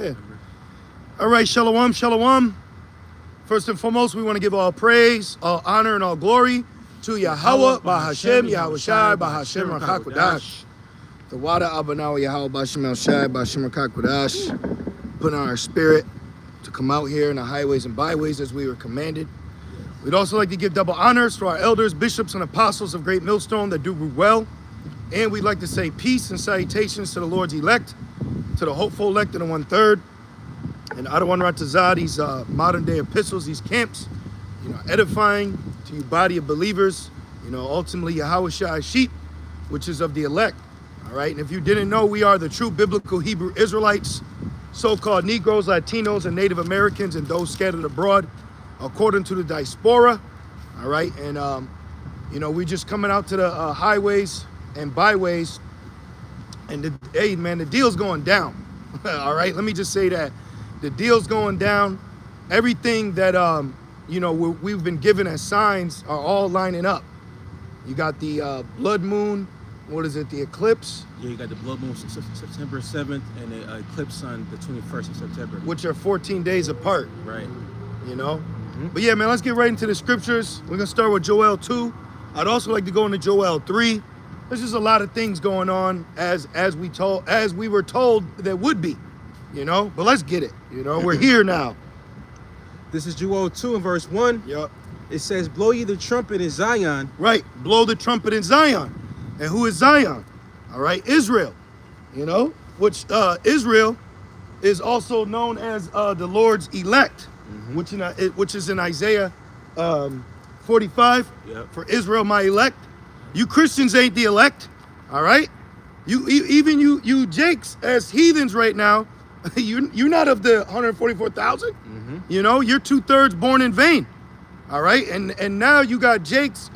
Yeah. All right, shalom, shalom. First and foremost, we want to give all praise, all honor, and all glory to Yahweh, Bahashem, Yahushai, Bahashem, Rakakwadash. The water Abanawa Yahweh, Bahashem, Yahushai, Bahashem, Rakakwadash. Put on our spirit to come out here in the highways and byways as we were commanded. We'd also like to give double honors to our elders, bishops, and apostles of Great Millstone that do well. And we'd like to say peace and salutations to the Lord's elect, to the hopeful elect of the 1/3, and Adawan Ratazah, these modern day epistles, these camps, edifying to you body of believers, ultimately Yahushai sheep, which is of the elect. All right, and if you didn't know, we are the true biblical Hebrew Israelites, so-called Negroes, Latinos, and Native Americans, and those scattered abroad, according to the diaspora. All right, and we just coming out to the highways and byways, and hey man, the deal's going down. All right, let me just say that the deal's going down. Everything that we've been given as signs are all lining up. You got the blood moon, what is it, the eclipse? Yeah, you got the blood moon September 7th and the eclipse on the 21st of September, which are 14 days apart. Right. But yeah, man, let's get right into the scriptures. We're gonna start with Joel 2. I'd also like to go into Joel 3. There's just a lot of things going on as we were told that would be, but let's get it. We're here now. This is Joel 2 and verse 1. Yep. It says, blow ye the trumpet in Zion. Right, blow the trumpet in Zion. And who is Zion? All right, Israel, which Israel is also known as the Lord's elect, which is in Isaiah 45. Yep. For Israel, my elect. You Christians ain't the elect, all right? You Jakes as heathens right now, you're not of the 144,000. You're 2/3 born in vain, all right? And now you got Jakes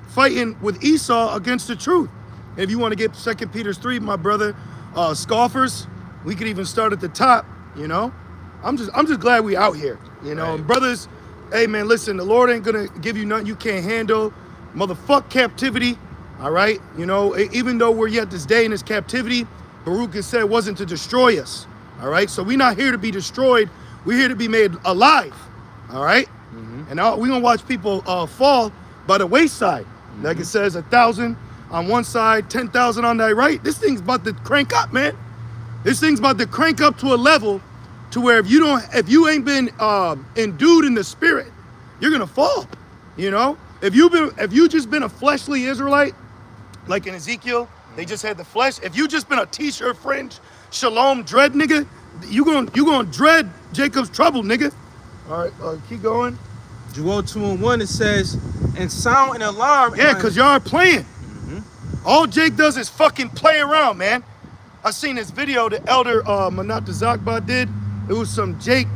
fighting with Esau against the truth. If you want to get 2 Peter 3, my brother, scoffers, we could even start at the top. I'm just glad we out here. Right. And brothers, hey man, listen, the Lord ain't gonna give you nothing you can't handle. Motherfuck captivity, all right? Even though we're yet this day in this captivity, Baruch has said it wasn't to destroy us, all right? So we're not here to be destroyed. We're here to be made alive, all right? And we're going to watch people fall by the wayside. Like it says, 1,000 on one side, 10,000 on thy right. This thing's about to crank up, man. This thing's about to crank up to a level to where if you ain't been endued in the spirit, you're going to fall, If you just been a fleshly Israelite, like in Ezekiel, they just had the flesh. If you just been a t-shirt fringe, shalom dread nigga, you gonna dread Jacob's trouble, nigga. All right, keep going. Joel 2 and 1, it says, and sound an alarm. Yeah, because y'all are playing. All Jake does is fucking play around, man. I seen this video the elder Manat Zakba did. It was some Jake.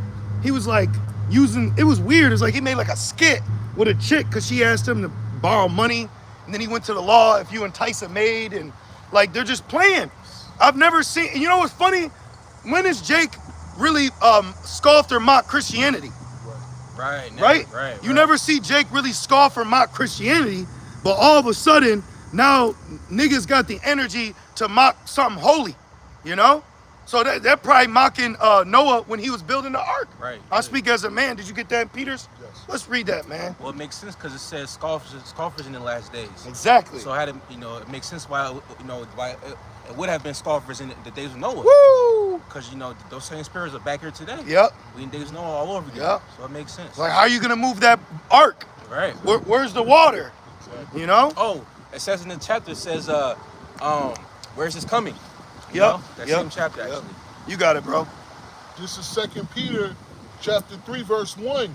He was like it was weird. It's like he made like a skit with a chick because she asked him to borrow money, and then he went to the law if you entice a maid, and like they're just playing. I've never seen. You know what's funny? When is Jake really scoffed or mocked Christianity? Right. You never see Jake really scoff or mock Christianity, but all of a sudden now niggas got the energy to mock something holy, So they're probably mocking Noah when he was building the ark. Right. I speak as a man. Did you get that, Peters? Yes. Let's read that, man. Well, it makes sense because it says scoffers in the last days. Exactly. So it makes sense why it would have been scoffers in the days of Noah. Woo! Because those same spirits are back here today. Yep. We in days of Noah all over again. Yep. So it makes sense. Like, how are you gonna move that ark? Right. Where's the water? Exactly. Oh, it says in the chapter, it says, where's this coming? That same chapter, actually. You got it, bro. This is 2 Peter chapter 3, verse 1.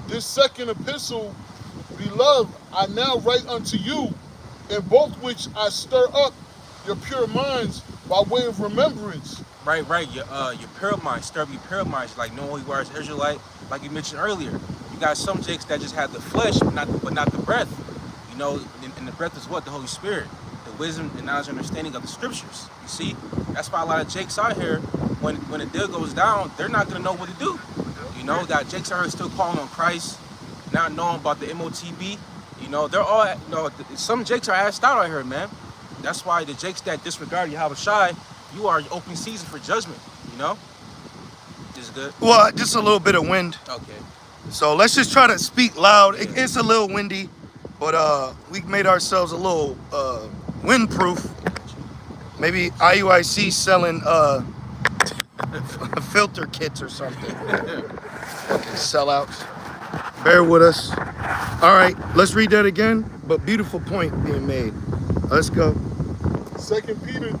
This second epistle, beloved, I now write unto you, in both which I stir up your pure minds by way of remembrance. Right. Your pure mind, stir up your pure minds, like knowing who you are as Israelite, like you mentioned earlier. You got some Jakes that just have the flesh, but not the breath. And the breath is what? The Holy Spirit. The wisdom and knowledge and understanding of the scriptures. You see, that's why a lot of Jakes out here, when the deal goes down, they're not gonna know what to do. That Jakes out here still calling on Christ, not knowing about the MOTB. They're all some Jakes are assed out here, man. That's why the Jakes that disregard Yahushai, you are open season for judgment. This is good? Well, just a little bit of wind. Okay. So let's just try to speak loud. It's a little windy, but we made ourselves a little windproof. Maybe IUIC selling filter kits or something. Fucking sellouts. Bear with us. All right, let's read that again. But beautiful point being made. Let's go. 2 Peter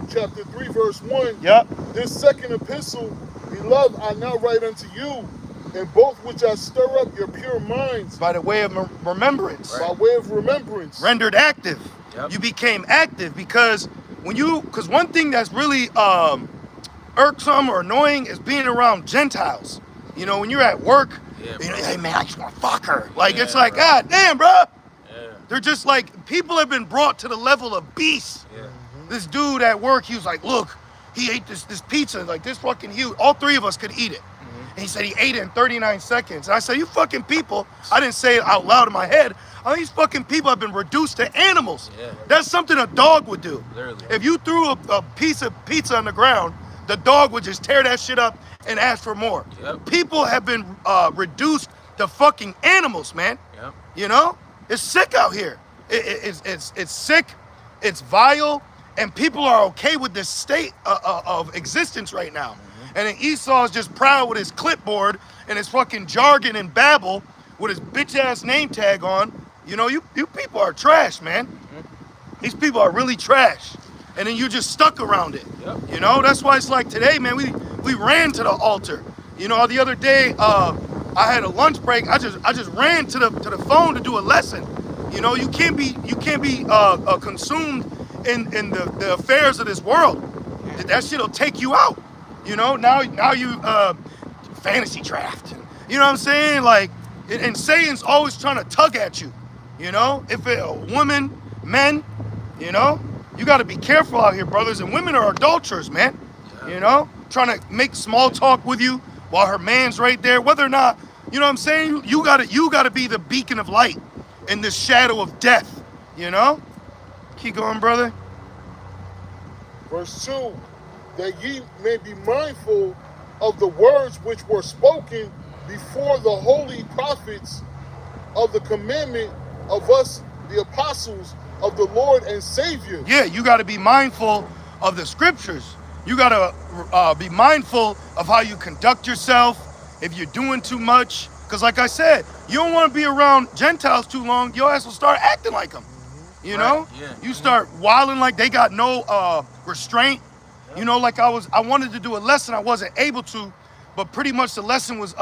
chapter 3, verse 1. Yep. This second epistle, beloved, I now write unto you, in both which I stir up your pure minds. By the way of remembrance. By way of remembrance. Rendered active. Yep. You became active because because one thing that's really irksome or annoying is being around Gentiles. You know, when you're at work, you know, hey man, I just want to fuck her. Like, it's like, bro. God damn, bro. Yeah. They're just like, people have been brought to the level of beasts. Yeah. This dude at work, he was like, look, he ate this pizza, like this fucking huge. All three of us could eat it. And he said he ate it in 39 seconds. And I said, you fucking people, I didn't say it out loud in my head. These fucking people have been reduced to animals. Yeah. That's something a dog would do. Literally. If you threw a piece of pizza on the ground, the dog would just tear that shit up and ask for more. Yep. People have been reduced to fucking animals, man. Yep. You know? It's sick out here. It's sick, it's vile, and people are okay with this state of existence right now. And then Esau is just proud with his clipboard and his fucking jargon and babble with his bitch ass name tag on. You know, you people are trash, man. These people are really trash. And then you're just stuck around it. Yep. You know, that's why it's like today, man, we ran to the altar. You know, the other day, I had a lunch break. I just ran to the phone to do a lesson. You know, you can't be consumed in the affairs of this world. That shit'll take you out. You know, now you fantasy draft. You know what I'm saying? Like, and Satan's always trying to tug at you. You know, if a woman, men, you know, you got to be careful out here, brothers. And women are adulterers, man. Yeah. You know, trying to make small talk with you while her man's right there. Whether or not, you know what I'm saying? You gotta be the beacon of light in this shadow of death. You know? Keep going, brother. Verse 2, that ye may be mindful of the words which were spoken before the holy prophets of the commandment of us, the apostles of the Lord and Savior. Yeah, you got to be mindful of the scriptures. You got to be mindful of how you conduct yourself, if you're doing too much. Because like I said, you don't want to be around Gentiles too long, your ass will start acting like them. You know? Yeah. You start wilding like they got no restraint. You know, like I wanted to do a lesson, I wasn't able to, but pretty much the lesson was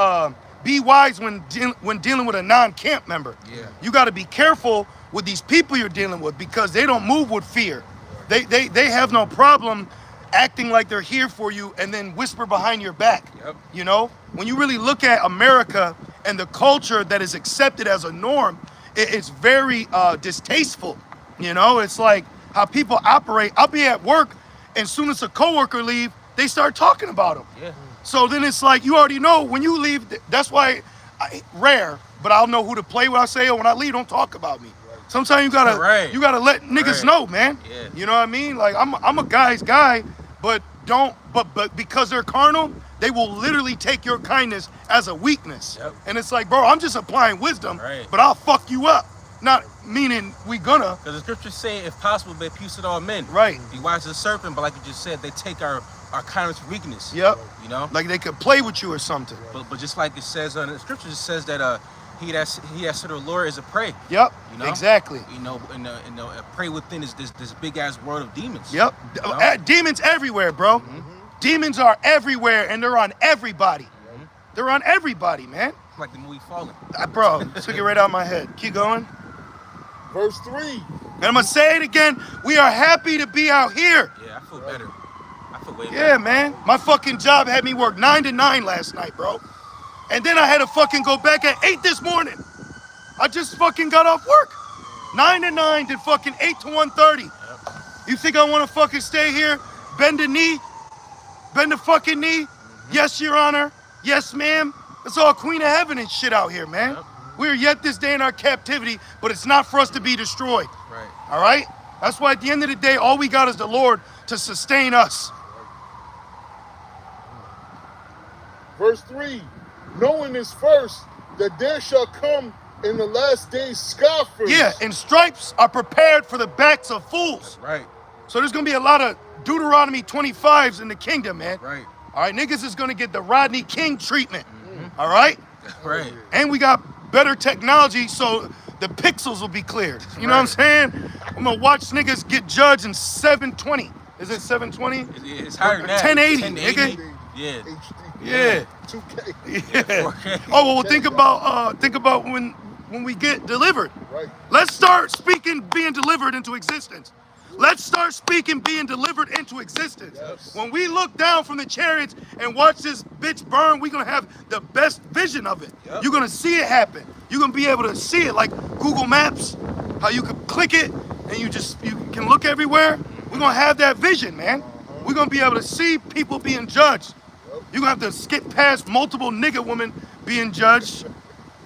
be wise when dealing with a non-camp member. Yeah. You got to be careful with these people you're dealing with because they don't move with fear. They have no problem acting like they're here for you and then whisper behind your back. Yep. You know, when you really look at America and the culture that is accepted as a norm, it's very distasteful. You know, it's like how people operate. I'll be at work, and as soon as a coworker leave, they start talking about them. Yeah. So then it's like, you already know when you leave, that's why rare, but I'll know who to play with. I say, oh, when I leave, don't talk about me. Sometimes you gotta let niggas know, man. Yeah. You know what I mean? Like I'm a guy's guy, but because they're carnal, they will literally take your kindness as a weakness. Yep. And it's like, bro, I'm just applying wisdom, Right. but I'll fuck you up. Not meaning we gonna. Because the scriptures say, if possible, be peace with all men. Right. Be wise as a serpent, but like you just said, they take our kindness for weakness. Yep. You know? Like they could play with you or something. But just like it says in the scriptures, it says that he that serves the Lord is a prey. Yep. You know? Exactly. You know, and a prey within is this big ass world of demons. Yep. You know? Demons everywhere, bro. Demons are everywhere, and they're on everybody. They're on everybody, man. Like the movie Fallen. Bro, took it right out of my head. Keep going. Verse 3. And I'm going to say it again. We are happy to be out here. Yeah, I feel better. I feel way better. Yeah, man. My fucking job had me work 9 to 9 last night, bro. And then I had to fucking go back at 8 this morning. I just fucking got off work. 9 to 9 to fucking 8 to 1:30. Yep. You think I want to fucking stay here? Bend the knee? Bend the fucking knee? Yes, Your Honor. Yes, ma'am. It's all Queen of Heaven and shit out here, man. Yep. We're yet this day in our captivity, but it's not for us to be destroyed. Right. All right? That's why at the end of the day, all we got is the Lord to sustain us. Verse 3, knowing this first, that there shall come in the last days scoffers. Yeah, and stripes are prepared for the backs of fools. Right. So there's going to be a lot of Deuteronomy 25s in the kingdom, man. Right. All right, niggas is going to get the Rodney King treatment. All right? Right. And we got better technology, so the pixels will be cleared. You know what I'm saying? I'm going to watch niggas get judged in 720. Is it 720? It's higher than that. 1080, 1080. nigga. Yeah. HD. Yeah. 2K. Yeah. 4K. Oh, well, think about when we get delivered. Right. Let's start speaking being delivered into existence. Let's start speaking being delivered into existence. Yes. When we look down from the chariots and watch this bitch burn, we're gonna have the best vision of it. Yep. You're gonna see it happen. You're gonna be able to see it like Google Maps, how you can click it and you can look everywhere. We're gonna have that vision, man. We're gonna be able to see people being judged. You're gonna have to skip past multiple nigga women being judged.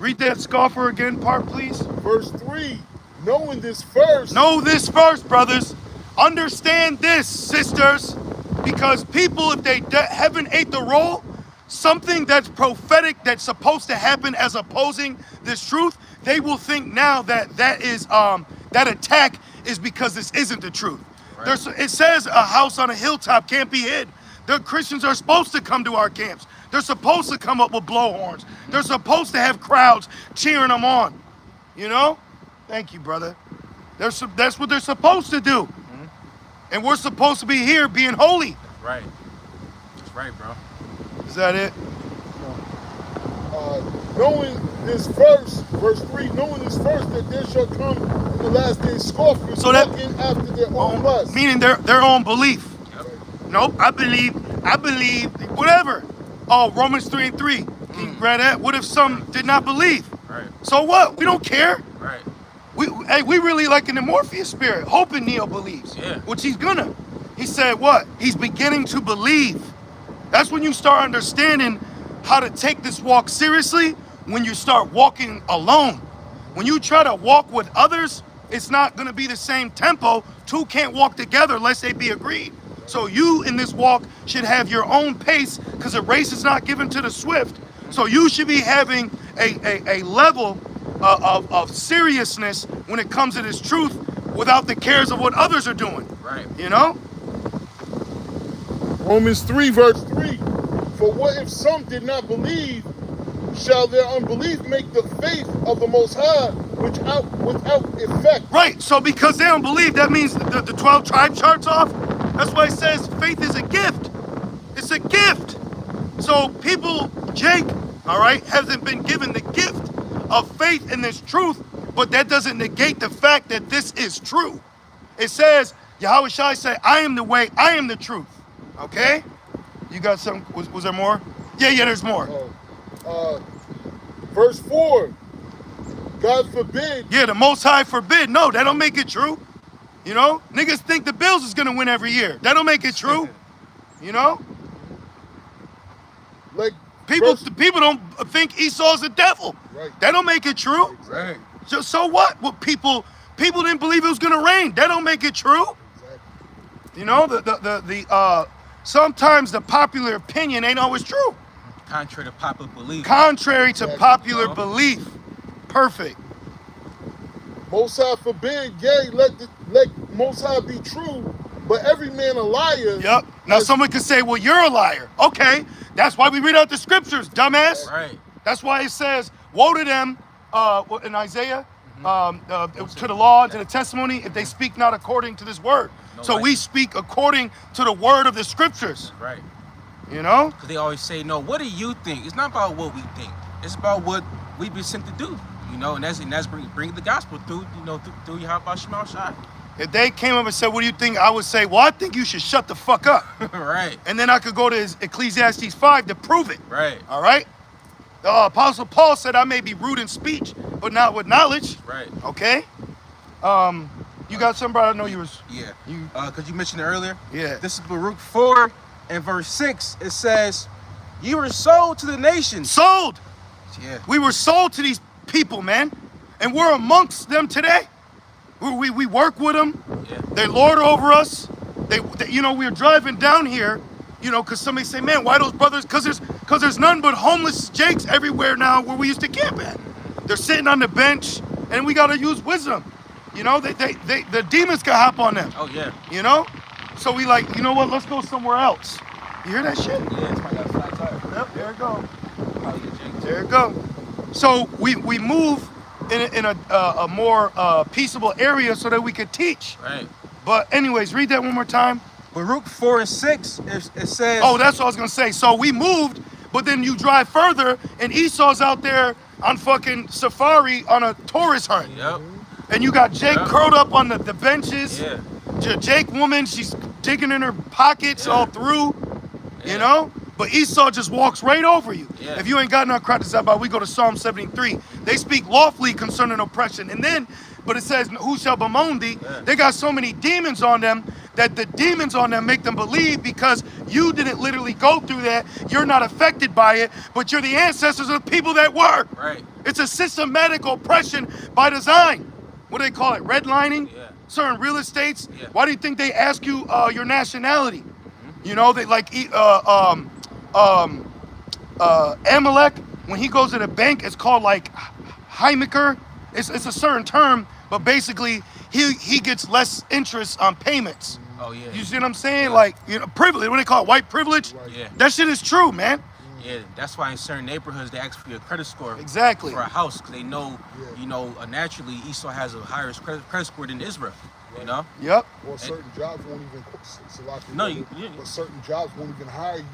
Read that scoffer again part, please. Verse 3, knowing this first. Know this first, brothers. Understand this, sisters. Because people, if they haven't ate the roll, something that's prophetic, that's supposed to happen as opposing this truth, they will think now that that attack is because this isn't the truth. Right. It says a house on a hilltop can't be hid. The Christians are supposed to come to our camps. They're supposed to come up with blowhorns. They're supposed to have crowds cheering them on. You know? Thank you, brother. That's what they're supposed to do. And we're supposed to be here being holy. Right. That's right, bro. Is that it? Knowing this first, verse 3, knowing this first, that there shall come in the last days scoffers, So that- walking after their own lust. Meaning their own belief. Yep. Nope, I believe, whatever. Oh, Romans 3:3. Can you grab that? What if some did not believe? Right. So what? We don't care. Right. We really like in the Morpheus spirit, hoping Neo believes. Yeah. Which he's gonna. He said what? He's beginning to believe. That's when you start understanding how to take this walk seriously, when you start walking alone. When you try to walk with others, it's not gonna be the same tempo. Two can't walk together unless they be agreed. So you in this walk should have your own pace, because the race is not given to the swift. So you should be having a level of seriousness when it comes to this truth without the cares of what others are doing. Right. You know? Romans 3, verse 3. For what if some did not believe? Shall their unbelief make the faith of the Most High without effect? Right. So because they don't believe, that means the 12 tribe charts off. That's why it says faith is a gift. It's a gift. So people, Jake, all right, hasn't been given the gift of faith in this truth, but that doesn't negate the fact that this is true. It says, Yahweh Shai say, I am the way, I am the truth. Okay? You got some, was there more? Yeah, there's more. Verse 4. God forbid. Yeah, the Most High forbid. No, that don't make it true. You know? Niggas think the Bills is gonna win every year. That don't make it true. You know? Like People don't think Esau's the devil. Right. That don't make it true. Right. So what? Well, people didn't believe it was gonna rain. That don't make it true. Exactly. You know, the sometimes the popular opinion ain't always true. Contrary to popular belief. Contrary to popular belief. Perfect. Most High forbid, yea, let Most High be true, but every man a liar. Yep. Now someone could say, well, you're a liar. Okay. That's why we read out the scriptures, dumbass. Right. That's why it says, woe to them in Isaiah, to the law and to the testimony, if they speak not according to this word. So we speak according to the word of the scriptures. Right. You know? Because they always say, no, what do you think? It's not about what we think. It's about what we've been sent to do. You know, and that's bring the gospel through, you know, through Yahweh Shema Shai. If they came up and said, what do you think? I would say, well, I think you should shut the fuck up. Right. And then I could go to Ecclesiastes 5 to prove it. Right. All right? The Apostle Paul said, I may be rude in speech, but not with knowledge. Right. Okay? You got something, brother? I know you was... Yeah. Because you mentioned it earlier. Yeah. This is Baruch 4 and verse 6. It says, you were sold to the nations. Sold! Yeah. We were sold to these people, man. And we're amongst them today. We work with them. Yeah. They lord over us. They you know, we were driving down here you know, because somebody say, man, why those brothers? Because there's none but homeless Jakes everywhere now where we used to camp at. They're sitting on the bench, and we got to use wisdom. You know, the demons can hop on them. Oh yeah. You know? So we like, you know what, let's go somewhere else. You hear that shit? Yeah, it's probably got a flat tire. Yep, there it go. Probably get Jake. There it go. So we move in a more peaceable area so that we could teach. Right. But anyways, read that one more time. Baruch 4 and 6, it says. Oh, that's what I was gonna say. So we moved, but then you drive further, and Esau's out there on fucking safari on a tourist hunt. Yep. And you got Jake Yep. curled up on the benches. Yeah. Jake woman, she's digging in her pockets Yeah. all through, Yeah. you know? But Esau just walks right over you. Yeah. If you ain't got no credit about, we go to Psalm 73. They speak lawfully concerning oppression. And then, but it says, who shall bemoan thee? Yeah. They got so many demons on them that the demons on them make them believe because you didn't literally go through that. You're not affected by it, but you're the ancestors of the people that were. Right. It's a systematic oppression by design. What do they call it? Redlining? Yeah. Certain real estates. Yeah. Why do you think they ask you your nationality? You know, they like Amalek, when he goes to the bank, it's called like Heimaker. It's a certain term, but basically he gets less interest on payments. Oh yeah. You see what I'm saying? Like, you know, privilege. What do they call it? White privilege? Yeah. That shit is true, man. Yeah, that's why in certain neighborhoods they ask for your credit score Exactly. for a house because they know, you know, naturally Esau has a higher credit score than Israel. You know. Yep. Or certain jobs won't even, No, you- but certain jobs won't even hire you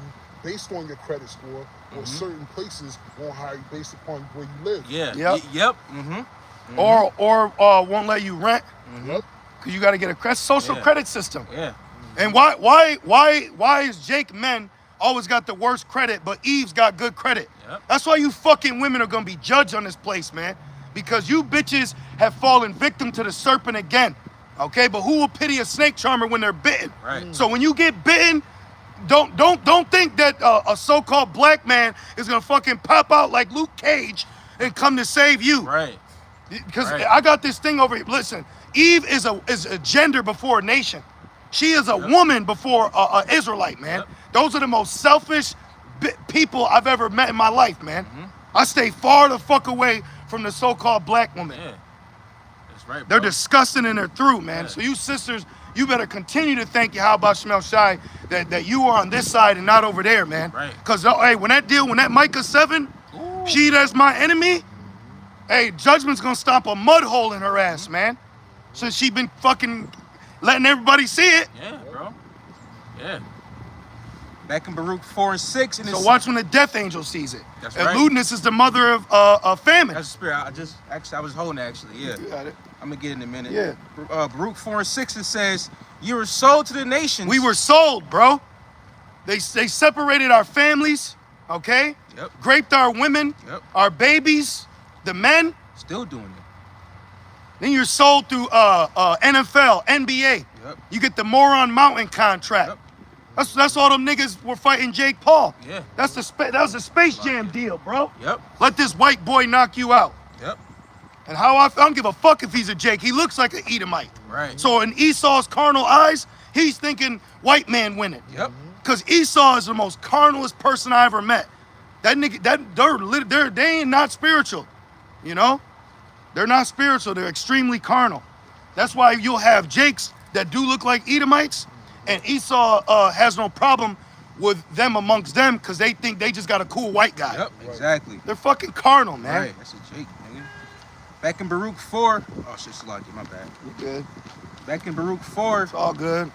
based on your credit score, or certain places won't hire you based upon where you live. Yeah. Yep. Yep. Mm-hmm. Or won't let you rent Yep. because you got to get a social Yeah. credit system. Yeah. And why is Jake men always got the worst credit, but Eve's got good credit? Yep. That's why you fucking women are gonna be judged on this place, man. Because you bitches have fallen victim to the serpent again. Okay, but who will pity a snake charmer when they're bitten? Right. So when you get bitten, don't think that a so-called black man is gonna fucking pop out like Luke Cage and come to save you. Right. Because Right. I got this thing over here. Listen, Eve is a gender before a nation. She is a woman before a Israelite, man. Yep. Those are the most selfish people I've ever met in my life, man. Mm-hmm. I stay far the fuck away from the so-called black woman. Yeah. That's right. They're bro. disgusting and they're through, man. Yeah. So you sisters, you better continue to thank Yahweh Shemel Shai that you are on this side and not over there, man. Right. Because hey, when that Micah 7, Ooh. she that's my enemy, hey, judgment's gonna stomp a mud hole in her ass, man. Since she been fucking letting everybody see it. Yeah, bro. Yeah. Back in Baruch 4 and 6, and So it's watch when the death angel sees it. That's and right. lewdness is the mother of famine. that's the spirit. I was holding it, actually. Yeah. You got it. I'm gonna get it in a minute. Yeah. Baruch 4 and 6, it says, "You were sold to the nations." We were sold, bro. They separated our families, okay? Yep. Raped our women, Yep. our babies, the men. Still doing it. Then you're sold through NFL, NBA. Yep. You get the Moron Mountain contract. Yep. That's all them niggas were fighting Jake Paul. Yeah. That was a Space Jam deal, bro. Yep. Let this white boy knock you out. Yep. And I don't give a fuck if he's a Jake. He looks like an Edomite. Right. So in Esau's carnal eyes, he's thinking white man winning. Yep. Because Esau is the most carnalest person I ever met. That nigga, they ain't not spiritual, you know? They're not spiritual. They're extremely carnal. That's why you'll have Jakes that do look like Edomites, and Esau has no problem with them amongst them because they think they just got a cool white guy. Yep. Exactly. They're fucking carnal, man. Right. That's a Jake, nigga. Back in Baruch 4. Oh shit, Salaki, my bad. You good. Back in Baruch 4. It's all good.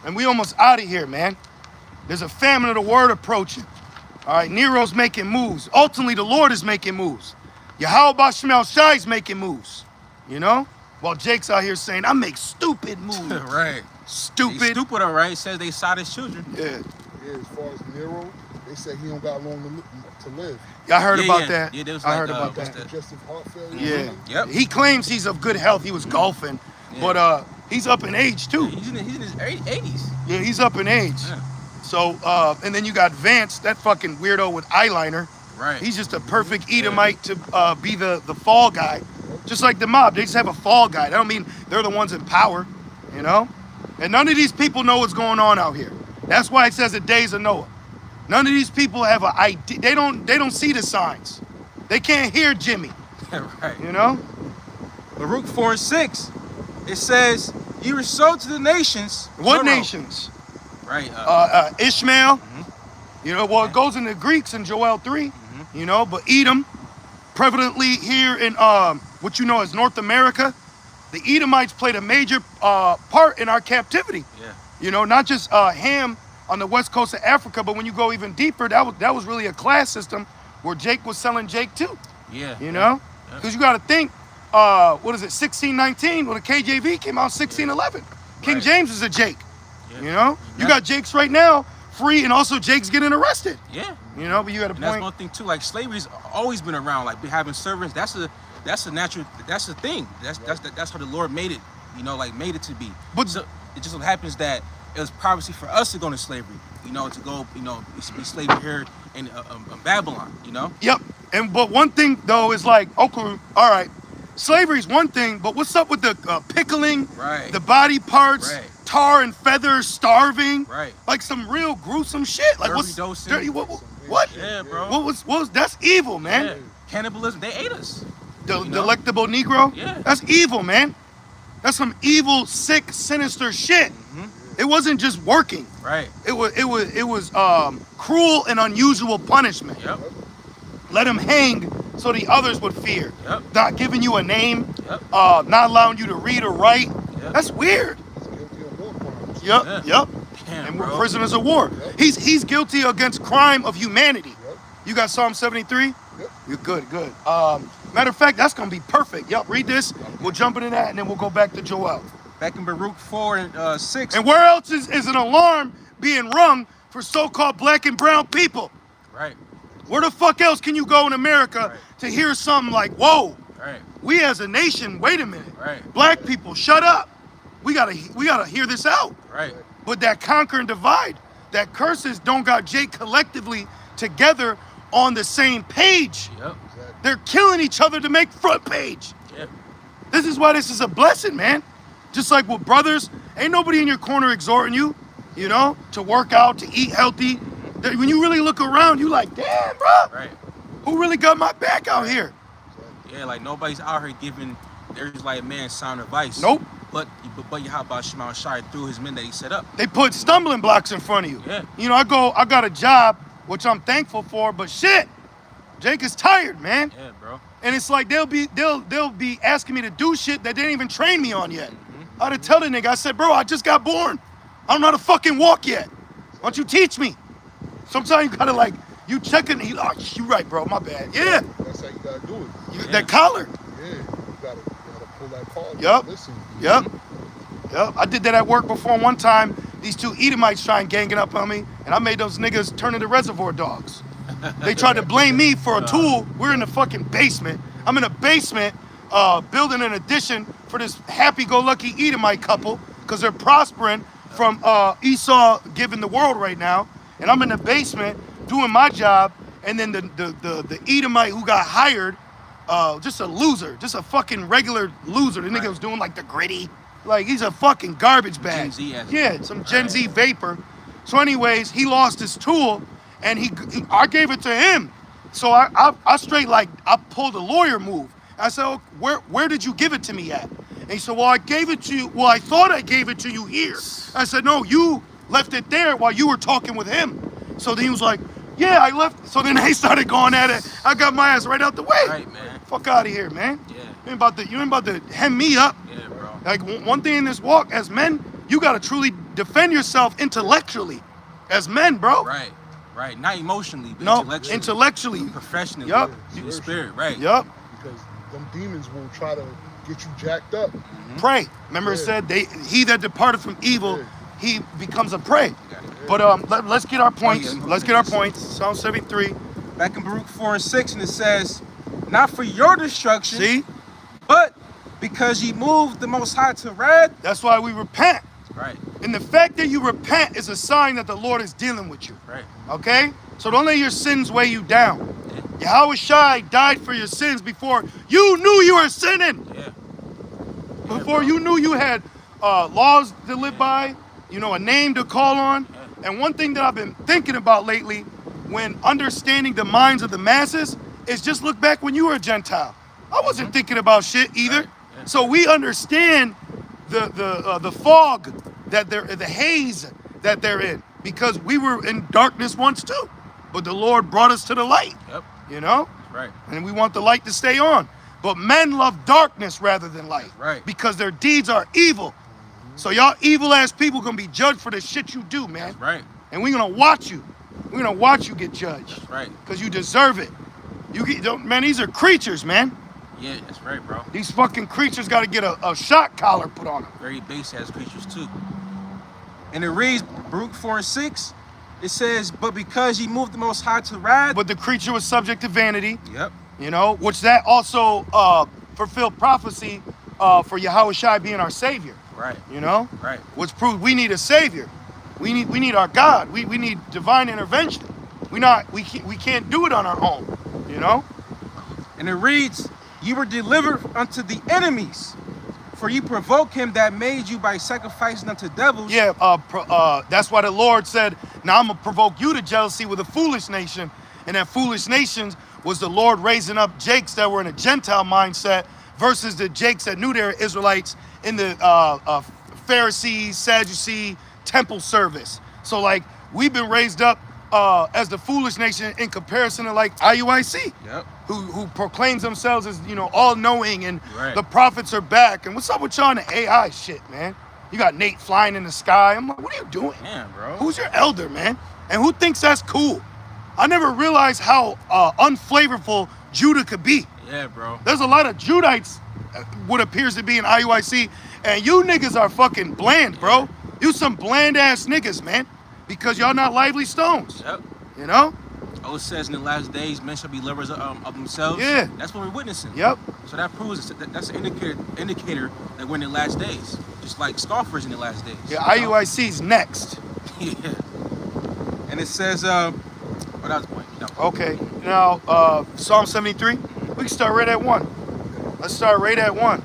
And we almost out of here, man. There's a famine of the word approaching. All right, Nero's making moves. Ultimately, the Lord is making moves. Yahweh Shemel Shai is making moves. You know? While Jake's out here saying, I make stupid moves. Right. Stupid. They stupid, all right. It says they side his children. Yeah. Yeah, as far as Nero, they said he don't got long to live. Y'all heard Yeah, about yeah. that? Yeah, there was I like, heard about what's that. that? Congestive heart failure. Yeah. Yep. He claims he's of good health. He was golfing. Yeah. But he's up in age too. He's in his 80s. Yeah, he's up in age. Yeah. So, and then you got Vance, that fucking weirdo with eyeliner. Right. He's just a perfect Edomite to be the fall guy. Just like the mob, they just have a fall guy. That don't mean they're the ones in power, you know? And none of these people know what's going on out here. That's why it says the days of Noah. None of these people have an idea. They don't see the signs. They can't hear Jimmy. Right. You know? Baruch 4 and 6, it says, "You were sold to the nations." What No. nations? Right. Ishmael. Mm-hmm. You know, well, it goes into Greeks in Joel 3. You know, but Edom, prevalently here in what you know as North America, the Edomites played a major part in our captivity. Yeah. You know, not just Ham on the west coast of Africa, but when you go even deeper, that was really a class system where Jake was selling Jake too. Yeah. You know, because you got to think, what is it, 1619? Well, the KJV came out 1611. King Right. James is a Jake. Yeah. You know, you Yeah. got Jakes right now free, and also Jake's getting arrested. Yeah. You know, but you got a And that's point. one thing too. Like slavery's always been around. Like having servants. That's a natural. That's a thing. That's how the Lord made it. You know, like made it to be. But- so it just so happens that it was privacy for us to go into slavery. You know, to go. You know, be slavery here in Babylon. You know. Yep. But one thing though is like, okay, all right, slavery's one thing, but what's up with the pickling, Right. the body parts, Right. tar and feathers, starving, Right. like some real gruesome shit. Like what's Dirty-dosing. dirty? What? Yeah, bro. What was that's evil, man. Yeah. Cannibalism. They ate us. The You know? delectable Negro. Yeah. That's evil, man. That's some evil, sick, sinister shit. It wasn't just working. Right. It was cruel and unusual punishment. Yep. Let him hang so the others would fear. Yep. Not giving you a name, Yep. not allowing you to read or write. Yep. That's weird. He's guilty of war crimes. Yep, Yeah. yep. Damn, And bro. we're prisoners of war. He's guilty against crime of humanity. Yep. You got Psalm 73? Yep. You're good. Matter of fact, that's gonna be perfect. Yep, read this. We'll jump into that and then we'll go back to Joel. Back in Baruch 4 and 6. And where else is an alarm being rung for so-called black and brown people? Right. Where the fuck else can you go in America Right. to hear something like, whoa, Right. we as a nation, wait a minute. Right. Black people, shut up. We gotta hear this out. Right. But that conquer and divide, that curses don't got Jake collectively together on the same page. Yep. They're killing each other to make front page. Yep. This is why this is a blessing, man. Just like with brothers, ain't nobody in your corner exhorting you, you know, to work out, to eat healthy. When you really look around, you like, damn, bro, Right. who really got my back out here? Yeah, like nobody's out here giving there's like man sound advice. Nope. But Yahweh Shema Shai through his men that he set up. They put stumbling blocks in front of you. Yeah. You know, I got a job, which I'm thankful for, but shit, Jake is tired, man. Yeah, bro. And it's like they'll be asking me to do shit that they didn't even train me on yet. I had to tell the nigga, I said, bro, I just got born. I don't know how to fucking walk yet. Why don't you teach me? Sometimes you gotta like, you checking, oh, you right, bro, my bad. Yeah, That's how you gotta do it. that collar. Yeah, you gotta pull that card. Yup. Listen. Yep. I did that at work before one time. These two Edomites trying ganging up on me, and I made those niggas turn into reservoir dogs. They tried to blame me for a tool. We're in the fucking basement. I'm in a basement building an addition for this happy-go-lucky Edomite couple because they're prospering from Esau giving the world right now. And I'm in the basement doing my job, and then the Edomite who got hired, just a loser, just a fucking regular loser. The nigga was doing like the gritty. Like he's a fucking garbage bag. Gen Z as Yeah, some Gen Z vapor. So anyways, he lost his tool and I gave it to him. So I straight like, I pulled a lawyer move. I said, oh, where did you give it to me at? And he said, well, I gave it to you. Well, I thought I gave it to you here. I said, no, you left it there while you were talking with him. So then he was like, yeah, I left. So then they started going at it. I got my ass right out the way. Right, man. Fuck out of here, man. Yeah. You ain't about to hem me up. Yeah, bro. Like one thing in this walk, as men, you gotta truly defend yourself intellectually, as men, bro. Right. Right. Not emotionally, but No, intellectually. Professionally. Professionally. Yup. Through the spirit, right. Yup. Because them demons will try to get you jacked up. Pray. Remember it said, he that departed from evil, he becomes a prey. Got it. But let's get our points. yeah, Let's get our points. Psalm 73. Back in Baruch 4 and 6, and it says, not for your destruction, See, but because ye moved the Most High to wrath. that's why we repent. Right. And the fact that you repent is a sign that the Lord is dealing with you. Right. Okay? So don't let your sins weigh you down. Yahweh Shai died for your sins before you knew you were sinning. Yeah. Before you knew you had laws to live by, you know, a name to call on. And one thing that I've been thinking about lately when understanding the minds of the masses is just look back when you were a Gentile. I wasn't thinking about shit either. Right. Yeah. So we understand the fog that the haze that they're in, because we were in darkness once too. But the Lord brought us to the light. Yep. You know? Right. And we want the light to stay on. But men love darkness rather than light. Right. Because their deeds are evil. So y'all evil ass people gonna be judged for the shit you do, man. That's right. And we're gonna watch you. We're gonna watch you get judged. That's right. Because you deserve it. Man, these are creatures, man. Yeah, that's right, bro. These fucking creatures gotta get a shock collar put on them. Very base ass creatures too. And it reads, Baruch 4:6. It says, but because ye moved the Most High to wrath. But the creature was subject to vanity. Yep. You know, which that also fulfilled prophecy for Yahushua being our savior. Right. You know? Right. Which proved we need a savior. We need our God. We need divine intervention. We can't do it on our own. You know? And it reads, you were delivered unto the enemies, for you provoke him that made you by sacrificing unto devils. Yeah, that's why the Lord said, now I'm going to provoke you to jealousy with a foolish nation. And that foolish nations was the Lord raising up Jakes that were in a Gentile mindset versus the Jakes that knew they were Israelites in the Pharisees, Sadducee, temple service. So like we've been raised up as the foolish nation in comparison to like IUIC. Yep. Who proclaims themselves as, you know, all-knowing and Right. the prophets are back. And what's up with y'all in the AI shit, man? You got Nate flying in the sky. I'm like, what are you doing? Damn, bro. Who's your elder, man? And who thinks that's cool? I never realized how unflavorful Judah could be. Yeah, bro. There's a lot of Judites, what appears to be in IUIC, and you niggas are fucking bland, bro. You some bland-ass niggas, man, because y'all not lively stones, Yep. you know? Oh, it says in the last days, men shall be lovers of themselves. Yeah. That's what we're witnessing. Yep. So that proves that's an indicator that we're in the last days, just like scoffers in the last days. Yeah, you know? IUIC's next. Yeah. And it says, that was the point. No. Okay, now Psalm 73, we can start right at 1. Let's start right at 1.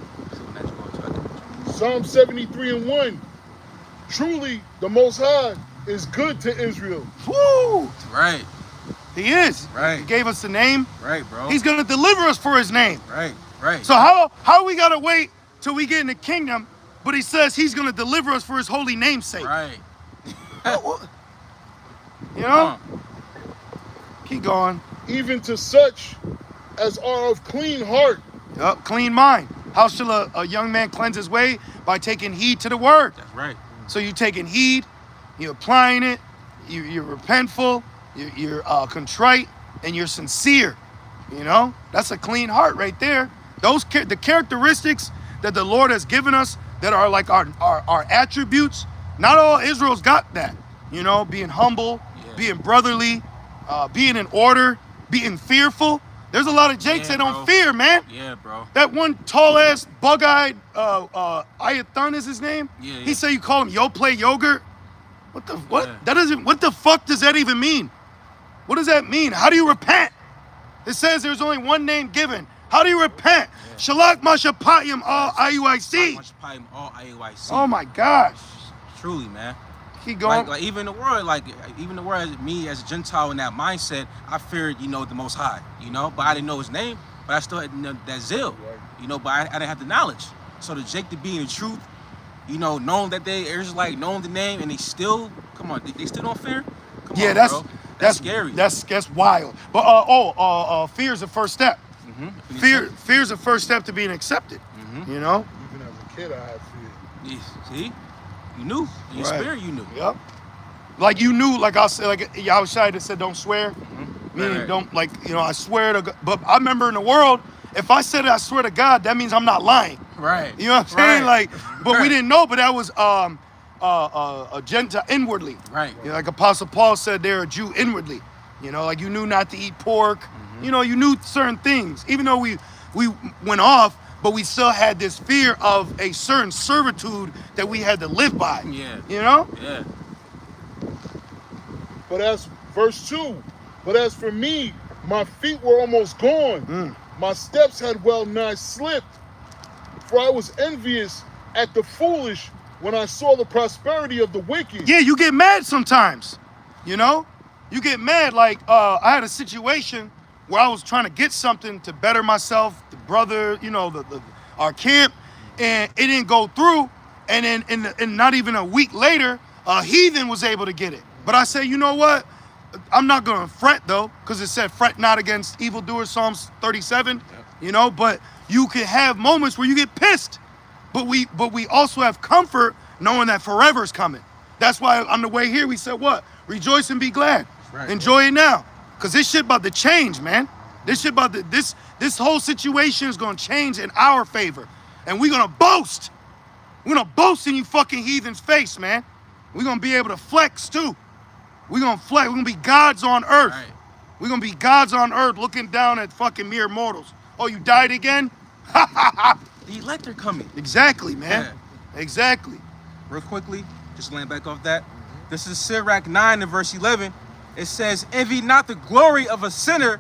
Psalm 73:1. Truly, the Most High is good to Israel. Woo! Right. He is. Right. He gave us the name. Right, bro. He's gonna deliver us for his name. Right. Right. So how we gotta wait till we get in the kingdom, but he says he's gonna deliver us for his holy name's sake. Right. You know? Keep going. Even to such as are of clean heart. Yup, clean mind. How shall a young man cleanse his way? By taking heed to the word. That's right. So you're taking heed, you're applying it, you're repentful, you're contrite, and you're sincere. You know, that's a clean heart right there. The characteristics that the Lord has given us that are like our attributes. Not all Israel's got that. You know, being humble, being brotherly, being in order, being fearful. There's a lot of Jakes that don't fear, man. Yeah, bro. That one tall ass bug-eyed Ayathan is his name. Yeah. He said you call him Yo Play Yogurt. What? Yeah. That doesn't. What the fuck does that even mean? What does that mean? How do you repent? It says there's only one name given. How do you repent? Yeah. Shalak Mashapayim all IUIC. All IUIC. Oh my gosh. Truly, man. Keep going. Like even the world, me as a Gentile in that mindset, I feared, you know, the Most High, you know, but I didn't know his name, but I still had, you know, that zeal, you know, but I didn't have the knowledge. So the Jake to be in the truth, you know, knowing that they Israelite, knowing the name, and they still, come on, they still don't fear? Come on, bro. That's scary. That's wild. But fear is the first step. Mm-hmm. Fear is the first step to being accepted. Mm-hmm. You know. Even as a kid, I had fear. Yeah, see? You knew. In your spirit, you knew. Yep. Like you knew, like I said, like Yahushua that said, don't swear. Mm-hmm. Meaning, don't, like, you know, I swear to God. But I remember in the world, if I said I swear to God, that means I'm not lying. Right. You know what I'm saying? Right. Like, but we didn't know, but that was a Gentile inwardly. Right. You know, like Apostle Paul said, they're a Jew inwardly. You know, like you knew not to eat pork. Mm-hmm. You know, you knew certain things. Even though we went off, but we still had this fear of a certain servitude that we had to live by. Yeah. You know? Yeah. But as verse 2, but as for me, my feet were almost gone. My steps had well nigh slipped. For I was envious at the foolish when I saw the prosperity of the wicked. Yeah, you get mad sometimes, you know? You get mad. Like, I had a situation where I was trying to get something to better myself, the brother, you know, our camp, and it didn't go through. And then and not even a week later, a heathen was able to get it. But I said, you know what? I'm not going to fret, though, because it said fret not against evildoers, Psalms 37, you know? But you can have moments where you get pissed. But we also have comfort knowing that forever's coming. That's why on the way here we said what? Rejoice and be glad. Right, Enjoy it now. Cause this shit about to change, man. This shit about to, this whole situation is gonna change in our favor. And we're gonna boast. We're gonna boast in you fucking heathens' face, man. We're gonna be able to flex too. We're gonna flex. We're gonna be gods on earth. Right. We're gonna be gods on earth looking down at fucking mere mortals. Oh, you died again? The elect are coming. Exactly, man. Exactly. Real quickly, just laying back off that. This is Sirach 9 and verse 11. It says, envy not the glory of a sinner,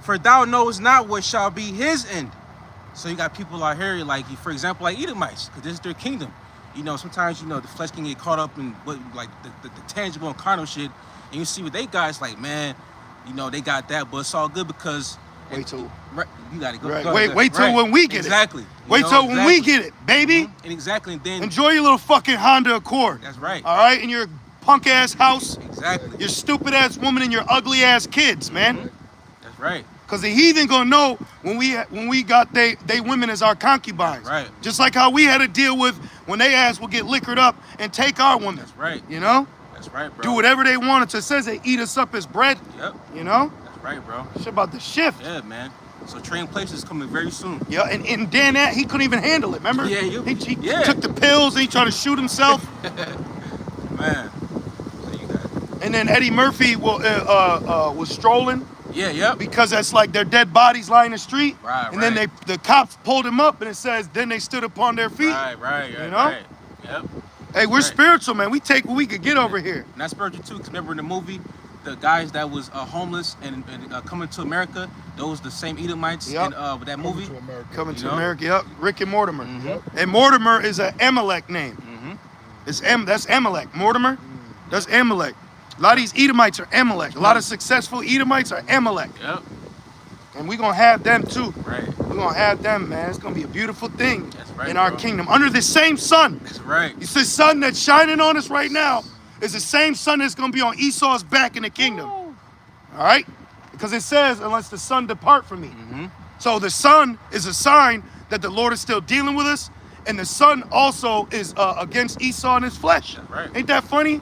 for thou knowest not what shall be his end. So you got people out here, like, for example, like Edomites, because this is their kingdom. You know, sometimes, you know, the flesh can get caught up in what, like the tangible and carnal shit, and you see what they got, it's like, man, you know, they got that, but it's all good because... Wait till... Right, you got to go. Right. Go, Wait till when we get exactly. it. Wait till when we get it, baby. Mm-hmm. And exactly, and then... Enjoy your little fucking Honda Accord. That's right. All right? In your punk-ass house. Exactly. Your stupid-ass woman and your ugly-ass kids, man. Mm-hmm. That's right. Because the heathen gonna know when we got they women as our concubines. Right. Just like how we had to deal with when they ass will get liquored up and take our women. That's right. You know? That's right, bro. Do whatever they want. It says they eat us up as bread. Yep. You know? That's right, bro. Shit about the shift. Yeah, man. So Trading Places is coming very soon. Yeah, and Dan, he couldn't even handle it, remember? Yeah, he yeah. took the pills and he tried to shoot himself. Man. So you got it. And then Eddie Murphy was strolling. Yeah, yep. Because that's like their dead bodies lying in the street. Right, and then the cops pulled him up and it says, then they stood upon their feet. Right, you know? right. Yep. Hey, we're spiritual, man. We take what we could get over here. And that's spiritual too, because remember in the movie, the guys that was homeless and coming to America, those the same Edomites in with that movie. Coming to America, yep. Rick and Mortimer. Mm-hmm. And Mortimer is an Amalek name. Mm-hmm. That's Amalek. Mortimer, that's Amalek. A lot of these Edomites are Amalek. A lot of successful Edomites are Amalek. Yep. And we're going to have them too. Right. We're going to have them, man. It's going to be a beautiful thing That's right, in our bro. kingdom. Under the same sun. That's right. You see the sun that's shining on us right now is the same sun that's going to be on Esau's back in the kingdom. All right? Because it says, unless the sun depart from me. Mm-hmm. So the sun is a sign that the Lord is still dealing with us. And the sun also is against Esau and his flesh. That's right. Ain't that funny?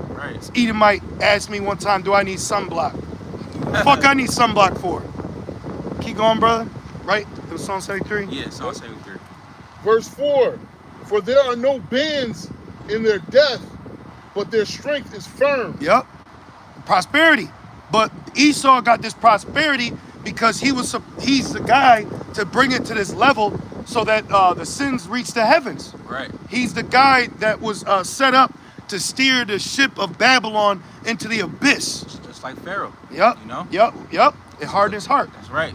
Right. Edomite asked me one time, do I need sunblock? Fuck I need sunblock for? Keep going, brother. Right? It was Psalm 73? Yeah, Psalm 73. Verse 4, for there are no bands in their death, but their strength is firm. Yep. Prosperity. But Esau got this prosperity because he's the guy to bring it to this level so that the sins reach the heavens. Right. He's the guy that was set up to steer the ship of Babylon into the abyss. Just like Pharaoh. Yep. You know? Yep. It hardened his heart. That's right.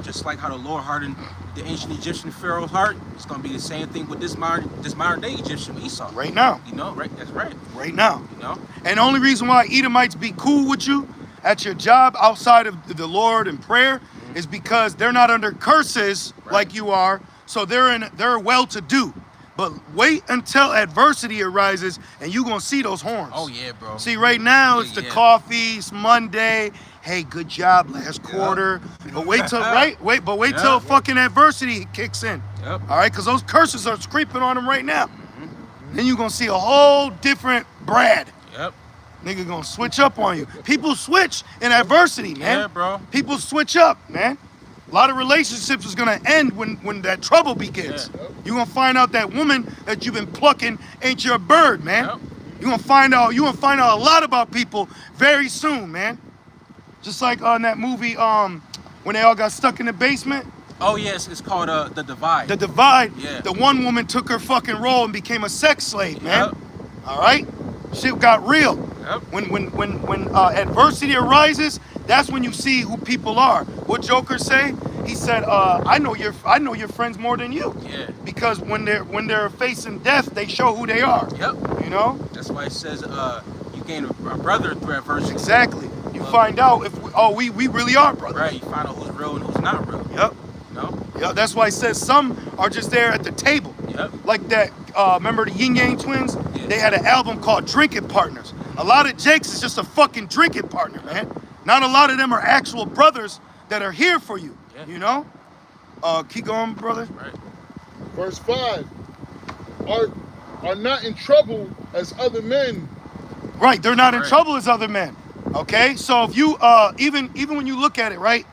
Just like how the Lord hardened the ancient Egyptian Pharaoh's heart, it's gonna be the same thing with this modern day Egyptian Esau. Right now. You know, right? That's right. Right now. You know? And the only reason why Edomites be cool with you at your job outside of the Lord and prayer is because they're not under curses like you are. So they're well-to-do. But wait until adversity arises and you're gonna see those horns. Oh yeah, bro. See, right now it's the coffee, it's Monday. Hey, good job last quarter. But wait till wait till fucking adversity kicks in. Yep. All right, because those curses are creeping on them right now. Then you're gonna see a whole different Brad. Yep. Nigga gonna switch up on you. People switch in adversity, man. Yeah, bro. People switch up, man. A lot of relationships is gonna end when that trouble begins. Yeah. You're gonna find out that woman that you've been plucking ain't your bird, man. Yep. You're gonna find out a lot about people very soon, man. Just like on that movie, when they all got stuck in the basement. Oh yes, it's called The Divide. The Divide. Yeah. The one woman took her fucking role and became a sex slave, man. Yep. All right. Shit got real. Yep. When adversity arises, that's when you see who people are. What Joker say? He said, I know your friends more than you. Yeah. Because when they're facing death, they show who they are. Yep. You know? That's why it says you gain a brother through adversity. Exactly. You find out if we really are brothers. Right. You find out who's real and who's not real. Yep. You know? Yeah, that's why it says some are just there at the table. Yep. Like that, remember the Yin Yang Twins? Yeah. They had an album called Drinking Partners. A lot of Jakes is just a fucking drinking partner, man. Not a lot of them are actual brothers that are here for you. Yeah. You know? Keep going, brother. Right. Verse 5. Are not in trouble as other men. Right, they're not in Right. trouble as other men. Okay? So if you even when you look at it, right?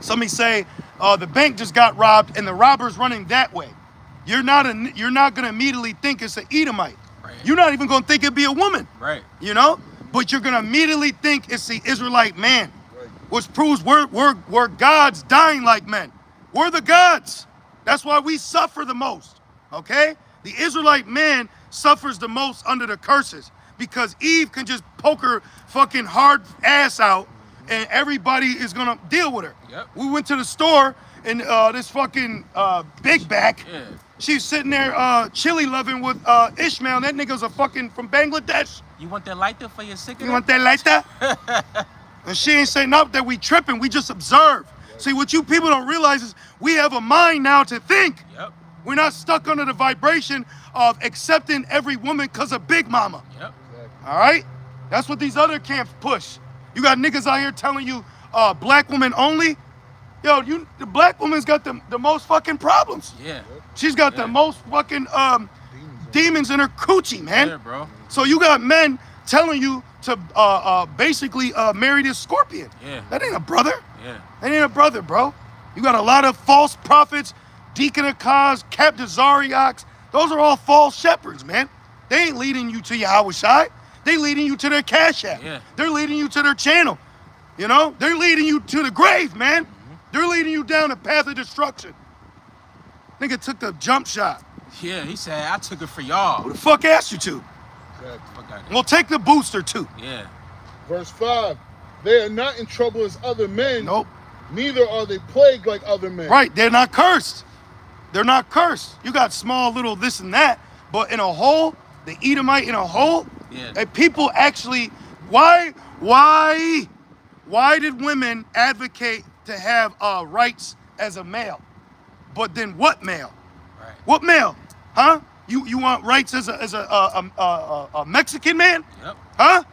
Somebody say the bank just got robbed and the robber's running that way. You're not gonna immediately think it's an Edomite. Right. You're not even gonna think it'd be a woman. Right. You know? But you're gonna immediately think it's the Israelite man. Right. Which proves we're gods dying like men. We're the gods. That's why we suffer the most. Okay? The Israelite man suffers the most under the curses because Eve can just poke her fucking hard ass out and everybody is gonna deal with her. Yep. We went to the store and this fucking big back. Yeah. She's sitting there chili loving with Ishmael. That nigga's a fucking from Bangladesh. You want that lighter for your cigarette? You want that like that? And she ain't say nothing that we tripping. We just observe. See, what you people don't realize is we have a mind now to think. Yep. We're not stuck under the vibration of accepting every woman because of Big Mama. Yep. All right? That's what these other camps push. You got niggas out here telling you black women only. Yo, the black woman's got the most fucking problems. Yeah. She's got the most fucking demons in her coochie, man. Yeah, bro. So you got men telling you to basically marry this scorpion. Yeah. That ain't a brother. Yeah. That ain't a brother, bro. You got a lot of false prophets, Deacon Akaz, Captain Zariox. Those are all false shepherds, man. They ain't leading you to Yahweh Shai. They leading you to their cash app. Yeah. They're leading you to their channel. You know? They're leading you to the grave, man. They're leading you down the path of destruction. Nigga took the jump shot. Yeah, he said, I took it for y'all. Who the fuck asked you to? Exactly. Fuck out Well, take the booster, too. Yeah. Verse 5. They are not in trouble as other men. Nope. Neither are they plagued like other men. Right, they're not cursed. They're not cursed. You got small little this and that, but in a whole, the Edomite in a whole, Yeah. and people actually, why did women advocate to have rights as a male? But then what male? Right. What male? Huh? You want rights as a Mexican man? Yep. Huh?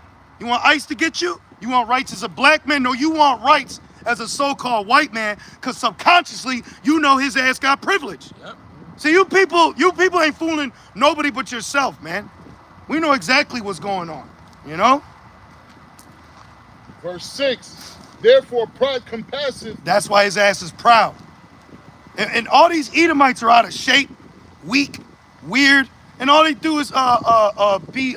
You want ICE to get you? You want rights as a black man? No, you want rights as a so-called white man, because subconsciously you know his ass got privilege. Yep. See, you people ain't fooling nobody but yourself, man. We know exactly what's going on, you know? Verse 6. Therefore pride compasseth. That's why his ass is proud. And all these Edomites are out of shape, weak, weird, and all they do is be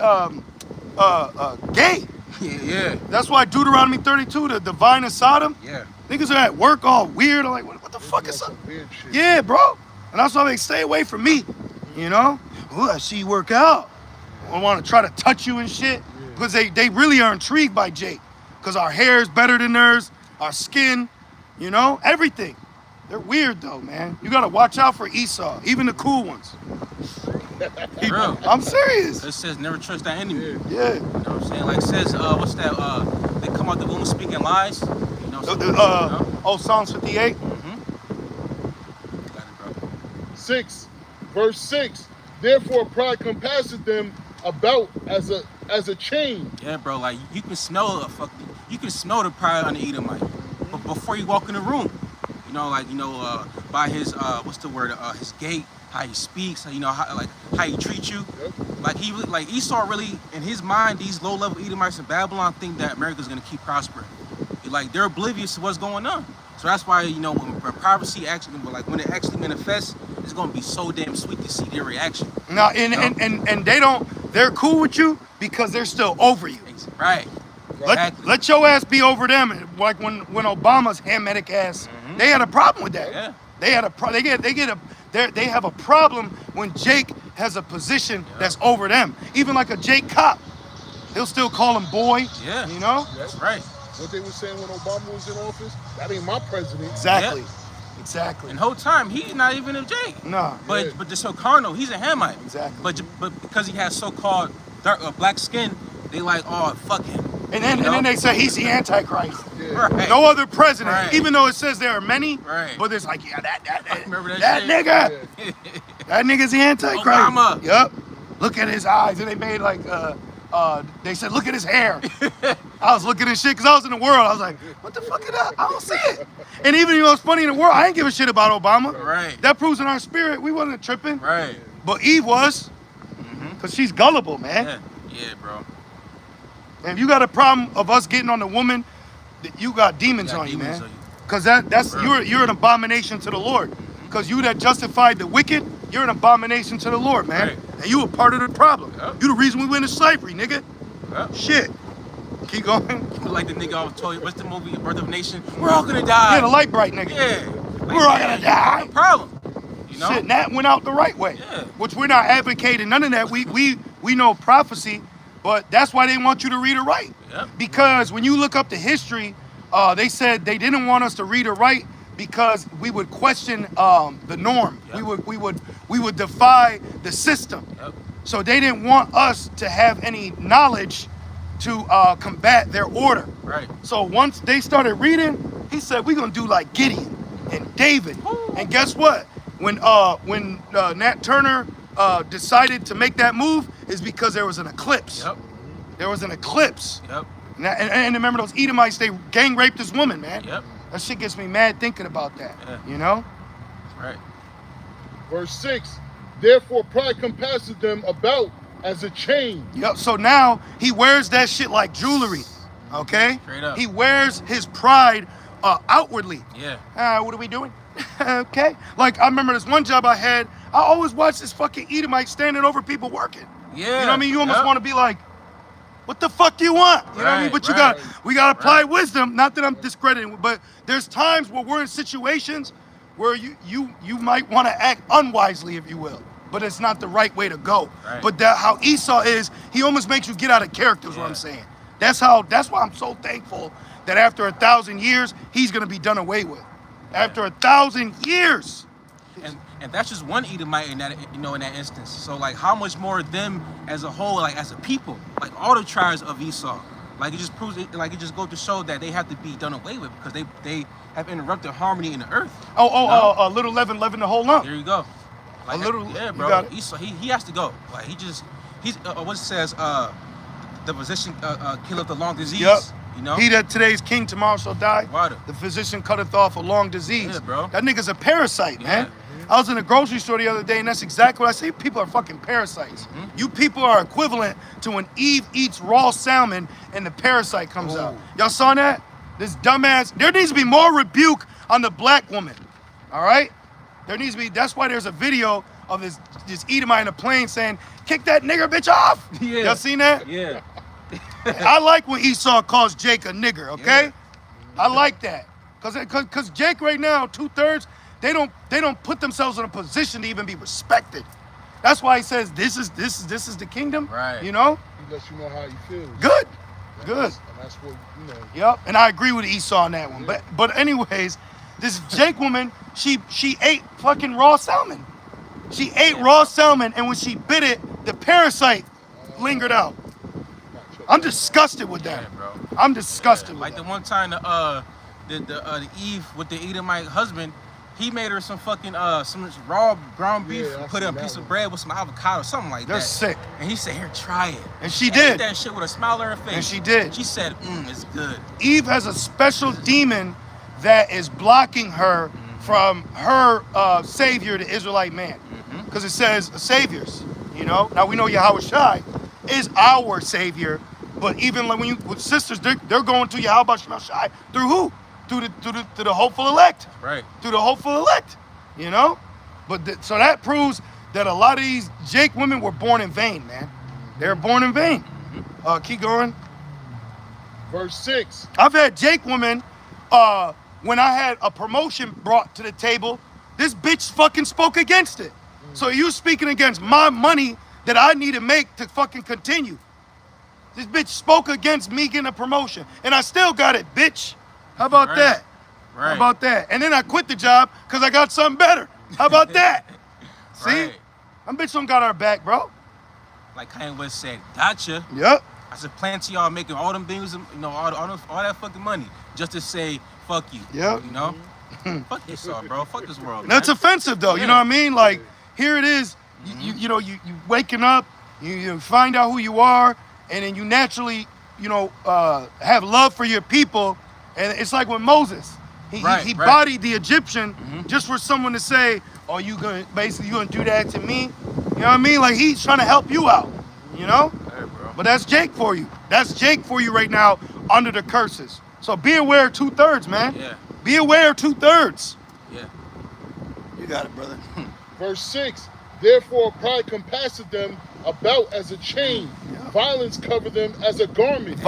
gay. Yeah. That's why Deuteronomy 32, the divine of Sodom, Yeah. niggas are at work all weird. I'm like, what the fuck is up? Some weird shit. Yeah, bro. And that's why they stay away from me, you know? Ooh, I see you work out. I want to try to touch you and shit. Because they really are intrigued by Jake. Because our hair is better than theirs, our skin, you know, everything. They're weird though, man. You gotta watch out for Esau, even the cool ones. Real. I'm serious. It says never trust thy enemy. You know Yeah. what I'm saying? Like it says, what's that? They come out the womb speaking lies. You know, Psalms 58. Got it, bro. 6. Verse 6. Therefore pride compasseth them about as a chain. Yeah, bro. Like you can smell you can smell the pride on the Edomite, but before you walk in the room, you know, like by his what's the word? His gait, how he speaks, how he treats you. Yep. Like Esau really in his mind, these low-level Edomites in Babylon think that America's gonna keep prospering. Like they're oblivious to what's going on. So that's why when prophecy actually, when it actually manifests, it's gonna be so damn sweet to see their reaction. Now, and they're cool with you because they're still over you. Right. Let your ass be over them. Like when Obama's Hamitic ass, they had a problem with that. Yeah. They had they have a problem when Jake has a position that's over them. Even like a Jake cop, he'll still call him boy. Yeah. You know? That's right. What they were saying when Obama was in office, that ain't my president. Exactly. Exactly. And the whole time he's not even a Jake. Nah. But just so carnal, he's a Hamite. Exactly. But because he has so-called black skin, they like, oh, fuck him. And then they say he's the Antichrist. Yeah. Right. No other president, Right. even though it says there are many. Right. But it's like, yeah, that Remember that that shit? nigga, that nigga's the Antichrist. Obama. Yup. Look at his eyes, and they made like they said, look at his hair. I was looking at shit because I was in the world. I was like, what the fuck is that? I don't see it. And even you know what's funny in the world, I ain't give a shit about Obama. Right. That proves in our spirit we wasn't tripping. Right. But Eve was, because she's gullible, man. Yeah, bro. And if you got a problem of us getting on the woman, you got demons on you, man. Because that's you're an abomination to the Lord. Because you that justified the wicked, you're an abomination to the Lord, man. Right. And you were part of the problem. Yep. You the reason we went into slavery, nigga. Yep. Shit. Keep going. Like the nigga I told you, what's the movie, Birth of a Nation? We're all gonna die. Yeah, the light bright nigga. Yeah. We're all gonna die. No problem. You know? Shit, and that went out the right way. Yeah. Which we're not advocating none of that. We know prophecy, but that's why they want you to read or write. Yep. Because when you look up the history, they said they didn't want us to read or write because we would question the norm. Yep. We would defy the system. Yep. So they didn't want us to have any knowledge to combat their order. Right. So once they started reading, he said, we're gonna do like Gideon and David. And guess what? When Nat Turner decided to make that move is because there was an eclipse. Yep. There was an eclipse. Yep. And remember those Edomites, they gang raped this woman, man. Yep. That shit gets me mad thinking about that. Yeah. You know? Right. Verse 6. Therefore pride compasses them about as a chain. Yep. So now he wears that shit like jewelry. Okay? Straight up. He wears his pride outwardly. Yeah. What are we doing? Okay. Like I remember this one job I had. I always watched this fucking Edomite standing over people working. Yeah. You know what I mean? You almost Yep. want to be like, what the fuck do you want? You know what I mean? Right, But we got to apply right. wisdom. Not that I'm discrediting, but there's times where we're in situations where you might want to act unwisely, if you will. But it's not the right way to go. Right. But that how Esau is, he almost makes you get out of character, is what Yeah. I'm saying. That's why I'm so thankful that after 1,000 years, he's gonna be done away with. After 1,000 years. And that's just one Edomite in that, in that instance. So like, how much more them as a whole, like as a people, like all the tribes of Esau, like it just proves, it just goes to show that they have to be done away with because they have interrupted harmony in the earth. A little leaven the whole lump. There you go. Like, yeah, you bro. got it. Esau, he has to go. Like he's what it says, the physician killeth the long disease. Yep. You know. He that today's king, tomorrow shall die. Water. The physician cutteth off a long disease. Yeah, bro. That nigga's a parasite, man. Yeah. I was in the grocery store the other day, and that's exactly what I say. People are fucking parasites. Mm-hmm. You people are equivalent to when Eve eats raw salmon and the parasite comes out. Y'all saw that? This dumbass. There needs to be more rebuke on the black woman. All right? There needs to be. That's why there's a video of this Edomite in a plane saying, "Kick that nigger bitch off." Yeah. Y'all seen that? Yeah. I like when Esau calls Jake a nigger, okay? Yeah. I like that. Cause Jake right now, 2/3, they don't put themselves in a position to even be respected. That's why he says this is the kingdom. Right. You know? He lets you know how he feels. Good. And Good. that's what, Yep. And I agree with Esau on that one. Yeah. But anyways, this Jake woman, she ate fucking raw salmon. She ate raw salmon, and when she bit it, the parasite lingered out. I'm disgusted with that. Yeah, bro. I'm disgusted with Like that. the one time the Eve with the Edomite husband, he made her some fucking some raw ground beef, Yeah, I put in a seen piece that of one. bread with some avocado, something like They're that. sick. And he said, "Here, try it." And she ate did. that shit with a smile on her face. And she did. She said, "It's good." Eve has a special demon that is blocking her from her savior, the Israelite man. Because it says saviors, you know? Now we know Yahweh Shai is our savior, but even like when you with sisters, they're going to Yahweh Shai through who? Through the hopeful elect. Right. Through the hopeful elect, you know? But so that proves that a lot of these Jake women were born in vain, man. They're born in vain. Keep going. Verse 6. I've had Jake women, when I had a promotion brought to the table, this bitch fucking spoke against it. So you speaking against my money that I need to make to fucking continue. This bitch spoke against me getting a promotion. And I still got it, bitch. How about Right. that? Right. How about that? And then I quit the job because I got something better. How about that? See? Right. Them bitch don't got our back, bro. Like Kanye West said, gotcha. Yep. I said, plenty y'all making all them things, you know, all that fucking money just to say, fuck you. Yep. You know? Fuck this all, bro. Fuck this world, man. That's offensive, though. You know what I mean? Like, here it is. You know, you waking up, you find out who you are, and then you naturally, you know, have love for your people. And it's like with Moses. He bodied the Egyptian just for someone to say, oh, you gonna do that to me? You know what I mean? Like, he's trying to help you out, you know? Hey, bro. But that's Jake for you. That's Jake for you right now under the curses. So be aware of 2/3, man. Yeah. Be aware of 2/3. Yeah. You got it, brother. Verse 6, therefore pride compasseth them about as a chain. Yeah. Violence cover them as a garment.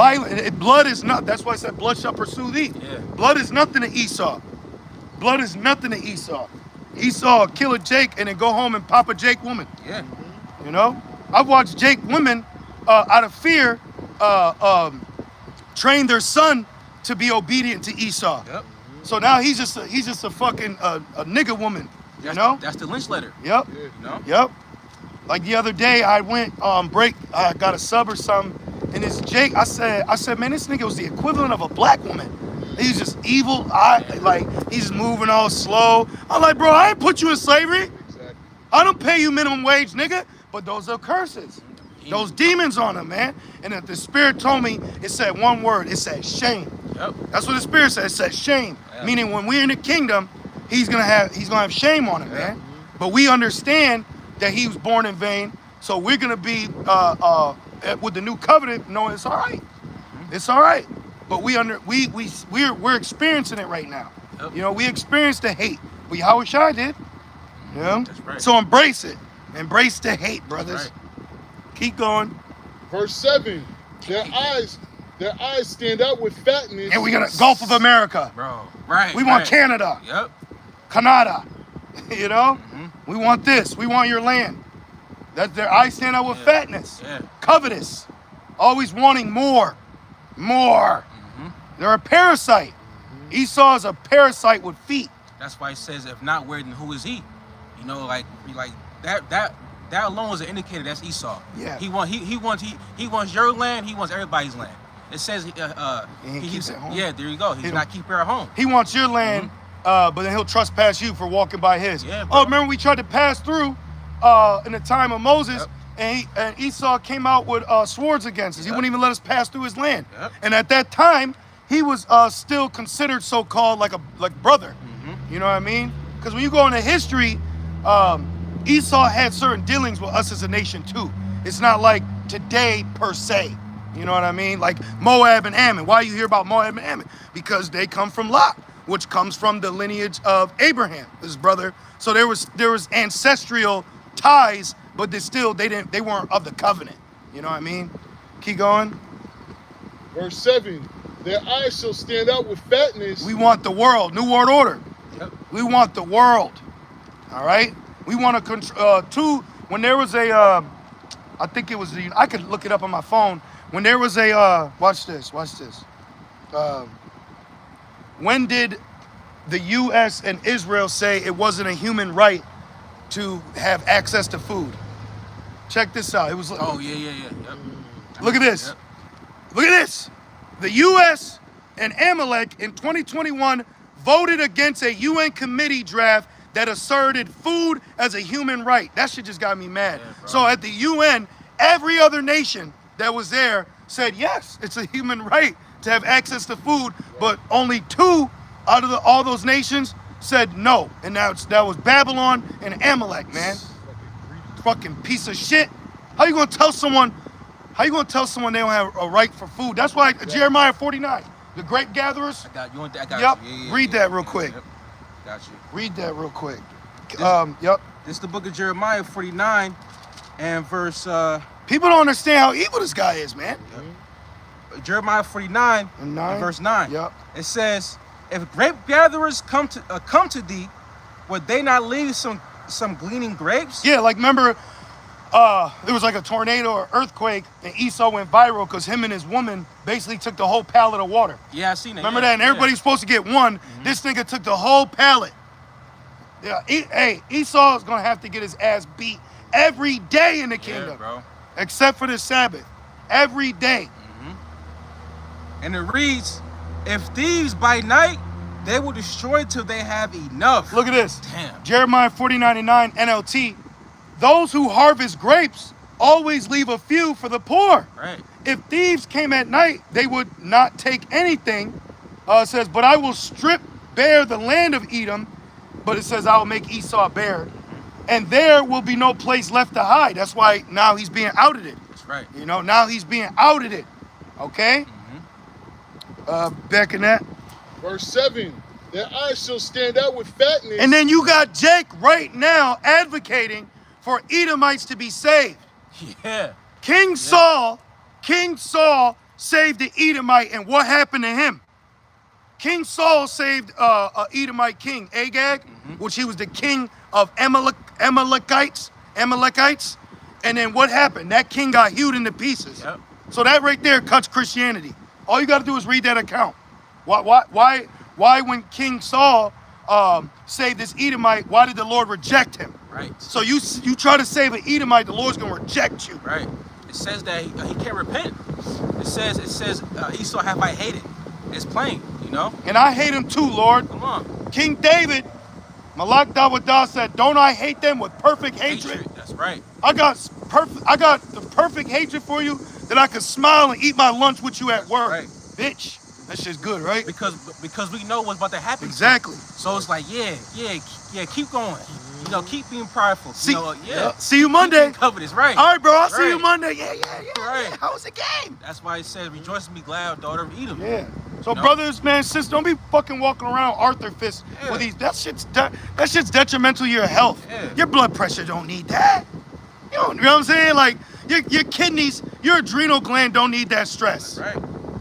Blood is not. That's why I said blood shall pursue thee. Yeah. Blood is nothing to Esau. Blood is nothing to Esau. Esau kill a Jake and then go home and pop a Jake woman. Yeah. You know, I've watched Jake women out of fear train their son to be obedient to Esau. Yep. So now he's just a fucking a nigga woman. You know? That's the lynch letter. Yep. Yeah. You know? Yep. Like the other day, I went break. I got a sub or something, and it's Jake. I said, man, this nigga was the equivalent of a black woman. He's just evil. He's moving all slow. I'm like, bro, I ain't put you in slavery. Exactly. I don't pay you minimum wage, nigga. But those are curses. Those demons on him, man. And the spirit told me, it said one word. It said shame. Yep. That's what the spirit said. It said shame. Yeah. Meaning when we're in the kingdom, he's gonna have shame on him, man. But we understand that he was born in vain. So we're gonna be with the new covenant, knowing it's all right. It's all right. But we're experiencing it right now. Yep. You know, we experienced the hate. How Shai did. You know? That's right. So embrace it. Embrace the hate, brothers. Right. Keep going. Verse 7, their eyes stand out with fatness. And we got a Gulf of America. Bro. Right. We want Canada. Yep. Canada. You know? We want this. We want your land. That their eyes stand out with fatness. Yeah. Covetous. Always wanting more. More. They're a parasite. Esau is a parasite with feet. That's why it says, if not, where then who is he? You know, like that alone is an indicator that's Esau. Yeah. He wants your land. He wants everybody's land. It says he keeps it home. Yeah, there you go. He's not keeping her at home. He wants your land, but then he'll trespass you for walking by his. Yeah, bro. Oh, remember we tried to pass through in the time of Moses, and Esau came out with swords against us. He wouldn't even let us pass through his land. Yep. And at that time, he was still considered so-called like brother. You know what I mean? Because when you go into history, Esau had certain dealings with us as a nation too. It's not like today per se. You know what I mean? Like Moab and Ammon. Why you hear about Moab and Ammon? Because they come from Lot, which comes from the lineage of Abraham, his brother. So there was ancestral ties, but they weren't of the covenant. You know what I mean? Keep going. Verse 7, their eyes shall stand out with fatness. We want the world. New world order. Yep. We want the world. All right? We want to control. When there was I think it was I could look it up on my phone. When there was watch this. When did the U.S. and Israel say it wasn't a human right to have access to food? Check this out. It was. Oh yeah. Yep. Look at this. Yep. Look at this. The U.S. and Amalek in 2021 voted against a UN committee draft that asserted food as a human right. That shit just got me mad. Yeah, So at the UN, every other nation that was there said, yes, it's a human right to have access to food, but only 2 out of all those nations said no. And that was Babylon and Amalek, man. Fucking piece of shit. How you gonna tell someone they don't have a right for food? That's why Jeremiah 49, the grape gatherers. I got you. Yep. Yeah, Read that real quick. Yep. Got you. Read that real quick. This is the book of Jeremiah 49 and verse People don't understand how evil this guy is, man. Jeremiah 49 And verse 9. Yep. It says, if grape gatherers come to thee, would they not leave some gleaning grapes? Yeah, like remember there was like a tornado or earthquake, and Esau went viral because him and his woman basically took the whole pallet of water. Yeah, I seen it. Remember that? And everybody's supposed to get one. This nigga took the whole pallet. Yeah, hey, Esau is gonna have to get his ass beat every day in the kingdom, bro. except for the Sabbath, every day. And it reads, if thieves by night, they will destroy till they have enough. Look at this. Damn. Jeremiah 49:9 NLT. Those who harvest grapes always leave a few for the poor. Right. If thieves came at night, they would not take anything. It says, but I will strip bare the land of Edom. But it says, I will make Esau bare. And there will be no place left to hide. That's why now he's being outed. That's right. You know, now he's being outed. Okay? Back in that. Verse 7, their eyes shall stand out with fatness. And then you got Jake right now advocating for Edomites to be saved. Yeah. King Saul saved the Edomite, and what happened to him? King Saul saved a Edomite king, Agag, which he was the king of Amalekites. And then what happened? That king got hewed into pieces. Yep. So that right there cuts Christianity. All you got to do is read that account. Why when King Saul saved this Edomite, why did the Lord reject him? Right. So you try to save an Edomite, the Lord's gonna reject you. Right. It says that he can't repent. It says Esau have I hated. It's plain, you know. And I hate him too, Lord. Come on. King David, Malak Dawadah said, "Don't I hate them with perfect hatred?" That's right. I got the perfect hatred for you that I could smile and eat my lunch with you at work, right. bitch. That shit's good, right? Because we know what's about to happen. Exactly. So it's like, yeah, keep going. You know, keep being prideful. See, you know, see you Monday. Keep being covetous, right? All right, bro. I'll see Right. you Monday. Yeah. Right. How was the game? That's why it says, rejoice and be glad, daughter of Edom. Yeah. So You know? brothers, man, sisters, don't be fucking walking around Arthur fists Yeah. with these. That shit's detrimental to your health. Yeah. Your blood pressure don't need that. You know what I'm saying? Like your kidneys, your adrenal gland don't need that stress. Right.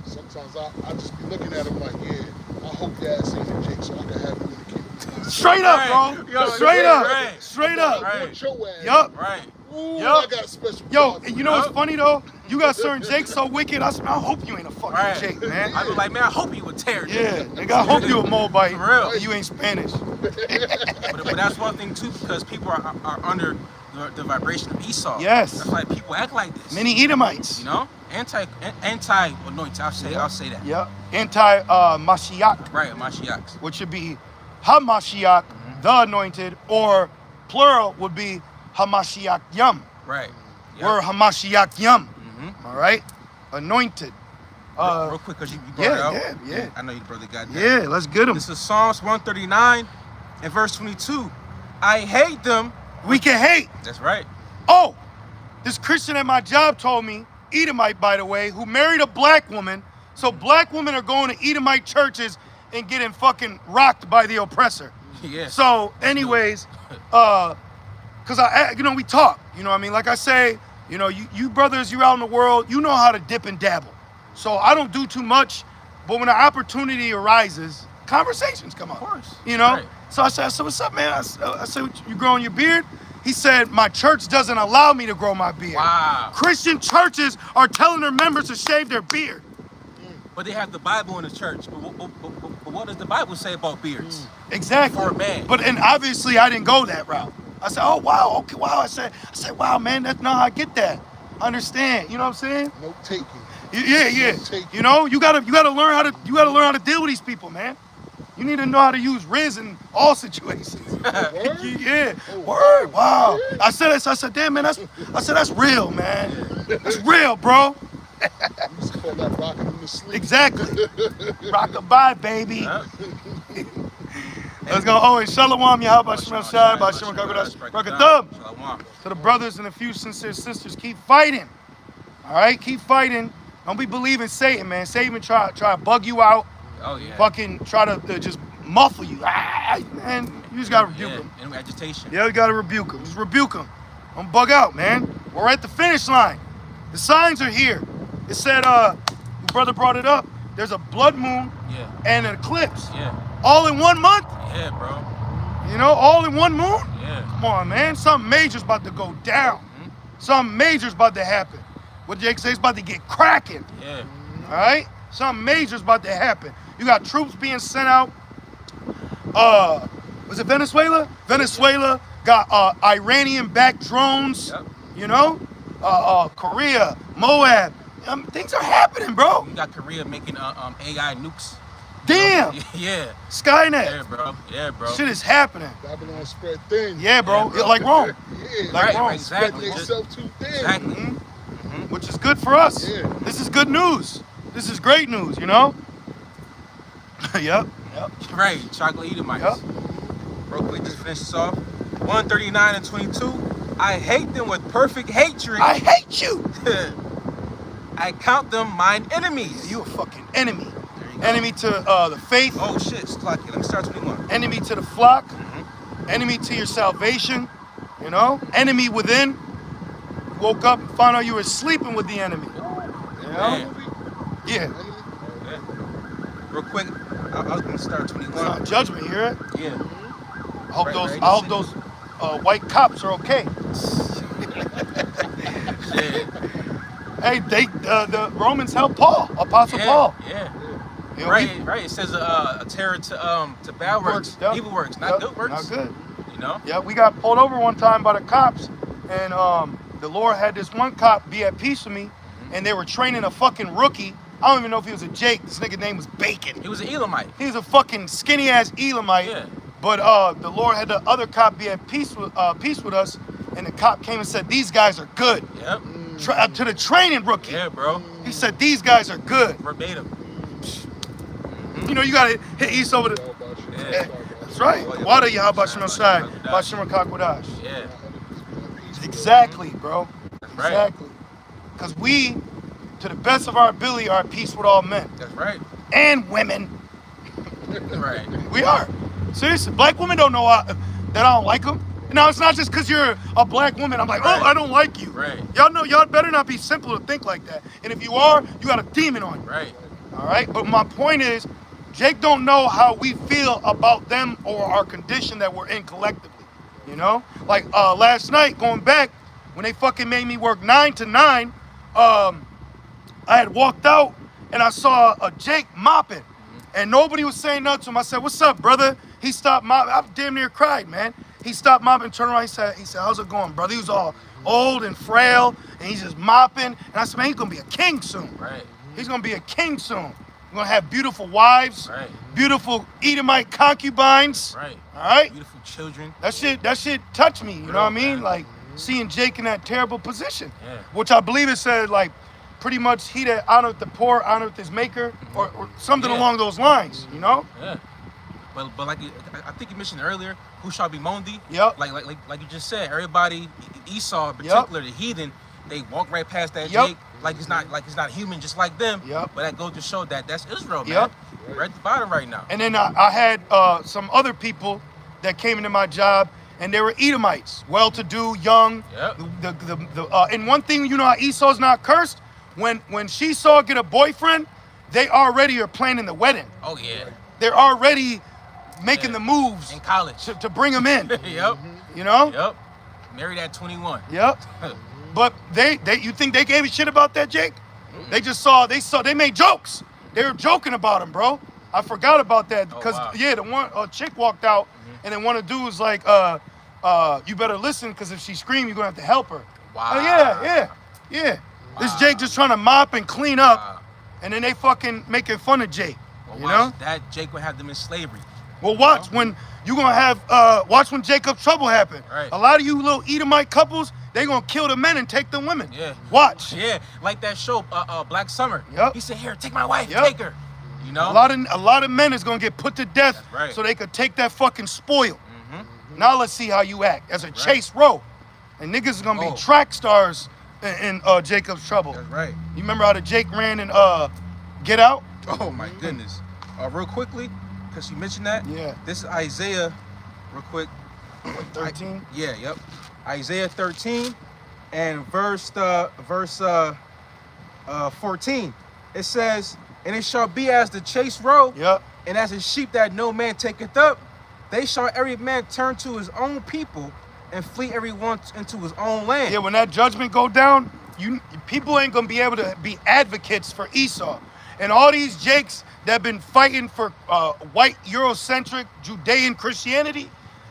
Sometimes I just be looking at him like, yeah, I hope your ass ain't a Jake so I can have you in the kingdom. Straight up, Right. bro. Yo, Straight yeah, up. right. Straight I up. Right. want your ass. Yup. Right. Ooh, Yup. I got a special Yo, job. and you know what's Yup. funny though? You got certain Jakes so wicked. I hope you ain't a fucking Right. Jake, man. I be like, man, I hope you would tear it. Yeah, nigga, I hope you a Moabite. For real. And you ain't Spanish. But that's one thing too, because people are under the vibration of Esau. Yes. That's why people act like this. Many Edomites. You know, anti-anointed. I'll say that. Yep. Anti-Mashiach, Right, Mashiachs. which should be Hamashiach, the anointed, or plural would be Hamashiach Yum. Right. Yep. We're Hamashiach Yum. All right? Anointed. Real quick, because you brought it out. yeah. I know your brother got that. Yeah, let's get them. This is Psalms 139 and verse 22. I hate them. We can hate. That's right. Oh, this Christian at my job told me, Edomite, by the way, who married a black woman. So black women are going to Edomite churches and getting fucking rocked by the oppressor. Yeah. So, anyways, cause we talk. You know what I mean? Like I say, you know, you brothers, you out in the world, you know how to dip and dabble. So I don't do too much, but when an opportunity arises, conversations come up. Of course. You know? Right. So I said, what's up, man? I said, you growing your beard? He said, my church doesn't allow me to grow my beard. Wow. Christian churches are telling their members to shave their beard. But they have the Bible in the church. But what does the Bible say about beards? Exactly. For a man. And obviously I didn't go that route. I said, oh wow, okay, wow. I said, wow, man, I get that. I understand. You know what I'm saying? No taking. Yeah. You know, you gotta learn how to deal with these people, man. You need to know how to use Riz in all situations. Yeah. Word. Wow. I said, damn, man, that's real, man. That's real, bro. We used to call that rocking in the sleep. Exactly. Rockabye, baby. Huh? Let's go. Oh, and Shalom, Yahweh, Shem Shai, Bashem Kagodash, Rakathum. Shalom. To the brothers and a few sincere sisters, keep fighting. All right, keep fighting. Don't be believing Satan, man. Satan try to bug you out. Oh, yeah. Fucking try to just muffle you. Man, you just gotta rebuke him. And agitation. Yeah, you gotta rebuke him. Just rebuke him. Don't bug out, man. We're at the finish line. The signs are here. It said, your brother brought it up. There's a blood moon Yeah. and an eclipse. Yeah. All in 1 month? Yeah, bro. You know, all in one moon? Yeah. Come on, man. Something major's about to go down. Something major's about to happen. What Jake says, about to get cracking. Yeah. All right? Something major's about to happen. You got troops being sent out. Was it Venezuela? Venezuela got Iranian-backed drones. Yep. You know? Korea, Moab. Things are happening, bro. You got Korea making AI nukes. Damn. Yeah. Skynet. Yeah, bro. Yeah, bro. Shit is happening. Babylon spread thin. Yeah, bro. Yeah, bro. Like Rome. Yeah. Like Rome. Exactly. Spread themselves too thin. Exactly. Which is good for us. Yeah. This is good news. This is great news, you know? Yep. Right. Chocolate Edomites. Yep. Real quick, just finish this off. 139 and 22. I hate them with perfect hatred. I hate you. I count them mine enemies. You a fucking enemy. There you go. Enemy to the faith. Oh shit, it's clock here. Let me start 21. Enemy to the flock. Enemy to your salvation. You know? Enemy within. You woke up and found out you were sleeping with the enemy. You know? Man. Yeah. Yeah. Real quick, I was gonna start 21. Judgment, you hear it? Yeah. I hope Right, those right. I hope those white cops are okay. Yeah. Hey, the Romans helped Paul, Apostle Paul. Yeah. You know, Right, right. It says a terror to bad works, Yep. evil works, not Yep. good works. Not good. You know? Yeah, we got pulled over one time by the cops, and the Lord had this one cop be at peace with me, and they were training a fucking rookie. I don't even know if he was a Jake. This nigga name was Bacon. He was an Elamite. He was a fucking skinny ass Elamite. Yeah. But the Lord had the other cop be at peace with us, and the cop came and said, "These guys are good." Yep. To the training rookie, Yeah, bro. he said, "These guys are good." Verbatim. You know, you gotta hit East over the. Yeah. That's right. The water Yahweh Shem Shai, Bashim Kakwadash. Yeah. Exactly, bro. That's right. Exactly. Because we, to the best of our ability, are at peace with all men That's right. and women. Right. We are. Seriously, black women don't know that I don't like them. Now, it's not just because you're a black woman. I'm like, Right. oh, I don't like you. Right. Y'all know, y'all better not be simple to think like that. And if you are, you got a demon on you. Right. All right? But my point is, Jake don't know how we feel about them or our condition that we're in collectively. You know? Like last night, going back, when they fucking made me work 9 to 9, I had walked out and I saw a Jake mopping. And nobody was saying nothing to him. I said, "What's up, brother?" He stopped mopping. I damn near cried, man. He stopped mopping, turned around. He said, "How's it going, brother?" He was all old and frail, and he's just mopping. And I said, "Man, he's gonna be a king soon. Right. He's gonna be a king soon. We're gonna have beautiful wives, Right. beautiful Edomite concubines. Right. All right, Beautiful children. that shit touched me. You know what I mean? man. Like seeing Jake in that terrible position, Yeah. which I believe it said like pretty much he that honoreth the poor honoreth his maker, or something Yeah. along those lines. You know? Yeah. But like I think you mentioned earlier, who shall be Mondi? Yep. Like you just said, everybody, Esau in particular, the heathen, they walk right past that Yep. Jake like he's not human just like them. Yep. But that goes to show that that's Israel, man. Yep. We're at the bottom right now. And then I had some other people that came into my job, and they were Edomites, well-to-do, young. Yep. And one thing, you know how Esau's not cursed? When she saw get a boyfriend, they already are planning the wedding. Oh yeah. They're already making Yeah. the moves In college. to bring him in. Yep. You know? Yep. Married at 21. Yep. But you think they gave a shit about that, Jake? They just they made jokes. They were joking about him, bro. I forgot about that because wow. yeah, the one chick walked out, and then one of the dudes was like, you better listen because if she screams, you're gonna have to help her. Wow. Oh, yeah. This Jake just trying to mop and clean up, Wow. and then they fucking making fun of Jake. Well, You know? watch that Jake would have them in slavery. Well, watch when you gonna have watch when Jacob's trouble happen. Right. A lot of you little Edomite couples, they gonna kill the men and take the women. Yeah. Watch. Yeah, like that show, Black Summer. Yep. He said, "Here, take my wife, Yep. take her." You know. A lot of men is gonna get put to death That's right. so they could take that fucking spoil. Mhm. Now let's see how you act as a Chase Row, and niggas is gonna Oh. be track stars in Jacob's trouble. That's right. You remember how the Jake ran in Get Out? Oh my goodness. Real quickly, because you mentioned that. Yeah. This is Isaiah, real quick. 13. Yep. Isaiah 13 and verse 14. It says, "And it shall be as the chase row, Yep. and as a sheep that no man taketh up, they shall every man turn to his own people, and flee everyone into his own land. Yeah, when that judgment go down, people ain't gonna be able to be advocates for Esau. And all these Jakes that been fighting for white Eurocentric Judean Christianity,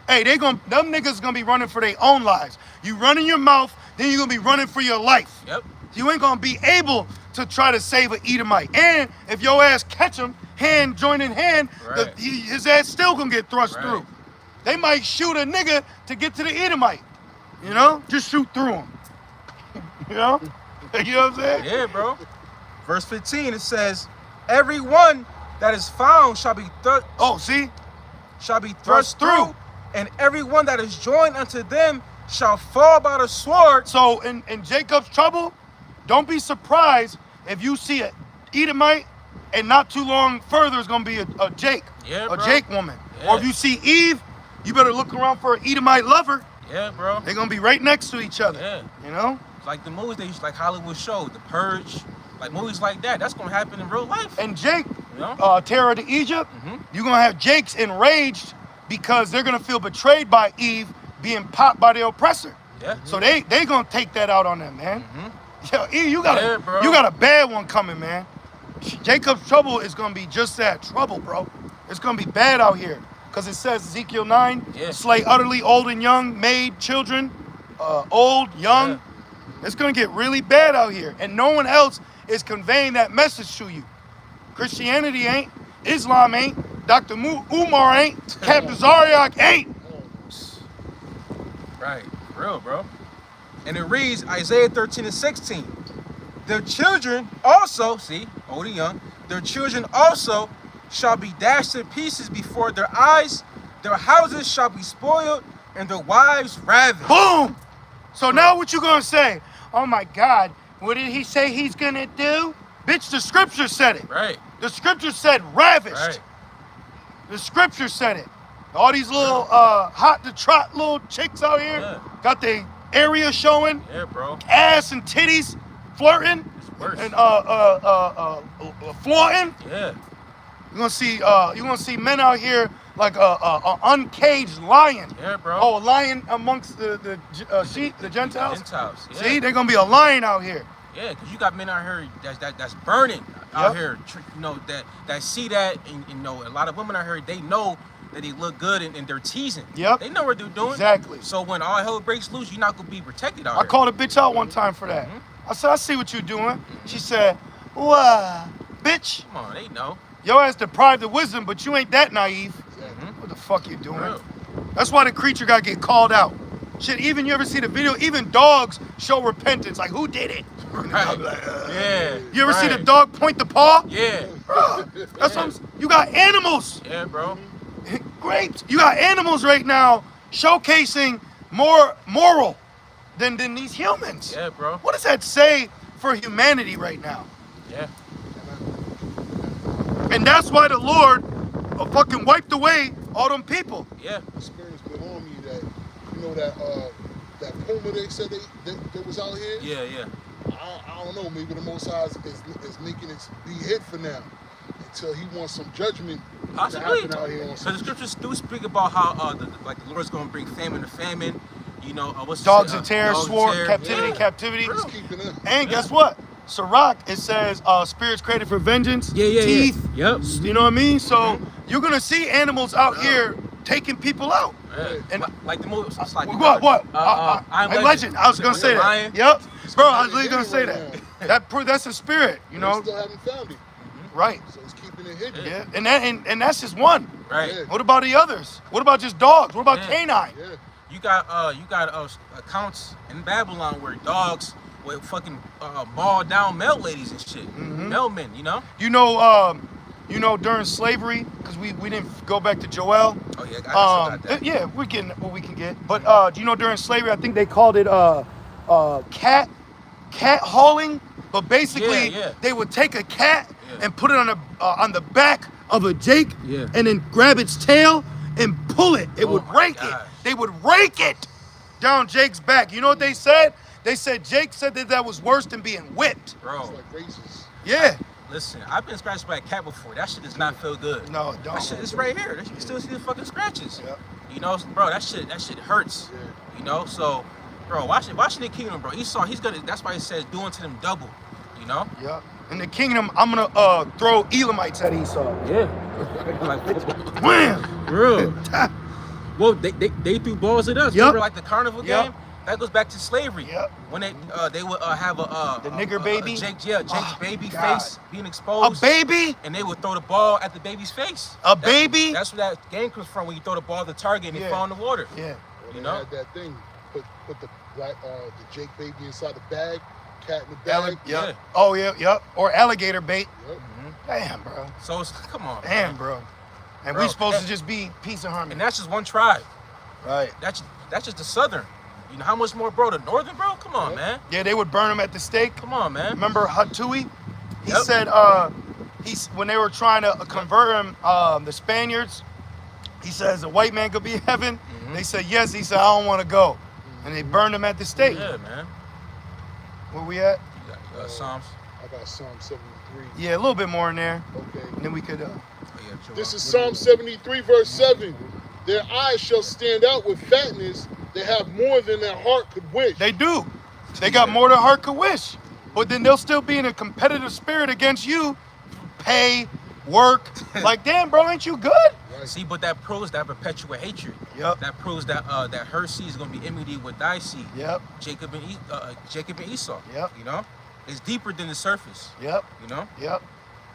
hey, them niggas gonna be running for their own lives. You running your mouth, then you're gonna be running for your life. Yep. You ain't gonna be able to try to save an Edomite. And if your ass catch him, hand joining hand, Right. his ass still gonna get thrust Right. through. They might shoot a nigga to get to the Edomite. You know? Just shoot through him. You know? You know what I'm saying? Yeah, bro. Verse 15, it says, everyone that is found shall be thrust through, and everyone that is joined unto them shall fall by the sword. So in Jacob's trouble, don't be surprised if you see an Edomite and not too long further is gonna be a Jake. Yeah, a bro. Jake woman. Yeah. Or if you see Eve, you better look around for an Edomite lover. Yeah, bro. They're gonna be right next to each other. Yeah. You know? It's like the movies they used, like Hollywood showed, The Purge, like movies like that. That's gonna happen in real life. And Jake, You know? Terror to Egypt, Mhm. you're gonna have Jakes enraged because they're gonna feel betrayed by Eve being popped by the oppressor. Yeah. So they gonna take that out on them, man. Yo, Eve, you got a bad one coming, man. Jacob's trouble is gonna be just that, trouble, bro. It's gonna be bad out here. Cause it says Ezekiel 9, Yeah. slay utterly old and young, maid, children, old, young. Yeah. It's gonna get really bad out here. And no one else is conveying that message to you. Christianity ain't, Islam ain't, Dr. Umar ain't, Captain Zariak ain't. Right. For real, bro. And it reads, Isaiah 13 and 16. Their children also, see, old and young, their children also shall be dashed to pieces before their eyes. Their houses shall be spoiled, and their wives ravished. Boom! So now what you gonna say? Oh my God, what did he say he's gonna do? Bitch, the scripture said it. Right. The scripture said ravished. Right. The scripture said it. All these little hot to trot little chicks out here Yeah. got their area showing, Yeah, bro. ass and titties flirting It's worse. and flaunting. Yeah. You're gonna see men out here like a uncaged lion. Yeah, bro. Oh, a lion amongst the sheep, the Gentiles. Gentiles. Yeah. See, they're gonna be a lion out here. Yeah, because you got men out here that's burning out Yep. here, you know, that see that, and you know, a lot of women out here, they know that they look good and they're teasing. Yep. They know what they're doing. Exactly. So when all hell breaks loose, you're not gonna be protected out I here. called a bitch out one time for that. I said, I see what you're doing. She said, "Why, bitch? Come on, they know. Your ass deprived of wisdom, but you ain't that naive. Exactly. What the fuck you doing?" Real. That's why the creature gotta get called out. Shit, even you ever see the video? Even dogs show repentance. Like, who did it? Right. Yeah. You ever see the right. dog point the paw? Yeah. That's what you got animals. Yeah, bro. Great. You got animals right now showcasing more moral than these humans. Yeah, bro. What does that say for humanity right now? Yeah. And that's why the Lord fucking wiped away all them people. Yeah. The spirit's been on me that, you know, that puma they said they was out here. Yeah, yeah. I don't know. Maybe the Most High is making it be hid for now until He wants some judgment Possibly. to happen out here. On Because some the scriptures do speak about how the Lord's gonna bring famine to famine. You know, what's Dogs it and say? terror, Dogs and sword, terror. captivity, Yeah. captivity. He's keeping it. And guess what? Sirach, it says spirits created for vengeance, teeth. Yep. You know what I mean? So you're gonna see animals out here taking people out. Yeah. And like the movie, it's like what? I'm Legend. I was gonna say that. Lion. Yep. Bro, I was literally gonna say that. That's a spirit, you They know? still haven't found it, Right. so He's keeping it hidden. Yeah. And that's just one. Right. Yeah. What about the others? What about just dogs? What about Yeah. canine? Yeah. You got accounts in Babylon where dogs would fucking maul down male ladies and shit, male men. You know? You know, during slavery, because we didn't go back to Joel. Oh yeah, I still got that. Yeah, we're getting what we can get. But do you know during slavery, I think they called it cat hauling. But basically, Yeah. they would take a cat Yeah. and put it on the back of a Jake, Yeah. and then grab its tail and pull it. It Oh would my rake it. God. They would rake it down Jake's back. You know what they said? They said Jake said that was worse than being whipped. Bro. It's like races. Yeah. Listen, I've been scratched by a cat before. That shit does not feel good. No, it don't. That shit is right here. You can still see the fucking scratches. Yep. You know, bro, that shit hurts. Yeah. You know, so, bro, watching the kingdom, bro. Esau, he's gonna. That's why he says, do unto them double. You know. Yep. In the kingdom, I'm gonna throw Elamites at Esau. Yeah. Like, Wham! real. Well, they threw balls at us. Yep. Remember, like the carnival Yep. game. That goes back to slavery. Yep. When they would have The nigger baby? Jake's baby God. face being A exposed. baby? And they would throw the ball at the baby's face. Baby? That's where that game comes from, when you throw the ball at the target and Yeah. it fall in the water. Yeah. You They know? had that thing. Put the Jake baby inside the bag, cat in the bag. Yep. Yeah. Oh yeah. Yep. Or alligator bait. Yep. Damn, bro. So it's, come on. Damn, man. bro. And Bro, we supposed that- to just be peace and harmony. And that's just one tribe. Right. That's just the southern. You know how much more, bro? The northern, bro? Come on, Yep. man. Yeah, they would burn him at the stake. Come on, man. Remember Hatui? He Yep. said when they were trying to convert him, the Spaniards, he says a white man could be in heaven. Mhm. They said yes. He said I don't want to go, and they burned him at the stake. Yeah, man. Where we at? You got, Psalms. I got Psalm 73. Yeah, a little bit more in there, Okay. and then we could. Oh, yeah, chill This out. is Psalm 73, verse 7. Their eyes shall stand out with fatness. They have more than their heart could wish. They do. They got more than heart could wish, but then they'll still be in a competitive spirit against you. Pay, work. Like, damn, bro, ain't you good? Right. See, but that proves that perpetual hatred. Yep. That proves that that her seed is gonna be enmity with thy seed. Yep. Jacob and Esau. Yep. You know, it's deeper than the surface. Yep. You know. Yep.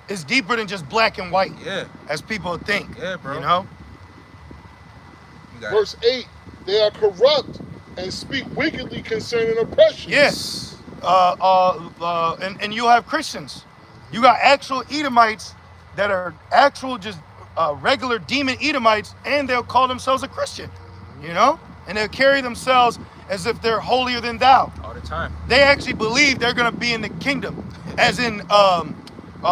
It's deeper than just black and white, Yeah. as people think. Yeah, bro. You know. You got Verse 8. They are corrupt and speak wickedly concerning oppression. Yes. And you'll have Christians. You got actual Edomites that are actual just regular demon Edomites, and they'll call themselves a Christian. You know, and they'll carry themselves as if they're holier than thou. all the time. They actually believe they're gonna be in the kingdom, as in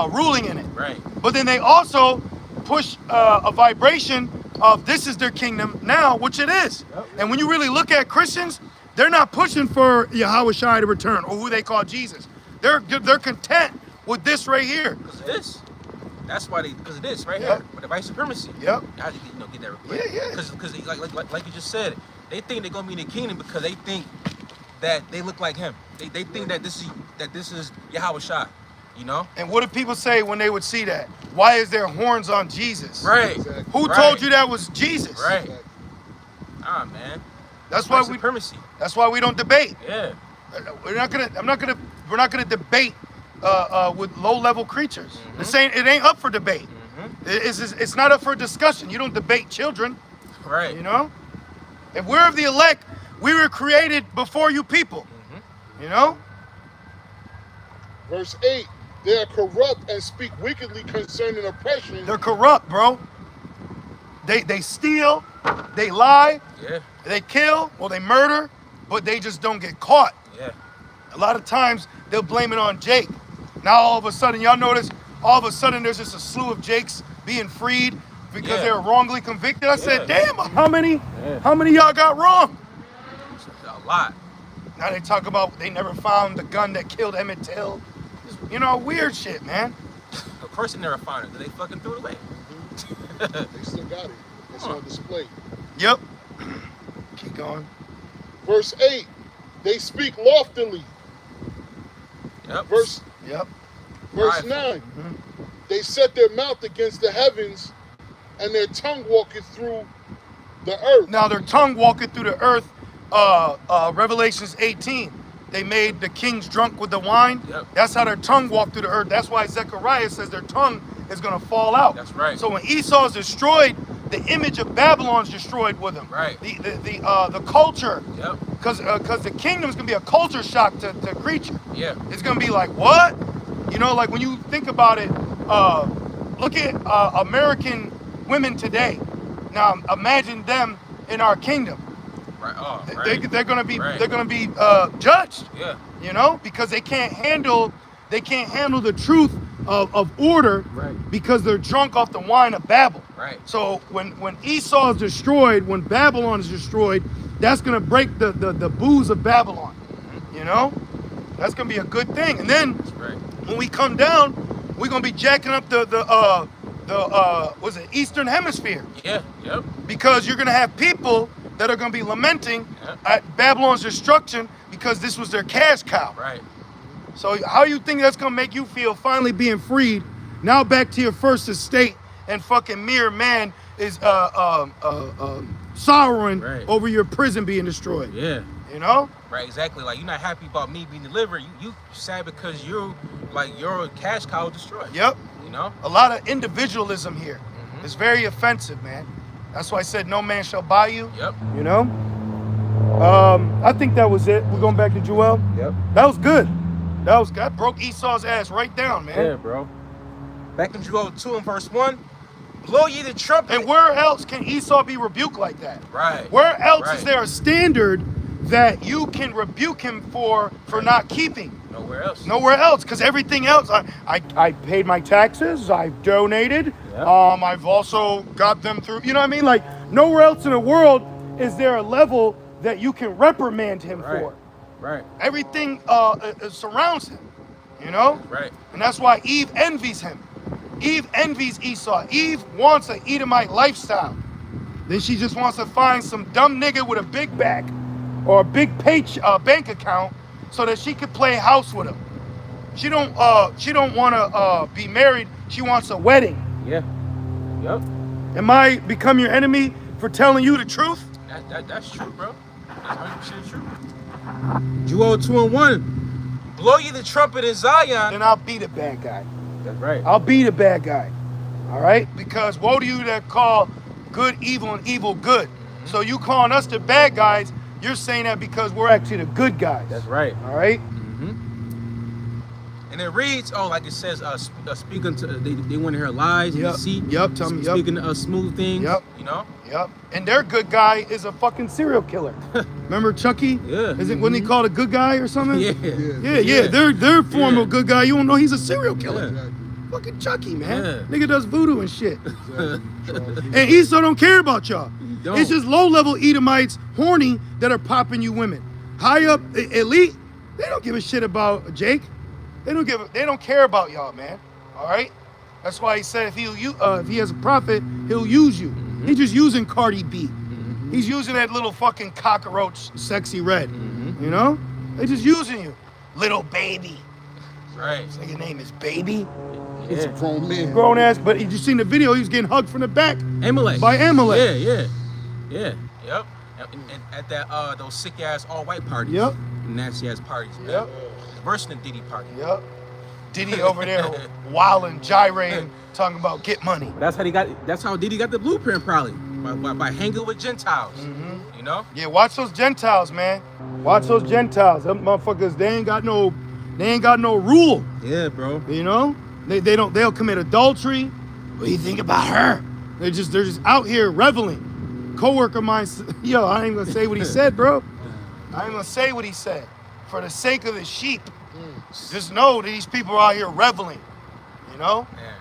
ruling in it. Right. But then they also push a vibration of this is their kingdom now, which it is. Yep. And when you really look at Christians, they're not pushing for Yahweh Shai to return or who they call Jesus. They're content with this right here. Because of this. That's why because of this right Yep. here. With the white supremacy. Yep. I had to get that real quick. Yeah, yeah. Because like you just said, they think they're gonna be in the kingdom because they think that they look like him. They think that this is Yahweh Shai. You know? And what do people say when they would see that? Why is there horns on Jesus? Right. Exactly. Who Right. told you that was Jesus? Right. Exactly. Ah, man. That's why White we. supremacy. That's why we don't debate. Yeah. We're not gonna debate with low-level creatures. Mhm. It ain't up for debate. Mm-hmm. It's not up for discussion. You don't debate children. Right. You know, if we're of the elect, we were created before you people. Mm-hmm. You know, Verse 8. They are corrupt and speak wickedly concerning oppression. they're corrupt, bro. They steal, they lie, Yeah. they kill, or they murder, but they just don't get caught. Yeah. A lot of times they'll blame it on Jake. Now all of a sudden, y'all notice, all of a sudden there's just a slew of Jakes being freed because Yeah. they were wrongly convicted. I said, Yeah. damn, how many Yeah. y'all got wrong? A lot. Now they talk about they never found the gun that killed Emmett Till. You know, weird shit, man. Of course they never found it. They fucking threw it away. They still got it. It's on display. Yep. Keep going. Verse 8. They speak loftily. Yep. Verse Yep. Verse Prideful. 9. They set their mouth against the heavens, and their tongue walketh through the earth. Now their tongue walketh through the earth. Revelations 18. They made the kings drunk with the wine. Yep. That's how their tongue walked through the earth. That's why Zechariah says their tongue is going to fall out. That's right. So when Esau is destroyed, the image of Babylon's destroyed with him. Right. The culture, Yep. because the kingdom's going to be a culture shock to creature. Yeah. It's going to be like, what? You know, like when you think about it, look at American women today. Now imagine them in our kingdom. Right. Oh, right. They're going to be Right. they're going to be judged. Yeah. You know, because they can't handle the truth of order. Right. Because they're drunk off the wine of Babel. Right. So when Esau is destroyed, when Babylon is destroyed, that's going to break the booze of Babylon. You know, that's going to be a good thing. And then That's right. when we come down, we're gonna be jacking up the what's it, Eastern Hemisphere, Yeah. Yep. because you're gonna have people that are gonna be lamenting Yep. at Babylon's destruction because this was their cash cow. Right. So how you think that's gonna make you feel finally being freed? Now back to your first estate, and fucking mere man is sorrowing Right. over your prison being destroyed. Yeah. You know? Right. Exactly. Like, you're not happy about me being delivered. You sad because your cash cow was destroyed. Yep. You know. A lot of individualism here. It's very offensive, man. That's why I said no man shall buy you. Yep. You know? I think that was it. We're going back to Joel. Yep. That was good. That broke Esau's ass right down, man. Yeah, bro. Back in Joel 2 and verse 1, blow ye the trumpet. And where else can Esau be rebuked like that? Right. Where else Right. is there a standard that you can rebuke him for not keeping? Nowhere else. Nowhere else, because everything else, I paid my taxes, I've donated, Yep. I've also got them through, you know what I mean? Like, nowhere else in the world is there a level that you can reprimand him Right. for. Right. Everything surrounds him, you know? Right. And that's why Eve envies him. Eve envies Esau. Eve wants an Edomite lifestyle. Then she just wants to find some dumb nigga with a big back or a big bank account so that she could play house with him. She don't want to be married. She wants a wedding. Yeah. Yep. Am I become your enemy for telling you the truth? That's true, bro. That's 100% true. Joel 2 and 1, blow ye the trumpet in Zion. Then I'll be the bad guy. That's right. I'll be the bad guy. All right? Because woe to you that call good evil and evil good. So you calling us the bad guys, you're saying that because we're actually the good guys. That's right. All right? And it reads, like it says, speak unto, they want to hear lies and Yep. deceit. Yep, tell me, yep. Speaking smooth things. Yep. You know? Yep. And their good guy is a fucking serial killer. Remember Chucky? Yeah. Wasn't he called a good guy or something? Yeah. Yeah. Their form Yeah. of good guy, you don't know he's a serial killer. Yeah. Fucking Chucky, man. Yeah. Nigga does voodoo and shit. And Esau don't care about y'all. Don't. It's just low-level Edomites, horny, that are popping you women. High up, elite, they don't give a shit about Jake. They don't care about y'all, man. All right? That's why he said if he has a prophet, he'll use you. He's just using Cardi B. He's using that little fucking cockroach, sexy red. You know? They just using you, little baby. Right. This nigga name is Baby. It's a Yeah. grown man. Grown ass, but you seen the video? He was getting hugged from the back Amalek. by Amalek. Yeah. Yep. And at that those sick ass all white parties. Yep. Nasty ass parties, man. Yep. Worse than Diddy party. Yep. Diddy over there wilding, gyrating, talking about get money. That's how Diddy got the blueprint, probably. By hanging with Gentiles. You know? Yeah, watch those Gentiles, man. Watch those Gentiles. Them motherfuckers, they ain't got no rule. Yeah, bro. You know? They'll commit adultery. What do you think about her? They're just out here reveling. Coworker of mine, yo, I ain't gonna say what he said, bro. I ain't gonna say what he said. For the sake of the sheep. Just know that these people are out here reveling. You know? Yeah.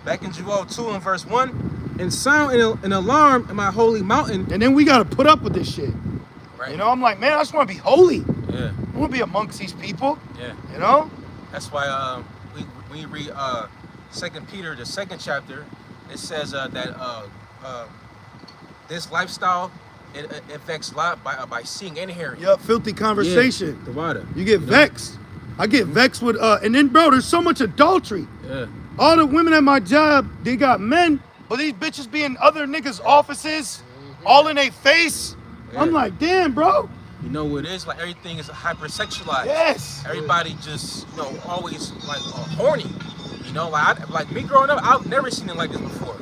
Back in Joel 2 and verse 1, and sound an alarm in my holy mountain. And then we gotta put up with this shit. Right. You know, I'm like, man, I just wanna be holy. Yeah. I wanna be amongst these people. Yeah. You know? That's why when you read 2 Peter, the 2nd chapter, it says that this lifestyle it affects a lot by seeing and hearing. Yup, filthy conversation. Yeah, the water. You get vexed. I get vexed with and then bro, there's so much adultery. Yeah. All the women at my job, they got men, but these bitches be in other niggas' offices, all in their face. Yeah. I'm like, damn, bro. You know what it is? Like everything is hypersexualized. Yes. Everybody just, always like horny. You know, like me growing up, I've never seen it like this before.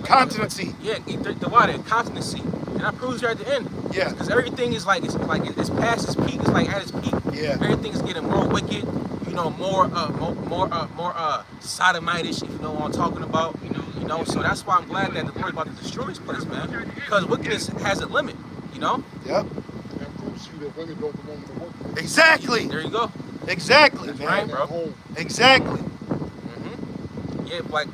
Continency. Yeah, the water, continency. And I proved you at the end. Yeah. Because everything is it's past its peak. It's like at its peak. Yeah. Everything is getting more wicked. More sodomitish. If you know what I'm talking about. You know. So that's why I'm glad that the Lord about to destroy this place, man. Because wickedness has a limit. You know. Yep. And proves to you that women don't belong to work. Exactly. There you go. Exactly, That's man. right, bro. Home. Exactly. Yeah, like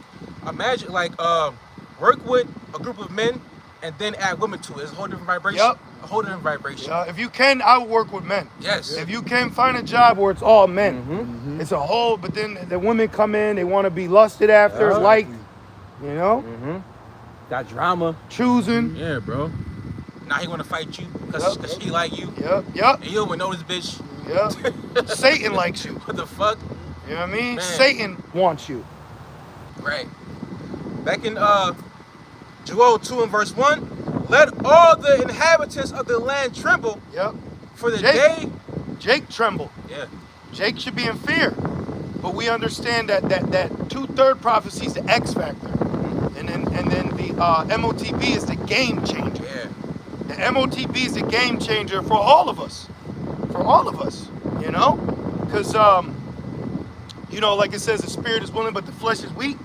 imagine work with a group of men and then add women to it. It's a whole different vibration. Yep. A whole different vibration. If you can, I would work with men. Yes. If you can find a job where it's all men. It's a whole, but then the women come in, they want to be lusted after, liked, you know? Got drama. Choosing. Yeah, bro. Now he want to fight you because he like you. Yep. And you don't even know this bitch. Yep. Satan likes you. What the fuck? You know what I mean? Man. Satan wants you. Right. Back in Joel 2 and verse 1, let all the inhabitants of the land tremble. Yep. For the day. Jake trembled. Yeah. Jake should be in fear. But we understand that 2/3 prophecy is the X factor. And then the MOTB is the game changer. Yeah. The MOTB is the game changer for all of us. For all of us, you know? Because, you know, like it says, the spirit is willing, but the flesh is weak.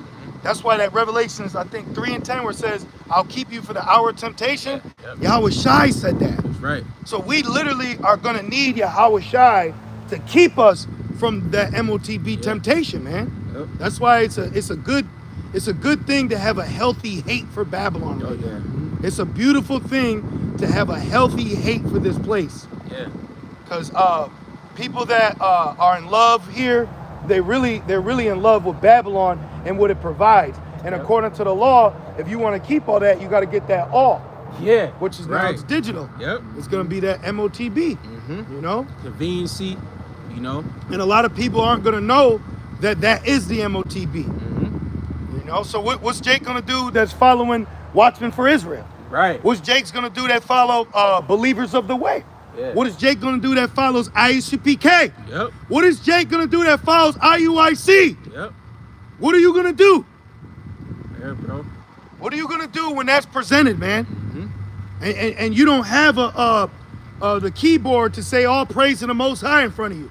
That's why that Revelation is, I think, 3 and 10, where it says, I'll keep you for the hour of temptation. Yahweh Shai said that. That's right. So we literally are going to need Yahweh Shai to keep us from that MOTB temptation, man. Yep. That's why it's a good thing to have a healthy hate for Babylon right now. It's a beautiful thing to have a healthy hate for this place. Yeah. Because people that are in love here, they're really in love with Babylon and what it provides. And according to the law, if you want to keep all that, you got to get that all. Yeah. Which is now it's digital. Yep. It's going to be that MOTB. You know? Conveniency, you know? And a lot of people aren't going to know that is the MOTB. You know? So what's Jake going to do that's following Watchmen for Israel? Right. What's Jake's going to do that follow Believers of the Way? Yeah. What is Jake going to do that follows IUCPK? Yep. What is Jake going to do that follows IUIC? Yep. What are you going to do? Yeah, bro. What are you going to do when that's presented, man? And you don't have the keyboard to say all praise to the Most High in front of you,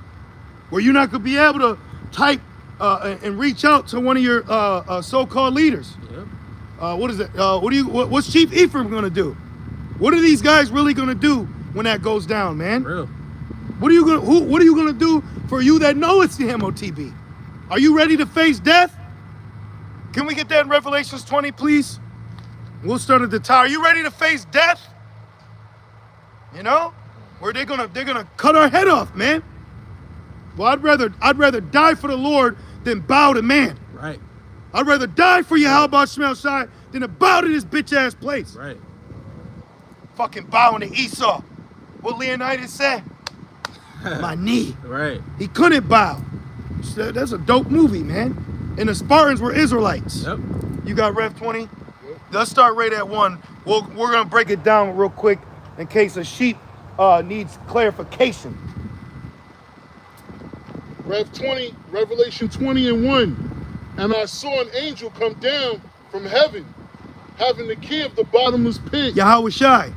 where you're not going to be able to type and reach out to one of your so-called leaders. Yep. What is it? What's Chief Ephraim going to do? What are these guys really going to do when that goes down, man? Real. What are you going to do for you that know it's the MOTB? Are you ready to face death? Can we get that in Revelations 20, please? We'll start at the top. Are you ready to face death? You know, where they're gonna cut our head off, man. Well, I'd rather die for the Lord than bow to man. Right. I'd rather die for Yahweh Shemel Shai than to bow to this bitch ass place. Right. Fucking bowing to Esau. What Leonidas said? My knee. Right. He couldn't bow. That's a dope movie, man. And the Spartans were Israelites. Yep. You got Rev 20? Let's start right at 1. We're going to break it down real quick in case a sheep needs clarification. Revelation 20 and 1. And I saw an angel come down from heaven, having the key of the bottomless pit. Yahweh Shai.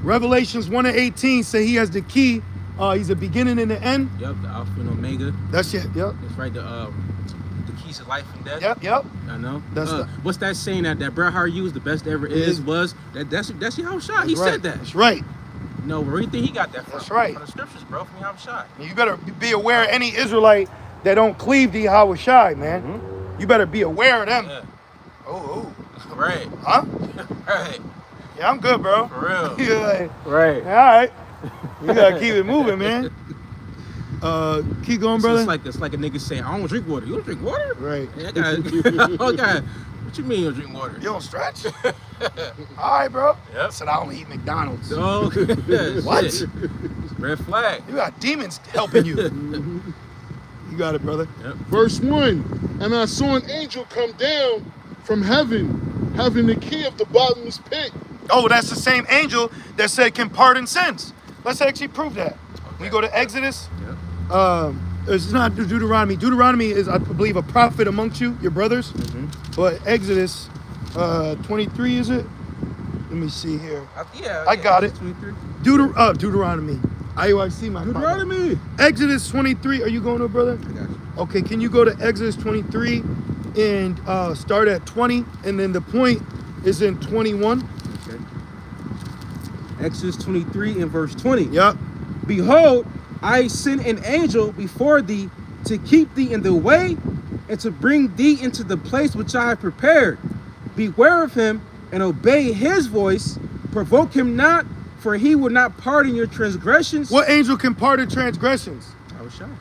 Revelations 1 and 18 say he has the key. He's the beginning and the end. Yep, the Alpha and Omega. That's it, yep. That's right, the keys of life and death. Yep. I know. That's what's that saying that Bret Hart used, the best ever was? That's Yahweh Shai. He right. said that. That's right. No, where do you think he got that from? That's right. From the scriptures, bro, from Yahweh Shai. You better be aware of any Israelite that don't cleave to Yahweh Shai, man. You better be aware of them. Yeah. Oh. Right. Huh? Right. Yeah, I'm good, bro. For real. You're like, Right. all right. You gotta keep it moving, man. Keep going, brother. It's like a nigga saying, I don't drink water. You don't drink water? Right. Yeah, I got, what you mean you don't drink water? You don't stretch? All right, bro. Yep. I said I don't eat McDonald's. Oh, What? shit. Red flag. You got demons helping you. You got it, brother. Yep. Verse 1. And I saw an angel come down from heaven, having the key of the bottomless pit. Oh, that's the same angel that said can pardon sins. Let's actually prove that. We go to Exodus. Yep. It's not Deuteronomy. Deuteronomy is, I believe, a prophet amongst you, your brothers. But Exodus 23, is it? Let me see here. I got it. 23. Deuteronomy. IUIC, my Deuteronomy. Exodus 23. Are you going to, brother? I got you. Okay, can you go to Exodus 23 and start at 20? And then the point is in 21. Okay. Exodus 23 and verse 20. Yep. Behold, I send an angel before thee to keep thee in the way and to bring thee into the place which I have prepared. Beware of him and obey his voice. Provoke him not, for he will not pardon your transgressions. What angel can pardon transgressions?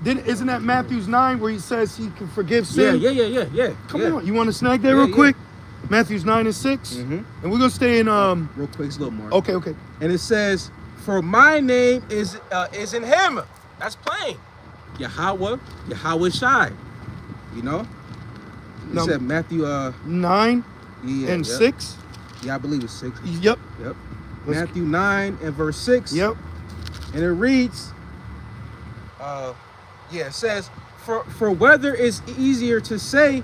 Isn't that Matthew's 9 where he says he can forgive sin? Yeah. Come on, you want to snag that real quick? Matthew's 9 and 6. And we're gonna stay in real quick, it's a little more. Okay. And it says, "For my name is in him." That's plain. Yahweh Shai. You know? You said Matthew 9 and 6. Yeah, I believe it's 6. Yep. Matthew 9 and verse 6. Yep. And it reads, it says, for whether it's easier to say,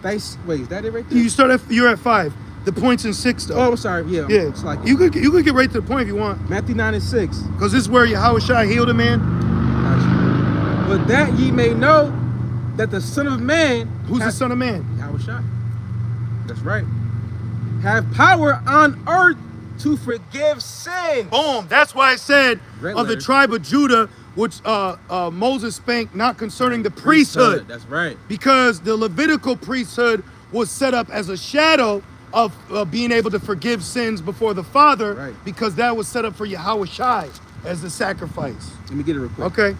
wait, is that it right there? You're at 5. The point's in 6 though. Oh, I'm sorry. Yeah. It's like you could get right to the point if you want. Matthew 9 and 6. Because this is where Yahweh Shai healed a man. Gotcha. But that ye may know that the Son of Man. Who's the Son of Man? Yahweh Shai. That's right. Have power on earth to forgive sin. Boom. That's why it said Red of the letter. tribe of Judah, which Moses spake not concerning the priesthood. That's right. Because the Levitical priesthood was set up as a shadow of being able to forgive sins before the Father, Right. because that was set up for Yahweh Shai as the sacrifice. Let me get it real quick. Okay.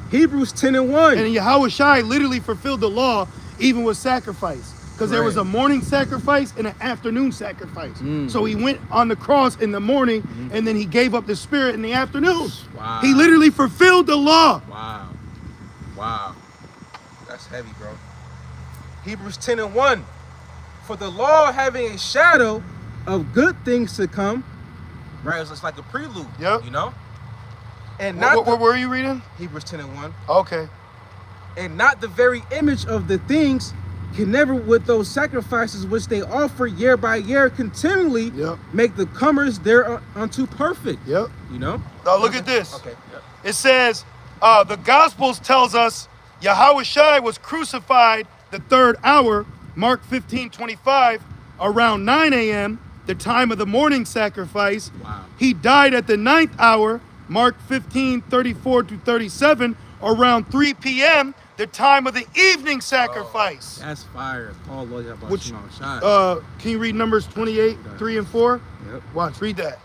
Hebrews 10 and 1. And Yahweh Shai literally fulfilled the law even with sacrifice. Because there was a morning sacrifice and an afternoon sacrifice. So he went on the cross in the morning and then he gave up the spirit in the afternoon. Wow. He literally fulfilled the law. Wow. That's heavy, bro. Hebrews 10 and 1. For the law having a shadow of good things to come, right? It's like a prelude, Yep. you know? And not Where were you reading? Hebrews 10 and 1. Okay. And not the very image of the things can never with those sacrifices which they offer year by year continually make the comers thereunto perfect. Yep. You know? Now look at this. Okay. Yep. It says, the Gospels tells us Yahweh Shai was crucified the 3rd hour, Mark 15:25, around 9 a.m., the time of the morning sacrifice. Wow. He died at the 9th hour, Mark 15:34-37, around 3 p.m., the time of the evening sacrifice. That's fire. Paul Lord about Which, shot. can you read Numbers 28, 3 and 4? Yep. Watch, read that.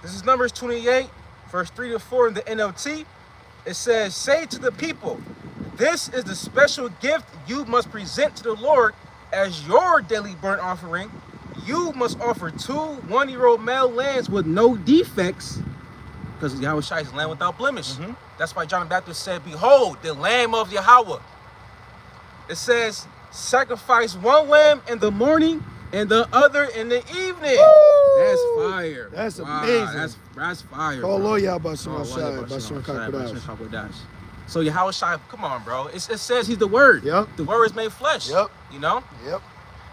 This is Numbers 28, verse 3 to 4 in the NLT. It says, "Say to the people, this is the special gift you must present to the Lord as your daily burnt offering. You must offer 2 one-year-old male lambs with no defects," because Yahweh Shai is a lamb without blemish. That's why John the Baptist said, "Behold, the Lamb of Yahweh." It says, "Sacrifice 1 lamb in the morning and the other in the evening." Woo! That's fire. That's amazing. That's fire. Oh, bro. Lord, Yahweh Shai, Oh, Lord, Bashan Kakodash. So Yahweh Shai, come on, bro. It says he's the Word. Yep. The Word is made flesh. Yep. You know? Yep.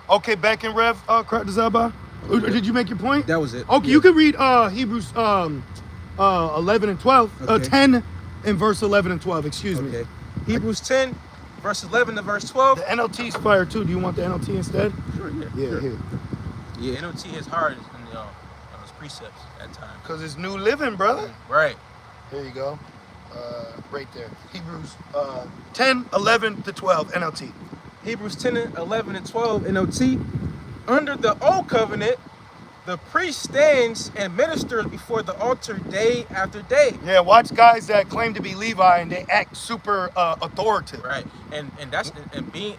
Okay, back in Rev, Zaba. Did you make your point? That was it. Okay, Yeah. you can read Hebrews 11 and 12. Okay. 10 and verse 11 and 12, excuse me. Okay. Hebrews 10, verse 11 to verse 12. The NLT's fire too. Do you want the NLT instead? Sure, yeah. Yeah, Sure. here. Yeah, NLT is hard on his precepts at times. Because it's new living, brother. Right. Here you go. Right there. Hebrews 10, 11 to 12, NLT. Hebrews 10, 11, and 12 NLT. Under the old covenant, the priest stands and ministers before the altar day after day. Yeah, watch guys that claim to be Levi and they act super authoritative. Right, and that's being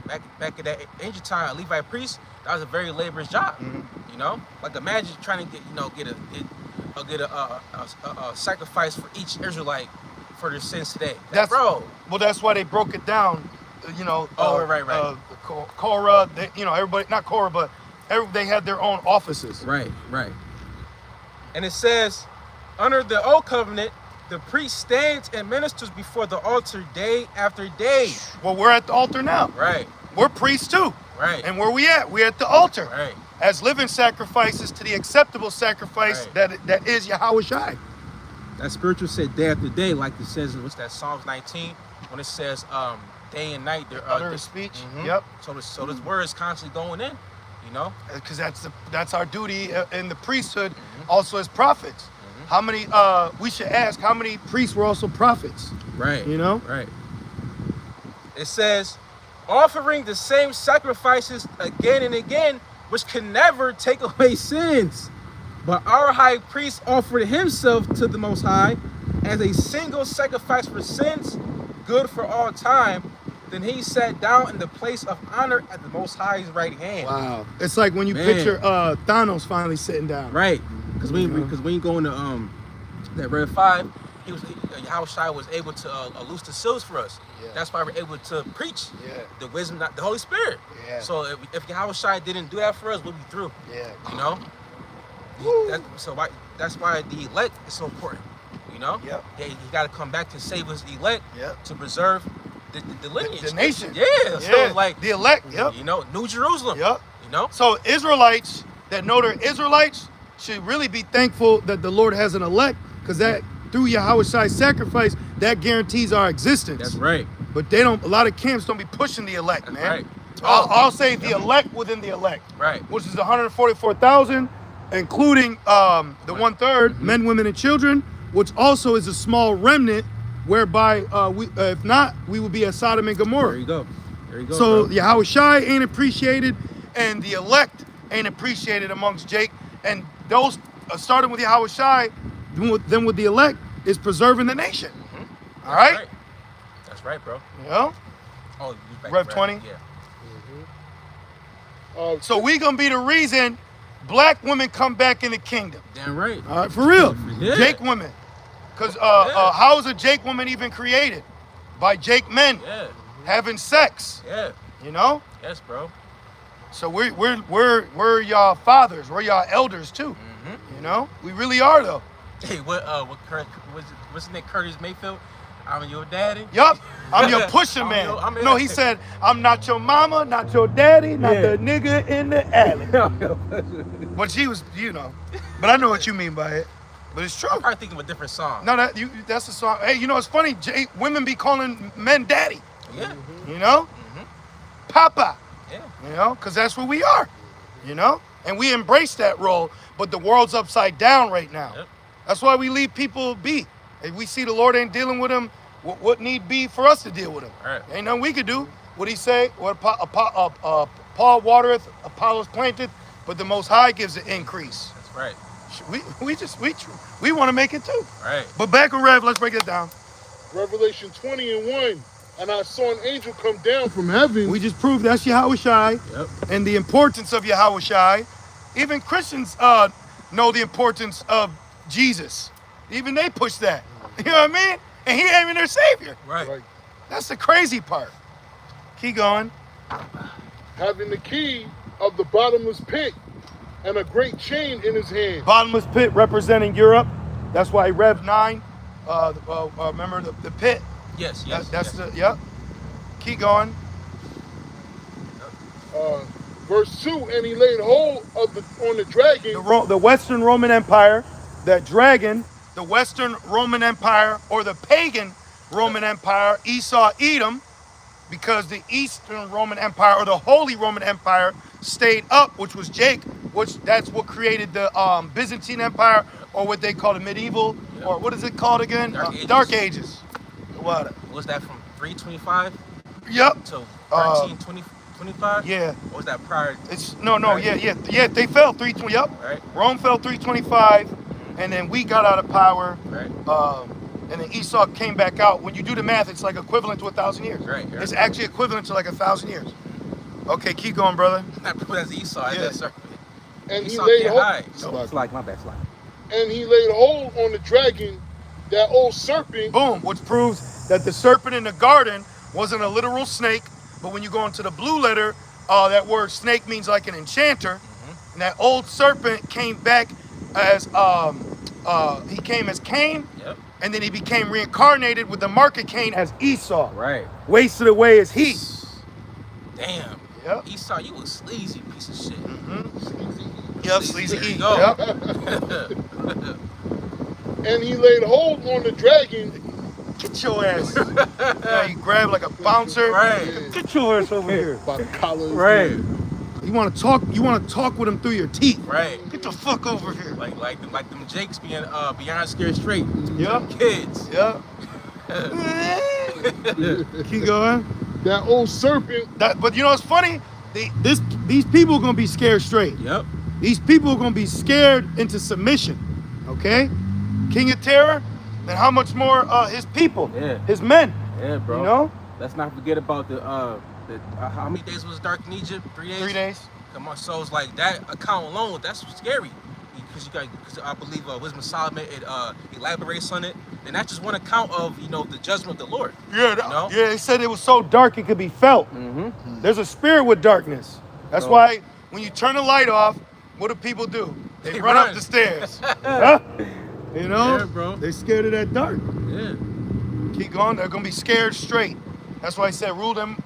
back at that ancient time, a Levite priest, that was a very laborious job. You know, like imagine trying to get a sacrifice for each Israelite for their sins today. Bro. Well, that's why they broke it down. You know. Right. Korah, everybody, not Korah, but they had their own offices. Right. And it says, under the old covenant, the priest stands and ministers before the altar day after day. Well, we're at the altar now. Right. We're priests too. Right. And where we at? We're at the altar. Right. As living sacrifices to the acceptable sacrifice that is Yahweh Shai. That spiritual said day after day, like it says, what's that, Psalms 19, when it says day and night. They're utter speech. Yep. So this word is constantly going in, you know? Because that's our duty in the priesthood, also as prophets. How many, we should ask, how many priests were also prophets? Right. You know? Right. It says, offering the same sacrifices again and again, which can never take away sins. But our high priest offered himself to the Most High as a single sacrifice for sins, good for all time, then he sat down in the place of honor at the Most High's right hand. Wow. It's like when you Man. picture Thanos finally sitting down. Right. Because when you go into that Red 5, Yahushua was able to loose the seals for us. Yeah. That's why we're able to preach Yeah. the wisdom, not the Holy Spirit. Yeah. So if Yahushua didn't do that for us, we'll be through. Yeah. You know? That's why the elect is so important. You know? Yep. Yeah, he got to come back to save his elect, Yep. to preserve the lineage. The nation. Yeah. So it's like, the elect. Yep. you know, New Jerusalem. Yep. You know? So Israelites that know they're Israelites should really be thankful that the Lord has an elect, because that through Yahweh's sacrifice, that guarantees our existence. That's right. But they don't. A lot of camps don't be pushing the elect, That's man. right. I'll say the elect within the elect, Right. which is 144,000, including the 1/3 men, women, and children, which also is a small remnant, whereby if not, we would be at Sodom and Gomorrah. There you go. There you go. So bro. Yahushua ain't appreciated, and the elect ain't appreciated amongst Jake. And those starting with Yahushua, then with the elect, is preserving the nation. Mm-hmm. All right? That's right, bro. You know? Oh, you back Rev to 20? Yeah. So we gonna be the reason black women come back in the kingdom. Damn right. All right, for real. Yeah. Jake women. Because Yeah. how is a Jake woman even created? By Jake men Yeah. having sex. Yeah. You know? Yes, bro. So we're y'all fathers. We're y'all elders too. Mm-hmm. You know? We really are though. Hey, what what's his name? Curtis Mayfield. I'm your daddy. Yup. I'm your pusher I'm man. your- I'm No, your- he said, I'm not your mama, not your daddy, not Yeah. the nigga in the alley. But she was, you know. But I know what you mean by it. But it's true. I'm probably thinking of a different song. No, that's a song. Hey, you know, it's funny. Women be calling men daddy. Yeah. You know? Mm-hmm. Papa. Yeah. You know? Because that's what we are. You know? And we embrace that role. But the world's upside down right now. Yep. That's why we leave people be. If we see the Lord ain't dealing with them, what need be for us to deal with them? Right. Ain't nothing we could do. What he say? What Paul watereth, Apollos planteth, but the Most High gives the increase. That's right. We want to make it too. Right. But back on Rev, let's break it down. Revelation 20:1. And I saw an angel come down from heaven. We just proved that's Yahushai Yep. and the importance of Yahushai. Even Christians know the importance of Jesus. Even they push that. You know what I mean? And he ain't even their savior. Right. Right. That's the crazy part. Keep going. Having the key of the bottomless pit and a great chain in his hand. Bottomless pit representing Europe. That's why Rev 9, remember the pit? Yes. Yes. That's yes. yep. Keep going. Verse 2, and he laid hold of on the dragon. The Western Roman Empire, that dragon, the Western Roman Empire, or the pagan Roman Empire, Esau, Edom, because the Eastern Roman Empire, or the Holy Roman Empire, stayed up, which was Jake, that's what created the Byzantine Empire, or what they call the medieval, or what is it called again? Dark Ages. What? Was that from 325 Yep. to 1325? Yeah. Or was that prior? It's no, Right. yeah. They fell 320. Yep. Right. Rome fell 325, and then we got out of power. Right. And then Esau came back out. When you do the math, it's like equivalent to 1,000 years. Right. It's actually equivalent to like 1,000 years. Okay, keep going, brother. Not that's Esau. Yeah. That's And he Esau laid can't hold. hide. It's like my bad slide. And he laid hold on the dragon, that old serpent. Boom, which proves that the serpent in the garden wasn't a literal snake, but when you go into the blue letter, that word snake means like an enchanter. And that old serpent came back as he came as Cain, Yep. and then he became reincarnated with the mark of Cain as Esau. Right. Wasted away as he. Damn. Yep. Esau, you a sleazy piece of shit. Yep, sleazy There you E. go. Yep. And he laid hold on the dragon. Get your ass. Yeah, you grab like a bouncer. Right. Get your ass over here. By the collar. Right. You want to talk? You want to talk with him through your teeth? Right. Get the fuck over here. Like them Jakes being beyond scared straight. Yep. Kids. Yep. Keep going. That old serpent. But you know what's funny? These people are gonna be scared straight. Yep. These people are gonna be scared into submission. Okay? King of Terror, then how much more his people, Yeah. his men? Yeah, bro. You know? Let's not forget about the how many days was dark in Egypt? 3 days. 3 days. Come on, so it's like that account alone. That's scary. Because I believe Wisdom of Solomon it elaborates on it, and that's just one account of the judgment of the Lord. Yeah, you know? yeah. They said it was so dark it could be felt. Mm-hmm. There's a spirit with darkness. That's why when you turn the light off, what do people do? They run up the stairs. Huh? You know? Yeah, bro. They're scared of that dark. Yeah. Keep going. They're gonna be scared straight. That's why he said, rule them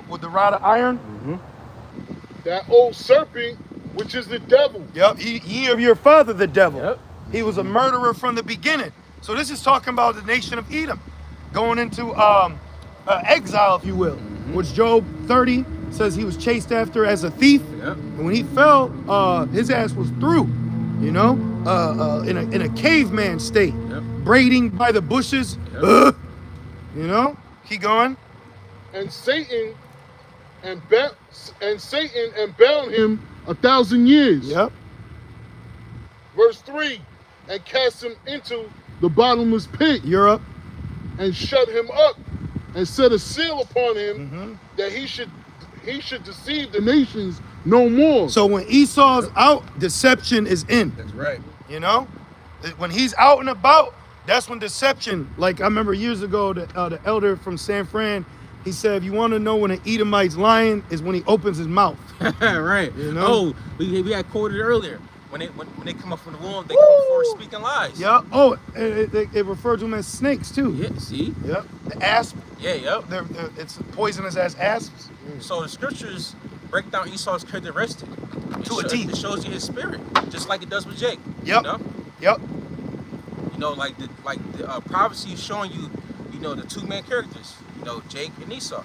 with the rod of iron. Mm-hmm. That old serpent, which is the devil. Yep. Ye of your father, the devil. Yep. He was a murderer from the beginning. So this is talking about the nation of Edom going into exile, if you will, which Job 30 says he was chased after as a thief. Yep. And when he fell, his ass was through, in a caveman state, Yep. braiding by the bushes. Yep. Keep going. And Satan bound him 1,000 years. Yep. Verse 3, and cast him into the bottomless pit, Europe. and shut him up, and set a seal upon him, Mm-hmm. that he should deceive the nations no more. So when Esau's out, deception is in. That's right. When he's out and about, that's when deception. Like I remember years ago, the elder from San Fran, he said, if you want to know when an Edomite's lying, is when he opens his mouth. Right. You know? Oh, we had quoted earlier. When they come up from the womb, they come forward speaking lies. Yeah. Oh, it referred to them as snakes too. Yeah. See. Yep. The asp. Yeah. Yep. It's poisonous as asps. So the scriptures break down Esau's characteristic To a T. It shows you his spirit, just like it does with Jake. Yep. Yep. Like the prophecy is showing you, the two main characters. Jake and Esau.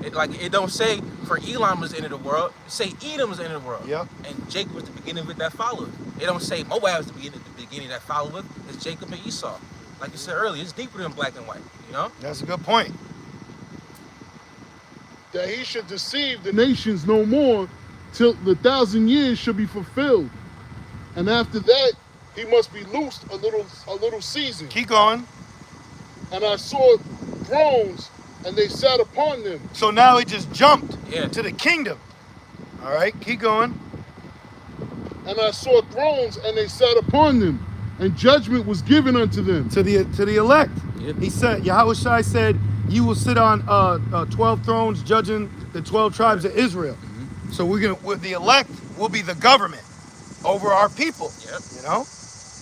It don't say for Elam was the end of the world. It say Edom was the end of the world. Yep. And Jacob was the beginning of it that followed. It don't say Moab was the beginning that followed. It's Jacob and Esau. Like you said earlier, it's deeper than black and white. That's a good point. That he should deceive the nations no more, till the 1,000 years should be fulfilled. And after that, he must be loosed a little season. Keep going. And I saw thrones, and they sat upon them. So now he just jumped Yeah. to the kingdom. All right, keep going. And I saw thrones, and they sat upon them, and judgment was given unto them. To the elect. Yep. He said, Yahushua said, you will sit on 12 thrones judging the 12 tribes of Israel. So with the elect will be the government over our people. Yep.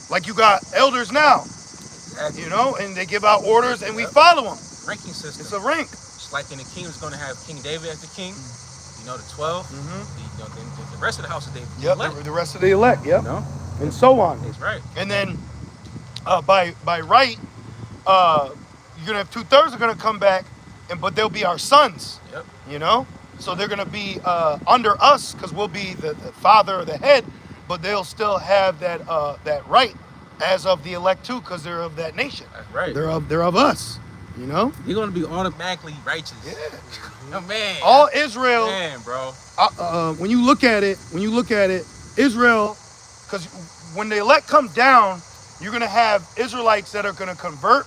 Like you got elders now, Exactly. and they give out orders and we follow them. Ranking system. It's a rank. Just like in the kingdom's going to have King David as the king. The 12. The rest of the house of David. Yep, the rest of the elect, yep. No. And so on. That's right. And then by right, you're gonna have 2/3 are gonna come back, but they'll be our sons. Yep. So they're gonna be under us because we'll be the father or the head, but they'll still have that right as of the elect too, because they're of that nation. That's right. They're of us. You're gonna be automatically righteous. Yeah. Oh, man. All Israel. Man, bro. When you look at it, Israel, because when the elect come down, you're gonna have Israelites that are gonna convert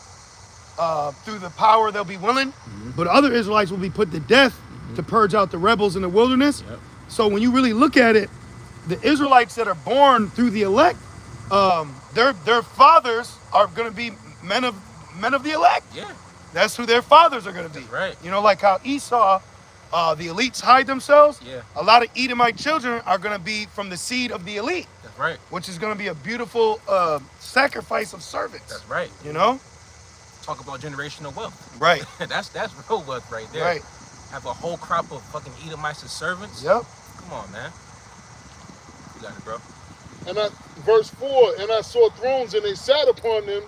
through the power they'll be willing, but other Israelites will be put to death to purge out the rebels in the wilderness. Yep. So when you really look at it, the Israelites that are born through the elect, their fathers are gonna be men of the elect. Yeah. That's who their fathers are gonna be. That's right. Like how Esau, the elites hide themselves. Yeah. A lot of Edomite children are gonna be from the seed of the elite, That's right. which is gonna be a beautiful sacrifice of servants. That's right. Talk about generational wealth. Right. that's real wealth right there. Right. Have a whole crop of fucking Edomites as servants. Yep. Come on, man. You got it, bro. And verse 4, and I saw thrones, and they sat upon them,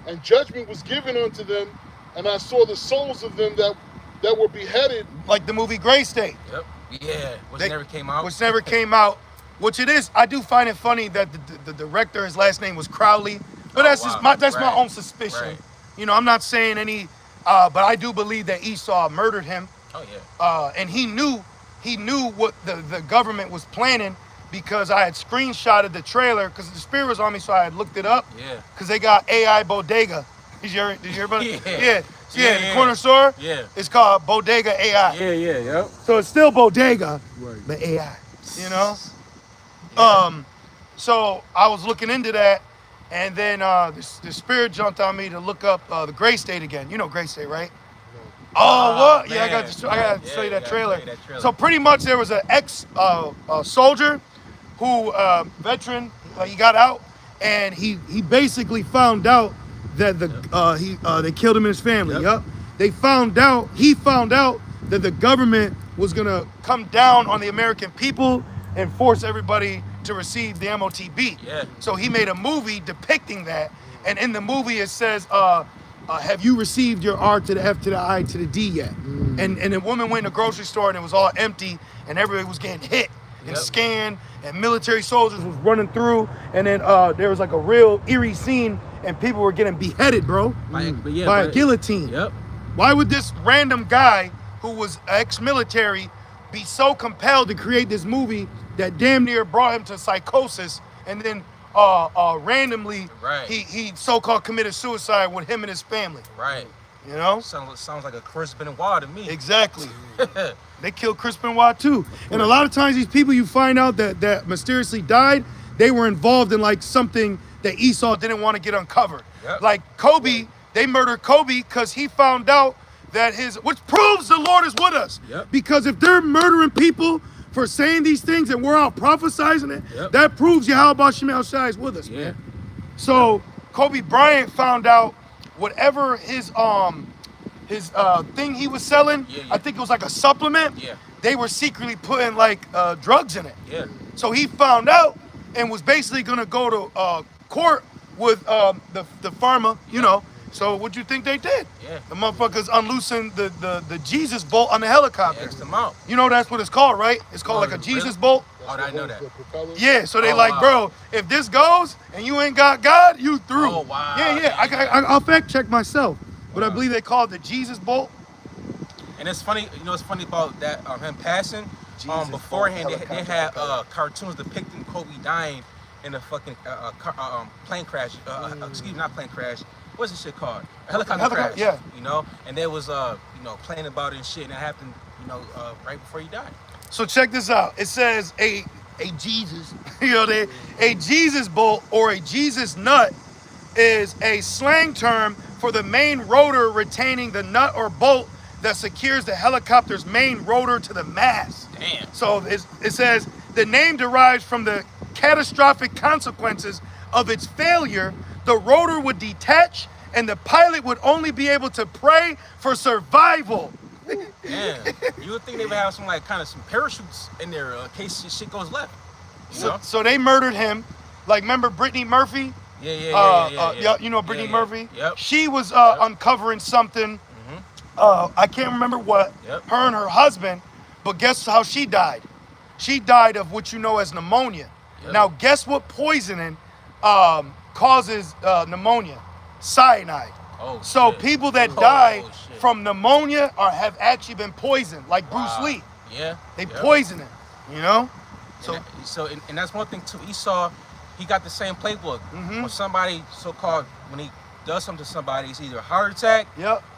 and judgment was given unto them, and I saw the souls of them that were beheaded. Like the movie Gray State. Yep. Yeah. Which never came out. Which it is. I do find it funny that the director, his last name was Crowley, but that's wow. just my own suspicion. Right. I'm not saying any, but I do believe that Esau murdered him. Oh yeah. And he knew what the government was planning, because I had screenshotted the trailer because the spirit was on me, so I had looked it up. Yeah. Because they got AI Bodega. Did you hear about it? Yeah. The corner store. Yeah. It's called Bodega AI. Yep. So it's still Bodega, Right. but AI. You know. So I was looking into that, and then the spirit jumped on me to look up the Gray State again. You know Gray State, right? Oh, what? Yeah, I got to show you that trailer. So pretty much there was an ex-soldier who, veteran, he got out, and he basically found out that they killed him and his family. Yep. He found out that the government was gonna come down on the American people and force everybody to receive the MOTB. Yeah. So he made a movie depicting that, and in the movie it says, have you received your R to the F to the I to the D yet? And the woman went in the grocery store and it was all empty, and everybody was getting hit and scanned, and military soldiers was running through, and then there was like a real eerie scene, and people were getting beheaded, bro, by a guillotine. Yep. Why would this random guy who was ex-military be so compelled to create this movie that damn near brought him to psychosis, and then randomly he so-called committed suicide with him and his family? Right. You know? Sounds like a Chris Benoit to me. Exactly. They killed Chris Benoit too. And a lot of times these people you find out that mysteriously died, they were involved in like something that Esau didn't want to get uncovered. Yep. Like Kobe, they murdered Kobe because he found out that which proves the Lord is with us. Yep. Because if they're murdering people for saying these things and we're out prophesizing it, that proves Yahweh Shemel Shai is with us, man. So Kobe Bryant found out whatever his thing he was selling, I think it was like a supplement, they were secretly putting like drugs in it. Yeah. So he found out and was basically gonna go to court with the pharma, you know. So what you think they did? Yeah. The motherfuckers unloosened the Jesus bolt on the helicopter. X them out. You know that's what it's called, right? It's called like a Jesus bolt. Oh, I know that. Yeah, so they bro, if this goes and you ain't got God, you through. Oh, wow. Yeah. I'll fact check myself, but I believe they call it the Jesus bolt. And it's funny, you know, it's funny about that him passing. Beforehand, they had cartoons depicting Kobe dying in a fucking plane crash. Excuse me, not plane crash. What's this shit called? A helicopter crash. Yeah. You know, and there was playing about it and shit, and it happened, right before he died. So check this out. It says a Jesus, a Jesus bolt or a Jesus nut is a slang term for the main rotor retaining the nut or bolt that secures the helicopter's main rotor to the mast. Damn. So it says the name derives from the catastrophic consequences of its failure. The rotor would detach and the pilot would only be able to pray for survival. Damn. You would think they would have some parachutes in there in case shit goes left. So they murdered him. Like, remember Brittany Murphy? Yeah. You know Brittany Murphy? Yep. She was uncovering something. I can't remember what. Yep. Her and her husband. But guess how she died? She died of what you know as pneumonia. Yep. Now, guess what poisoning causes pneumonia? Cyanide. Oh, so shit. People that die from pneumonia have actually been poisoned, like Bruce Lee. Yeah. They poison him, you know? And that's one thing too. He got the same playbook. When somebody when he does something to somebody, it's either a heart attack,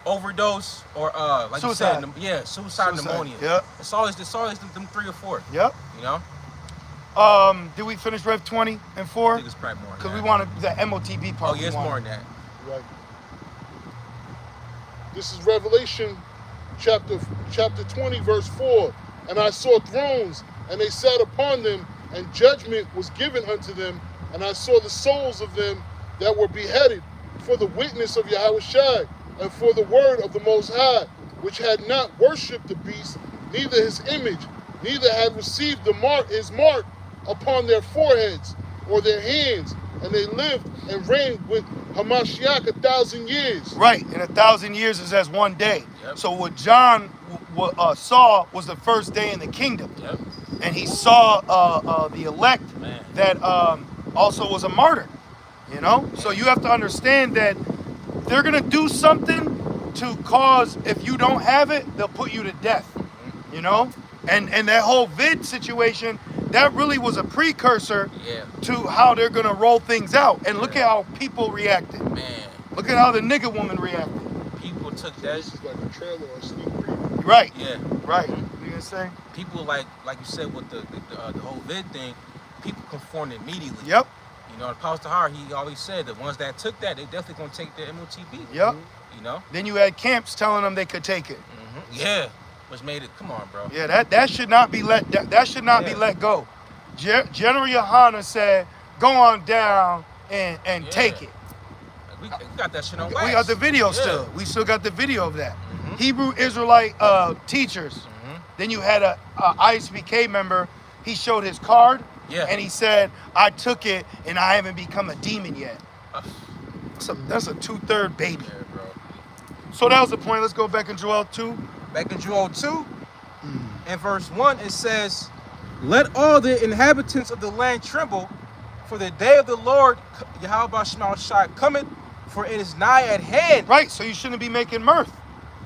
overdose, or like suicide. you said, suicide, pneumonia. Yep. It's always them 3 or 4. Yep. You know? Did we finish Rev 20 and 4? I think it's probably more than that. Because we wanted the MOTB part. Oh, yeah, it's more than that. Right. This is Revelation chapter 20, verse 4. And I saw thrones, and they sat upon them, and judgment was given unto them. And I saw the souls of them that were beheaded for the witness of Yahweh Shai, and for the word of the Most High, which had not worshipped the beast, neither his image, neither had received his mark upon their foreheads or their hands, and they lived and reigned with Hamashiach 1,000 years. Right, and 1,000 years is as one day. Yep. So what John saw was the first day in the kingdom. Yep. And he saw the elect that also was a martyr, you know? So you have to understand that they're going to do something to cause, if you don't have it, they'll put you to death, you know? And that whole vid situation, that really was a precursor Yeah. to how they're gonna roll things out. And look at how people reacted. Man, Look at how the nigga woman reacted. people took So that. this is like a trailer or a sneak preview. Right. Yeah. Right. Mhm. You know what I'm saying? People like you said with the whole vid thing, people conformed immediately. Yep. You know, Pastor Hart, he always said the ones that took that, they definitely gonna take the MOTB. Yep. You know. Then you had camps telling them they could take it. Yeah. Which made it. Come on, bro. Yeah, that should not be that should not be Yeah. let go. General Yohana said, "Go on down and Yeah. take it." We got that shit on wax. We got the video Yeah. still. We still got the video of that. Mhm. Hebrew Israelite teachers. Mhm. Then you had a ISBK member. He showed his card, Yeah. and he said, "I took it, and I haven't become a demon yet." Uh, That's a 2/3 baby. yeah, bro. So that was the point. Let's go back in Joel 2. Back in Joel 2, in verse 1, it says, "Let all the inhabitants of the land tremble, for the day of the Lord, Yahweh Shema Shai, cometh, for it is nigh at hand." Right, so you shouldn't be making mirth.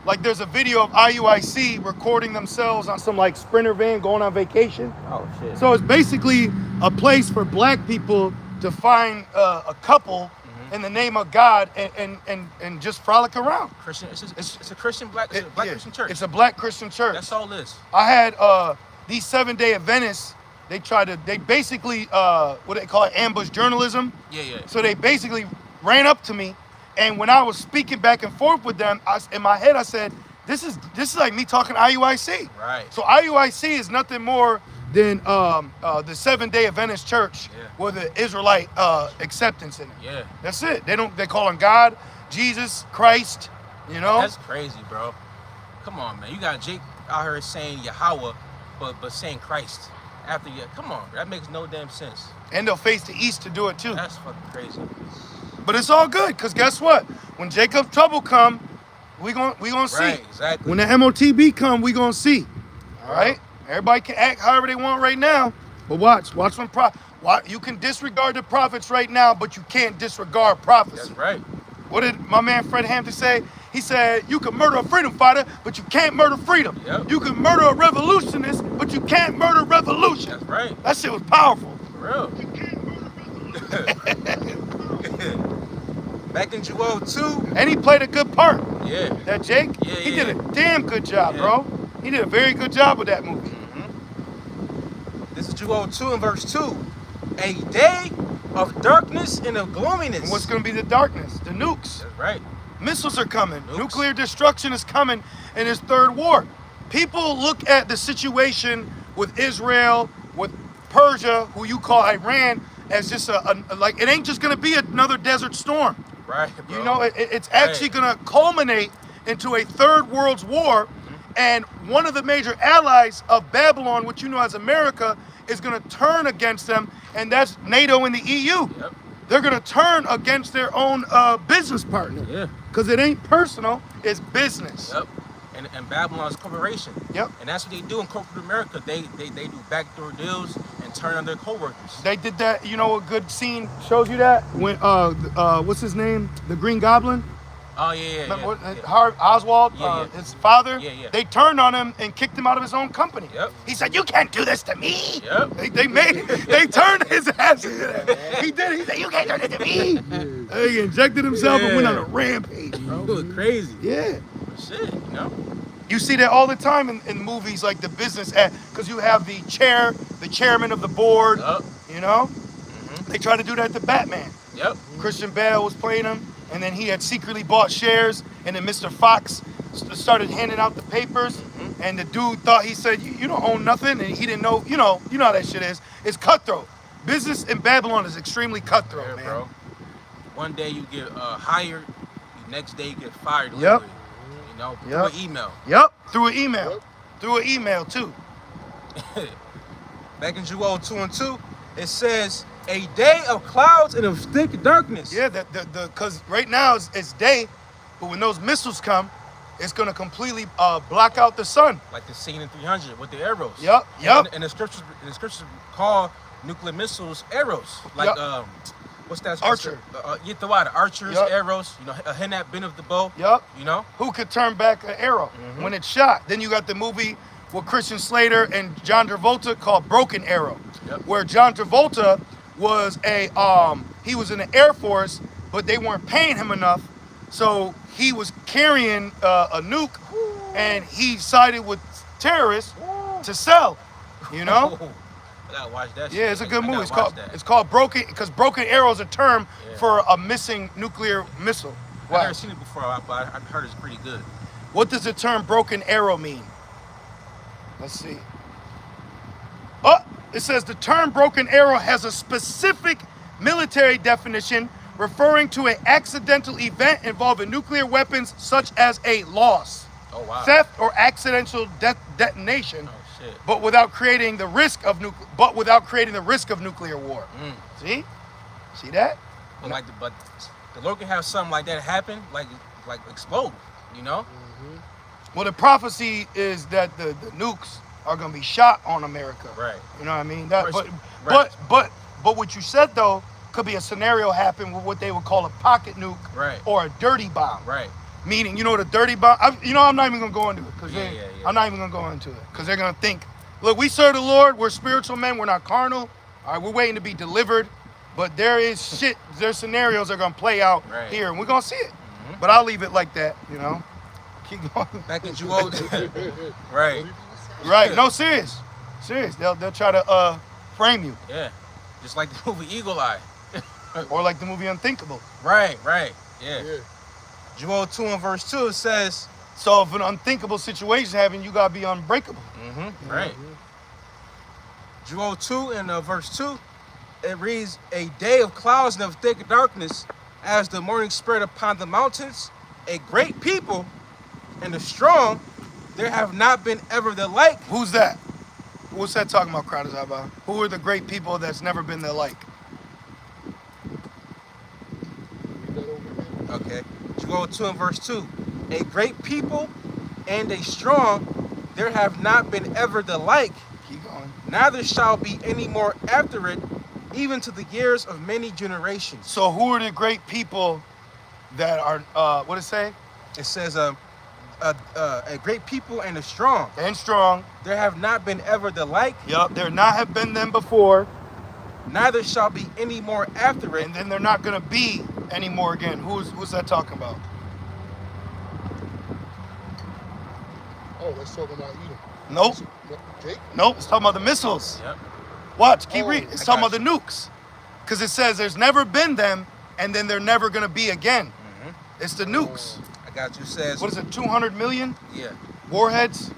Like there's a video of IUIC recording themselves on some like Sprinter van going on vacation. Oh, shit. So it's basically a place for black people to find a couple in the name of God and just frolic around. Christian, it's a Christian black, it's a black Yeah, Christian church. It's a black Christian church. That's all this. I had these 7-day Adventists, they basically what they call it, ambush journalism. Yeah, yeah. So they basically ran up to me, and when I was speaking back and forth with them, in my head I said, this is like me talking IUIC. Right. So IUIC is nothing more than the 7-day Adventist church with the Israelite acceptance in it. Yeah. That's it. They call on God, Jesus, Christ, you know? That's crazy, bro. Come on, man. You got Jake out here saying Yahweh, but saying Christ after you. Come on, bro. That makes no damn sense. And they'll face the east to do it too. That's fucking crazy. But it's all good, because guess what? When Jacob's trouble come, we gonna see. Right, exactly. When the MOTB come, we gonna see. All right? Everybody can act however they want right now, but watch when you can disregard the prophets right now, but you can't disregard prophecy. That's right. What did my man Fred Hampton say? He said, you can murder a freedom fighter, but you can't murder freedom. Yep. You can murder a revolutionist, but you can't murder revolution. That's right. That shit was powerful. For real. Back in Joel 2. And he played a good part. Yeah. That Jake, Yeah, he yeah, did a damn good job, Yeah. bro. He did a very good job with that movie. This is Joel 2 and verse 2. A day of darkness and of gloominess. And what's going to be the darkness? The nukes. That's right. Missiles are coming. Nukes. Nuclear destruction is coming in this third war. People look at the situation with Israel, with Persia, who you call Iran, as just like, it ain't just going to be another desert storm. Right, bro. You know, it's actually going to culminate into a third world war. And one of the major allies of Babylon, which you know as America, is going to turn against them, and that's NATO and the EU. Yep. They're going to turn against their own business partner. Yeah. Because it ain't personal, it's business. Yep. And Babylon's corporation. Yep. And that's what they do in corporate America. They do backdoor deals and turn on their coworkers. They did that, you know, a good scene shows you that when what's his name? The Green Goblin? Oh yeah, Oswald, Yeah, yeah. his father, Yeah, yeah. they turned on him and kicked him out of his own company. Yep. He said, "You can't do this to me." Yep. They turned his ass into that. He did. He said, "You can't do this to me." He injected himself and went on a rampage, bro. Going crazy. Yeah. Shit, you know. You see that all the time in movies like the business, because you have the chairman of the board. Yep. You know, they try to do that to Batman. Yep. Christian Bale was playing him, and then he had secretly bought shares, and then Mr. Fox started handing out the papers, and the dude thought, he said, you don't own nothing, and he didn't know, you know how that shit is. It's cutthroat. Business in Babylon is extremely cutthroat, Yeah, man. bro. One day you get hired, the next day you get fired. Yep. Literally. You know, Yep. through an email. Yep, through an email. Yep. Through an email, too. Back in Joel 2 and 2, it says, a day of clouds and of thick darkness. Yeah, because right now it's day, but when those missiles come, it's going to completely block out the sun. Like the scene in 300 with the arrows. Yep, yep. And the scriptures call nuclear missiles arrows. Like, Yep. what's that? Archer. Get the water. Archers, Yep. arrows. You know, a henna bin of the bow. Yep. You know? Who could turn back an arrow when it's shot? Then you got the movie what Christian Slater and John Travolta called Broken Arrow, Yep. where John Travolta was he was in the Air Force, but they weren't paying him enough, so he was carrying a nuke, and he sided with terrorists to sell. You know? I gotta watch that. Yeah, it's a good I movie. gotta watch that. It's called Broken, because Broken Arrow is a term Yeah. for a missing nuclear missile. I've never seen it before, but I've heard it's pretty good. What does the term broken arrow mean? Let's see. Oh, it says the term broken arrow has a specific military definition referring to an accidental event involving nuclear weapons such as a loss, Oh wow. theft, or accidental detonation, Oh shit. but without creating the risk of nuclear war. See? See that? But the Lord can have something like that happen, like explode, you know? Well, the prophecy is that the nukes are going to be shot on America. Right. You know what I mean? That, Right. but what you said though could be a scenario happen with what they would call a pocket nuke, Right. or a dirty bomb. Right. Meaning, you know, the dirty bomb. I'm not even going to go into it because Yeah. I'm not even going to go into it because they're going to think, look, we serve the Lord. We're spiritual men. We're not carnal. All right, we're waiting to be delivered. But there's scenarios that are going to play out Right. here, and we're going to see it. But I'll leave it like that, you know. Keep going. Back in Jewel. Right. Right. No, serious. They'll try to frame you, Yeah. Just like the movie Eagle Eye. or like the movie Unthinkable. Right. Yeah. Yeah. Joel 2 and verse 2 it says, So if an unthinkable situation happens, you gotta be unbreakable. right. Joel 2 and verse 2, it reads, a day of clouds and of thick darkness, as the morning spread upon the mountains, a great people and a strong, there have not been ever the like. Who's that? What's that talking about, Crowders Abba? Who are the great people that's never been their like? Read that over again. Okay. Joel 2 and verse 2, a great people and a strong, there have not been ever the like, Keep going. neither shall be any more after it, even to the years of many generations. So who are the great people that are? What does it say? It says, a great people and a strong. And strong. There have not been ever the like, Yup. There not have been them before, neither shall be any more after it. and then they're not gonna be any more again. Who's that talking about? Oh, that's talking about Edom. Nope. Jake? Nope. It's talking about the missiles. Yep. Watch. Keep Oh, reading. It's I talking got about the nukes, because it says there's never been them, and then they're never gonna be again. It's the nukes. I got you. Says, What is it? 200 million yeah. warheads.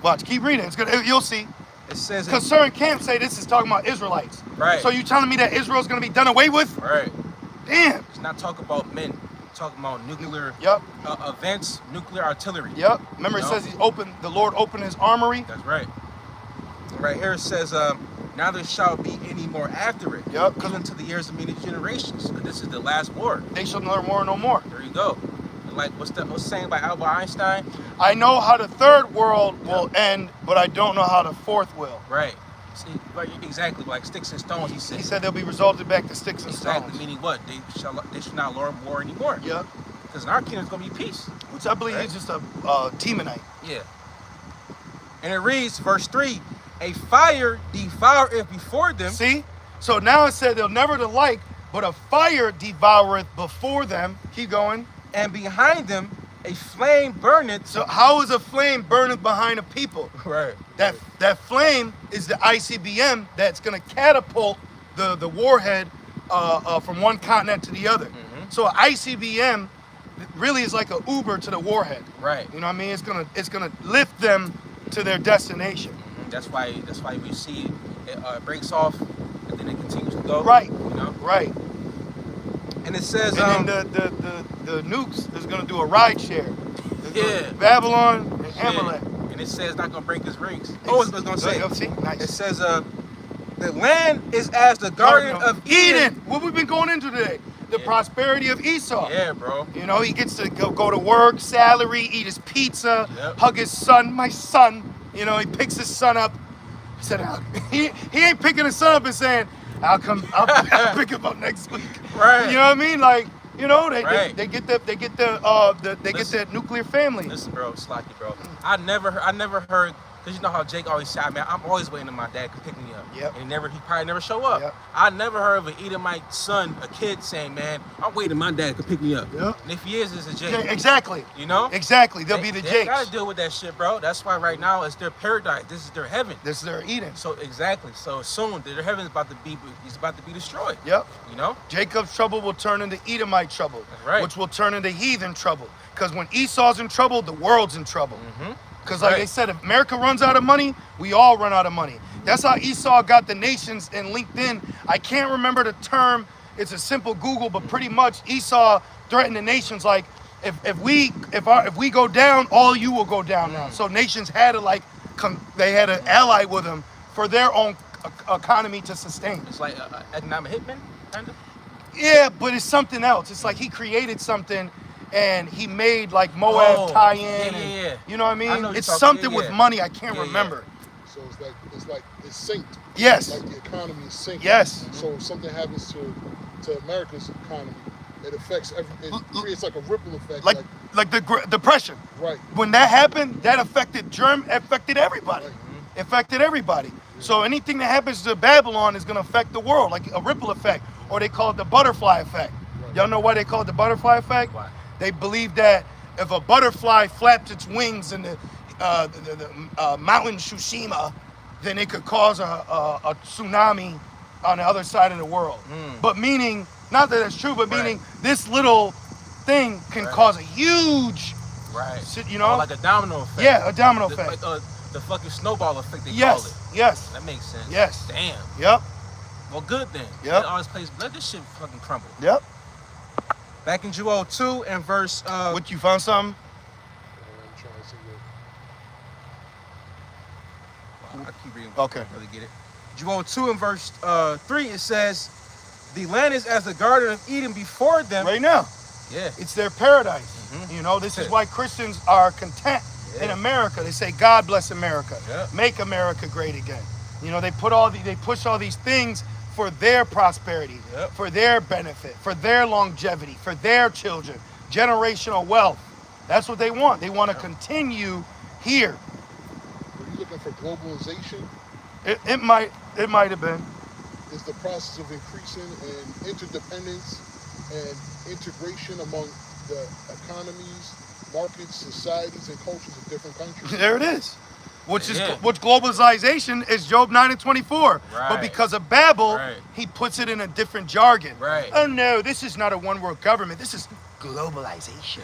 Watch. Keep reading. It's gonna. You'll see. It says, Because certain camps say this is talking about Israelites. Right. So you telling me that Israel's gonna be done away with? right. Damn. It's not talking about men. It's talking about nuclear Yup. events, nuclear artillery. Yep. Remember, it No. says the Lord opened his armory. That's right. Right here it says, now there shall be any more after it. Yep. Even to the years of many generations. 'Cause this is the last war. They shall learn more, no more. There you go. And like what's saying by Albert Einstein? I know how the third world will end, but I don't know how the fourth will. Right. See, right, exactly, like sticks and stones. He said. He said they'll be resulted back to sticks and Exactly. stones. Meaning what? They should not learn war anymore. Yep. Because in our kingdom it's gonna be peace. Which I believe Right. is just a Temanite. Yeah. And it reads, verse 3, a fire devoureth before them. See? So now it said they'll never the like, but a fire devoureth before them. Keep going. And behind them a flame burneth. So how is a flame burning behind a people? Right. That flame is the ICBM that's gonna catapult the warhead from one continent to the other. So an ICBM really is like an Uber to the warhead. Right. You know what I mean? It's gonna lift them to their destination. That's why we see it breaks off and then it continues to go. Right. You know? Right. And it says And then the nukes is gonna do a ride share. It's gonna- Yeah. Babylon and yeah. Amalek. And it says not gonna break his rings. Oh, it's gonna say. See? Nice. It says the land is as the garden of Eden. What we've been going into today. The Yeah. prosperity of Esau. Yeah, bro. You know, he gets to go to work, salary, eat his pizza, Yep. hug his son, my son. You know, he picks his son up. He said, he ain't picking his son up and saying, I'll pick him up next week. Right. You know what I mean? Like, you know, they Right. get the nuclear family. Listen, bro, Slocky, bro. I never heard Cause you know how Jake always said, man, I'm always waiting on my dad to pick me up. Yep. And he probably never show up. Yep. I never heard of an Edomite son, a kid saying, man, I'm waiting my dad to pick me up. Yep. And if he is, it's a Jake. Yeah, exactly. You know? Exactly. They'll be the They Jakes. gotta deal with that shit, bro. That's why right now it's their paradise. This is their heaven. This is their Eden. So exactly. So soon their heaven is about to be destroyed. Yep. You know? Jacob's trouble will turn into Edomite trouble, That's right. which will turn into heathen trouble. Because when Esau's in trouble, the world's in trouble. Because like they said, if America runs out of money, we all run out of money. That's how Esau got the nations in LinkedIn. I can't remember the term. It's a simple Google, but pretty much Esau threatened the nations like, if we go down, all you will go down now. So nations had to they had to ally with them for their own economy to sustain. It's like economic hitman, kind of. Yeah, but it's something else. It's like he created something and he made like Moab tie in. Yeah. You know what I mean? I know It's you're something talking- with yeah. money. I can't remember. So it's synced. Yes. Like the economy is synced. Yes. So if something happens to America's economy, it affects it creates like a ripple effect. Like the depression. Right. When that happened, that affected everybody. Right. Affected everybody. So anything that happens to Babylon is going to affect the world, like a ripple effect, or they call it the butterfly effect. Right. Y'all know why they call it the butterfly effect? Why? They believe that if a butterfly flaps its wings in the mountain Tsushima, then it could cause a tsunami on the other side of the world. But meaning, not that it's true, but meaning this little thing can cause a huge, you know? Or like a domino effect. Yeah, a domino effect. Like the fucking snowball effect they call it. Yes. That makes sense. Yes. Damn. Yep. Well, good then. Yep. Let all this place, let this shit fucking crumble. Yep. Back in Joel 2 and verse... What, you found something? I'm trying to see I keep reading. Okay. I really get it. Joel 2 and verse 3, it says, the land is as the garden of Eden before them. Right now. Yeah. It's their paradise. You know, this is why Christians are content in America. They say, God bless America. Make America great again. You know, they push all these things for their prosperity, for their benefit, for their longevity, for their children, generational wealth. That's what they want. They want to continue here. Are you looking for globalization? It might have been. Is the process of increasing and interdependence and integration among the economies, markets, societies, and cultures of different countries. There it is. Which globalization is Job 9 and 24. But because of Babel, he puts it in a different jargon. Oh no, this is not a one world government. This is globalization.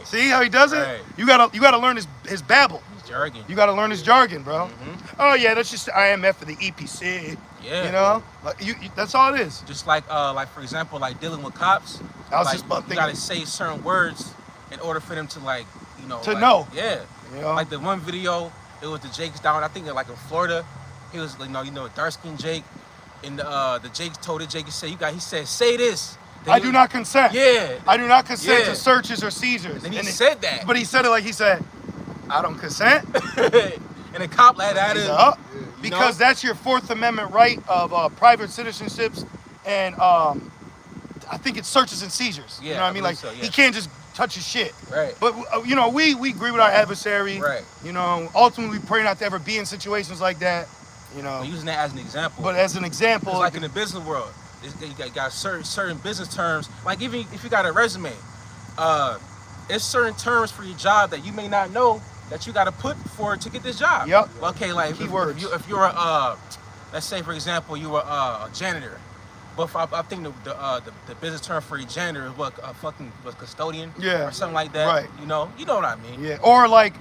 See how he does it? You gotta learn his Babel. His jargon. You gotta learn his jargon, bro. Oh yeah, that's just the IMF or the EPC. You know? Like, that's all it is. Just like for example, like dealing with cops. I was just about you thinking. gotta say certain words in order for them to to know. Yeah. You know? Like the one video, it was the Jakes down, I think like in Florida. He was you know, dark skinned Jake. And the Jakes told the Jake, he said, say this. Then I do not consent. Yeah. I do not consent to searches or seizures. And he said that. But he said it like he said, I don't consent. And the cop like that is because that's your Fourth Amendment right of private citizenships and I think it's searches and seizures. Yeah, you know what I mean? Like he can't just touch his shit. But you know, we agree with our adversary. You know, ultimately we pray not to ever be in situations like that. You know. We're using that as an example. But as an example, it's like in the business world, you got certain business terms. Like even if you got a resume, it's certain terms for your job that you may not know that you got to put for to get this job. Okay, like if you're a let's say for example you were a janitor, but I think the business term for your janitor is what was custodian or something like that. You know what I mean. Or like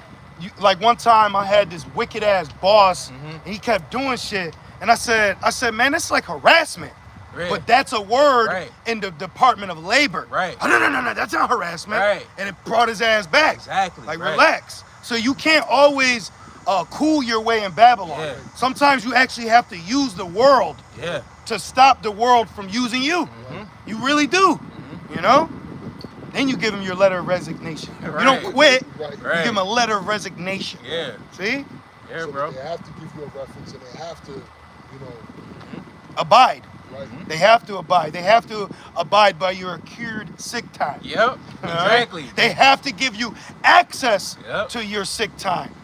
one time I had this wicked ass boss and he kept doing shit and I said man, that's like harassment. But that's a word in the Department of Labor. Oh, no, that's not harassment. And it brought his ass back. Like relax. So you can't always cool your way in Babylon. Sometimes you actually have to use the world to stop the world from using you. You really do. You know? Then you give him your letter of resignation. You don't quit. You give him a letter of resignation. See? So bro. They have to give you a reference and they have to, you know, abide. They have to abide. They have to abide by your accrued sick time. Exactly. They have to give you access to your sick time.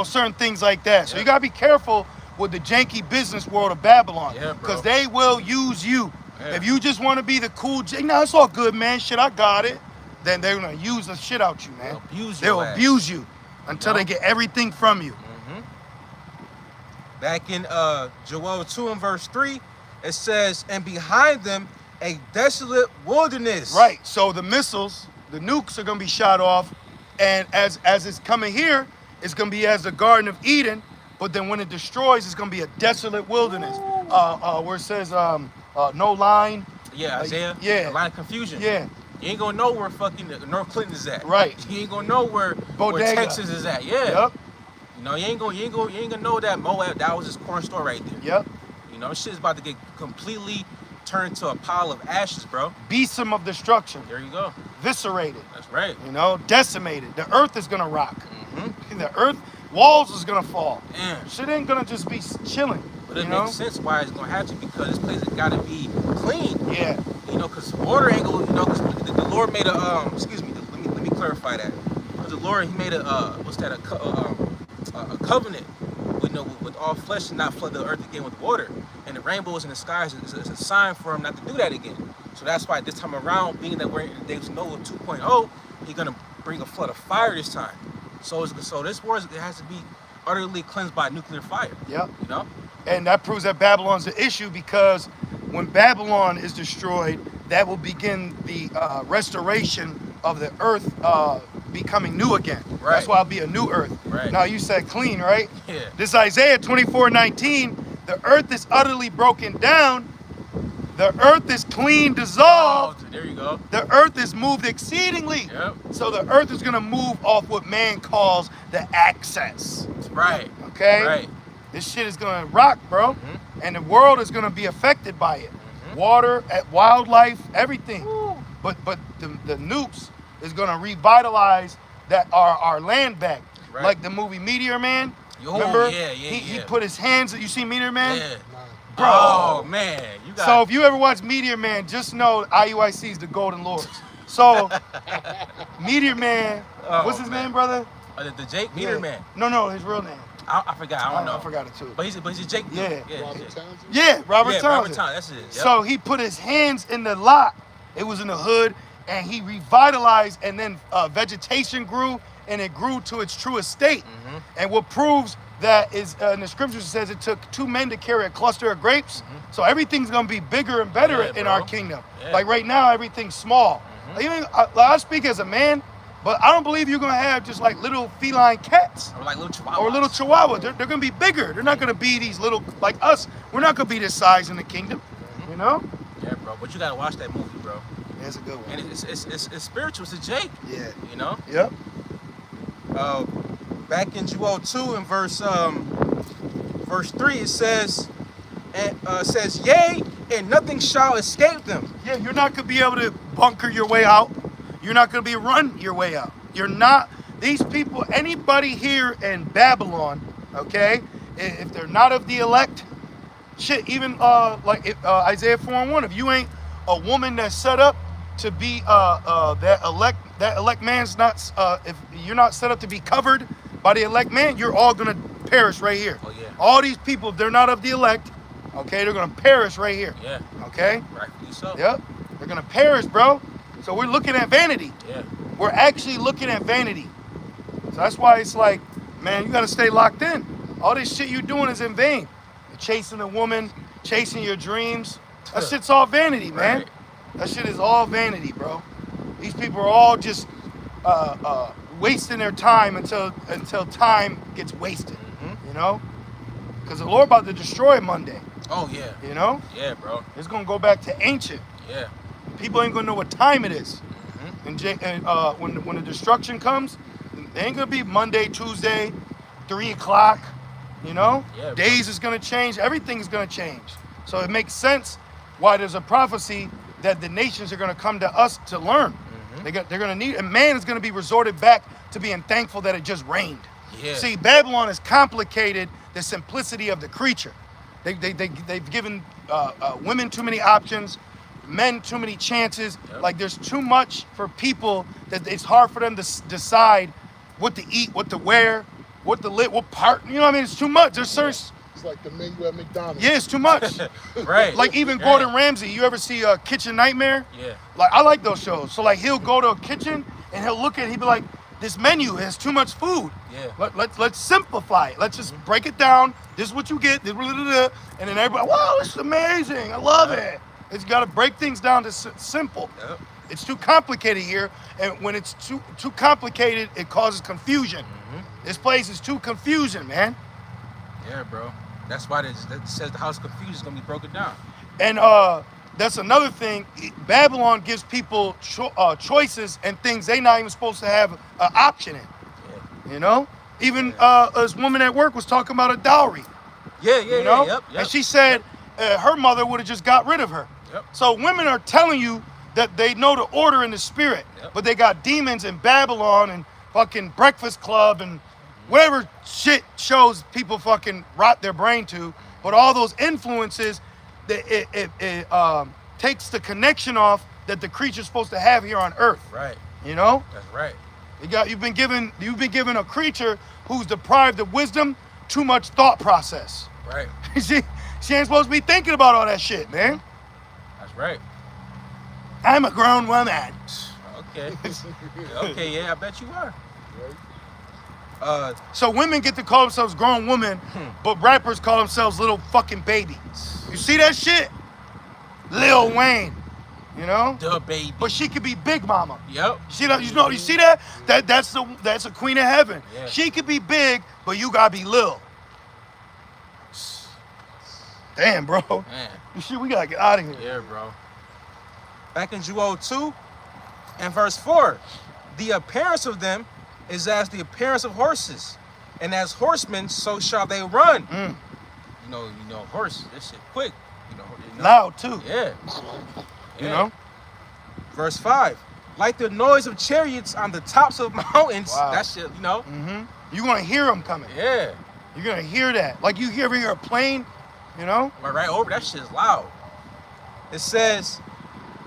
certain things like that. So Yep. you gotta be careful with the janky business world of Babylon, Yeah, bro. because they will use you. Yeah. If you just want to be the cool no, it's all good, man. Shit, I got it. Then they're gonna use the shit out you, man. They'll abuse you until they get everything from you. Back in Joel 2 and verse 3, it says, and behind them a desolate wilderness. Right. So the missiles, the nukes are gonna be shot off, and as it's coming here, it's gonna be as the Garden of Eden. But then when it destroys, it's gonna be a desolate wilderness. Where it says no line. Yeah, Isaiah. Yeah. A line of confusion. Yeah. You ain't gonna know where fucking North Clinton is at. Right. You ain't gonna know where Texas is at. Yeah. Yep. You know, you ain't gonna know that Moab, that was his corner store right there. Yep. You know, shit's about to get completely turned into a pile of ashes, bro. Besom of destruction. There you go. Eviscerated. That's right. Decimated. The earth is gonna rock. Mm-hmm. The earth walls is gonna fall. Damn. Shit ain't gonna just be chilling. But it makes sense why it's gonna have to, because this place has gotta be clean. Yeah. You know, because water ain't gonna, because the Lord made a excuse me, let me clarify that. The Lord, he made a covenant with all flesh and not flood the earth again with water. And the rainbows in the skies is a sign for him not to do that again. So that's why this time around, being that we're in days Noah 2.0, he's gonna bring a flood of fire this time. So this war, it has to be utterly cleansed by nuclear fire. Yep. You know? And that proves that Babylon's the issue, because when Babylon is destroyed, that will begin the restoration of the earth becoming new again. Right. That's why it'll be a new earth. Right. Now you said clean, right? Yeah. This Isaiah 24:19, the earth is utterly broken down. The earth is clean, dissolved. Oh, there you go. The earth is moved exceedingly. Yep. So the earth is gonna move off what man calls the axis. Right. Okay? Right. This shit is gonna rock, bro. And the world is gonna be affected by it. Water, wildlife, everything. But the nukes is gonna revitalize that our land back. Right. Like the movie Meteor Man. Yo, Remember? yeah. He put his hands. You see Meteor Man? Yeah. Bro. Oh man, you got. So if you ever watch Meteor Man, just know IUIC is the Golden Lords. So Meteor Man, what's his name, brother? The Jake Meteor Man. No, his real name. I forgot. I don't know. I forgot it too. But he's a Jake. Yeah. Robert Townsend? Yeah, Robert Townsend. Robert Townsend. That's it. Yep. So he put his hands in the lot. It was in the hood, and he revitalized, and then vegetation grew, and it grew to its truest state. And what proves that is in the scriptures, it says it took 2 men to carry a cluster of grapes. So everything's gonna be bigger and better in our kingdom. Yeah. Like right now, everything's small. Even I speak as a man, but I don't believe you're gonna have just like little feline cats. Or like little chihuahuas. Or little chihuahuas. They're gonna be bigger. They're not gonna be these little, like us. We're not gonna be this size in the kingdom. You know? Yeah, bro. But you gotta watch that movie, bro. Yeah, it's a good one. And it's spiritual. It's a Jake. Yeah. You know. Yep. Back in Joel 2 and verse 3, it says, yea, and nothing shall escape them. Yeah, you're not gonna be able to bunker your way out. You're not gonna be run your way out. You're not. These people, anybody here in Babylon, okay, if they're not of the elect, shit, even Isaiah 4:1, if you ain't a woman that's set up to be that elect man's not, if you're not set up to be covered by the elect man, you're all gonna perish right here. Oh, yeah. All these people, if they're not of the elect, okay, they're gonna perish right here. Yeah. Okay? Rightfully so. Yep. They're gonna perish, bro. So we're looking at vanity. Yeah. We're actually looking at vanity. So that's why it's like, man, you gotta stay locked in. All this shit you're doing is in vain. You're chasing a woman, chasing your dreams. That shit's all vanity, man. Right. That shit is all vanity, bro. These people are all just wasting their time until time gets wasted. You know? Because the Lord about to destroy Monday. Oh yeah. You know? Yeah, bro. It's gonna go back to ancient. Yeah. People ain't gonna know what time it is. And when the destruction comes, it ain't gonna be Monday, Tuesday, 3 o'clock. You know? Yeah, bro. Days is gonna change. Everything is gonna change. So it makes sense why there's a prophecy that the nations are gonna come to us to learn. They're gonna need, and man is gonna be resorted back to being thankful that it just rained. Yeah. See, Babylon has complicated the simplicity of the creature. They've given women too many options, men too many chances. Yep. Like there's too much for people that it's hard for them to decide what to eat, what to wear, what part, you know what I mean? It's too much. There's certain, It's like the menu at McDonald's. yeah, it's too much. Right. Like even Yeah. Gordon Ramsay, you ever see Kitchen Nightmare? Yeah. Like I like those shows. So like he'll go to a kitchen and he'll look at it, he'll be like, this menu has too much food. Yeah. Let's simplify it. Let's just break it down. This is what you get. And then everybody, wow, this is amazing. I love it. It's got to break things down to simple. Yep. It's too complicated here, and when it's too complicated, it causes confusion. This place is too confusing, man. Yeah, bro. That's why that says the house confused is gonna be broken down. And that's another thing. Babylon gives people choices and things they not even supposed to have an option in. Yeah. You know, even this woman at work was talking about a dowry. Yeah. You know, Yep. and she said her mother would have just got rid of her. Yep. So women are telling you that they know the order in the spirit, but they got demons in Babylon and fucking Breakfast Club and whatever shit shows people fucking rot their brain to. But all those influences, it takes the connection off that the creature's supposed to have here on earth. Right. You know? That's right. You've been given a creature who's deprived of wisdom, too much thought process. Right. she ain't supposed to be thinking about all that shit, man. That's right. I'm a grown woman. Okay. Okay. Yeah, I bet you are. So women get to call themselves grown women, but rappers call themselves little fucking baby. You see that shit? Lil Wayne, you know? The baby. But she could be Big Mama. Yep. You see that? That's a queen of heaven. Yeah. She could be big, but you gotta be Lil. Damn, bro. Man. Shit, we gotta get out of here. Yeah, bro. Back in Joel 2 and verse 4, the appearance of them is as the appearance of horses, and as horsemen, so shall they run. You know, horse, that shit quick. You know. Loud too. Yeah. You know? Verse 5, like the noise of chariots on the tops of mountains. Wow. That shit, you know. You're gonna hear them coming. Yeah. You're gonna hear that. Like you ever hear a plane, you know? Right over, that shit is loud. It says,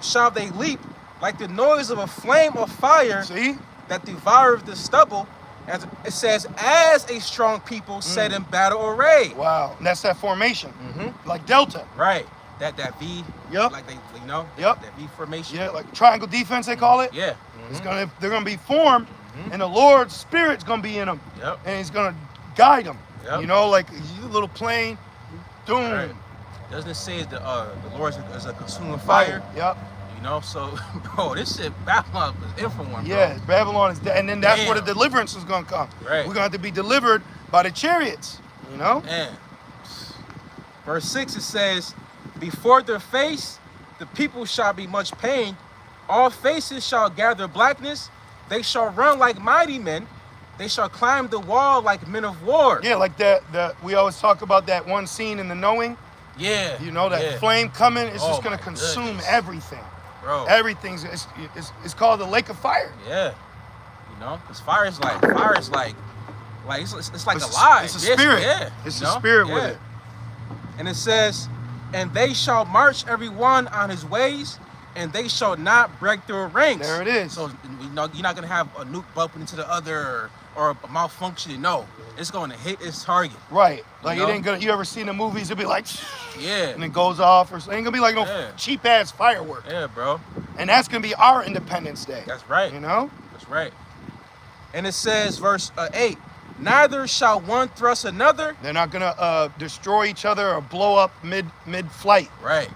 shall they leap like the noise of a flame of fire See? that devoureth the stubble. As it says, as a strong people set in battle array. Wow. And that's that formation. Like Delta. Right. That V. Yep. Like they, you know. Yep. That V formation. Yeah, like triangle defense they call it. Yeah. They're gonna be formed, and the Lord's Spirit's gonna be in them. Yep. And He's gonna guide them. Yep. You know, like a little plane. Doom. Right. Doesn't it say the Lord is a consuming fire? Yep. You know, so bro, this shit Babylon was in for one, bro. Yeah, Babylon is dead, and then that's where the Damn. deliverance is gonna come. Right. We're gonna have to be delivered by the chariots. You know. Man. Verse 6 it says, before their face the people shall be much pained, all faces shall gather blackness, they shall run like mighty men, they shall climb the wall like men of war. Yeah, like that. We always talk about that one scene in The Knowing. Yeah. You know that yeah. flame coming. It's just Oh, gonna my consume goodness. everything. Bro. Everything's it's called the lake of fire. Yeah. You know, because fire is like it's like It's alive. It's a spirit. Yeah. It's you a know? spirit with Yeah. it. And it says, and they shall march every one on his ways, and they shall not break their ranks. There it is. So you know, you're not gonna have a nuke bumping into the other or a malfunction. No, it's gonna hit its target. Right. Like You it know? ain't gonna. You ever seen the movies? It'd be like, Yeah. and it goes off, or it ain't gonna be like no Yeah. cheap ass firework. Yeah, bro. And that's gonna be our Independence Day. That's right. You know. That's right. And it says, verse 8, neither shall one thrust another. They're not gonna destroy each other or blow up mid flight. Right.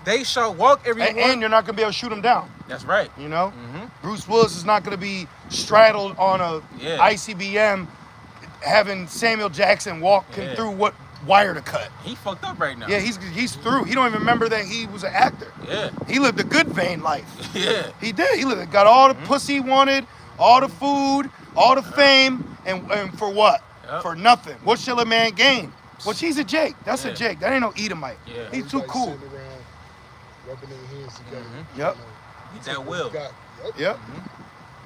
They shall walk every one. And you're not gonna be able to shoot them down. That's right. You know. Mm-hmm. Bruce Willis is not gonna be straddled on a Yeah. ICBM, having Samuel Jackson walking Yeah. through what wire to cut. He fucked up right now. Yeah, he's through. He don't even remember that he was an actor. Yeah. He lived a good vain life. Yeah. He did. He lived, got all the pussy he wanted, all the food, all the fame, and for what? Yep. For nothing. What shall a man gain? Well, he's a Jake. That's Yeah. a Jake. That ain't no Edomite. Yeah. He's too Everybody cool. sitting around, rubbing their hands together. Yep. He's that will. Yep. Yep.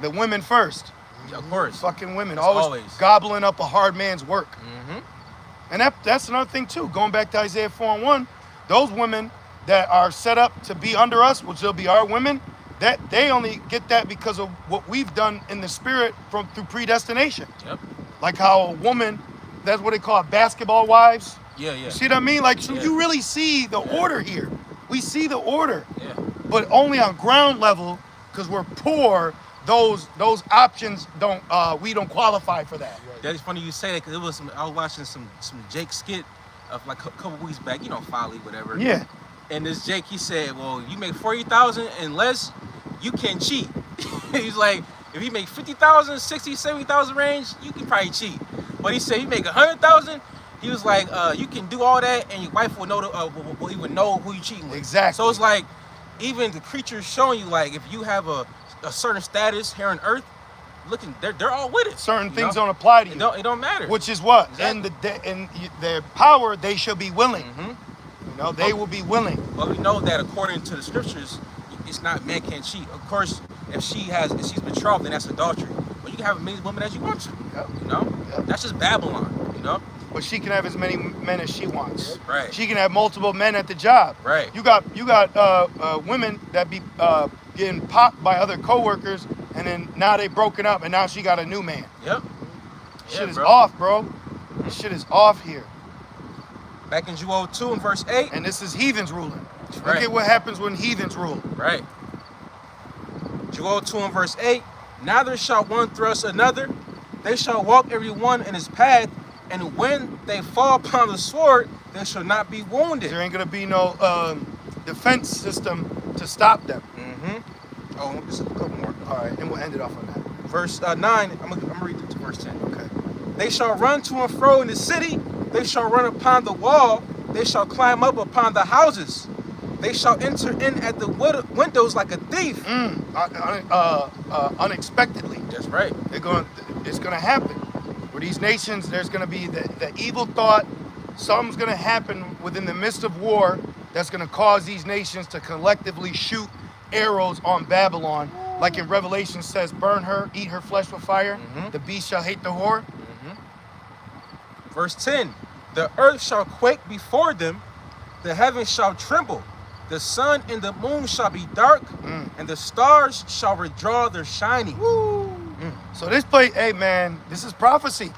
The women first. Of course. Fucking women. It's Always, always. gobbling up a hard man's work. Mm-hmm. And that's another thing too. Going back to Isaiah 4:1, those women that are set up to be under us, which will be our women, that they only get that because of what we've done in the spirit through predestination. Yep. Like how a woman, that's what they call basketball wives. Yeah. You see what I mean? Like, so Yeah. you really see the order here. We see the order, Yeah. but only on ground level, because we're poor. Those options don't we don't qualify for that. That's funny you say that, because it was I was watching some Jake skit of like a couple weeks back, you know, Folly, whatever. Yeah. And this Jake, he said, well, you make 40,000 and less, you can cheat. He's like, if you make 50,000, 60, 70,000 range, you can probably cheat. But he said, you make 100,000, he was like, you can do all that, and your wife will know, he would know who you cheating with. Exactly. So it's like, even the creatures showing you, like, if you have a certain status here on Earth, looking, they're all with it. Certain you things know? don't apply to you. It don't matter. Which is what? Exactly. In their power, they shall be willing. Mm-hmm. You know, they will be willing. But we know that according to the scriptures, it's not man can't cheat. Of course, if she's betrothed, then that's adultery. But you can have as many women as you want to. Yep. You know, Yep. That's just Babylon. You know, But she can have as many men as she wants. Right. She can have multiple men at the job. Right. You got women that be getting popped by other coworkers, and then now they broken up, and now she got a new man. Yep. Shit is bro. off, bro. This shit is off here. Back in Joel 2 and verse 8. And this is heathens ruling. Look Right. at what happens when heathens rule. Right. Joel 2 and verse 8. Neither shall one thrust another. They shall walk every one in his path. And when they fall upon the sword, they shall not be wounded. There ain't gonna be no defense system to stop them. Mm-hmm. Oh, just a couple more. All right, and we'll end it off on that. Verse 9. I'm gonna read it to verse 10. Okay. They shall run to and fro in the city. They shall run upon the wall. They shall climb up upon the houses. They shall enter in at the windows like a thief. Unexpectedly. That's right. It's gonna happen. Where these nations, there's gonna be the evil thought. Something's gonna happen within the midst of war that's gonna cause these nations to collectively shoot arrows on Babylon. Like in Revelation says, burn her, eat her flesh with fire. Mhm. The beast shall hate the whore. Verse 10. The earth shall quake before them. The heavens shall tremble. The sun and the moon shall be dark. And the stars shall withdraw their shining. So this place, hey man, this is prophecy.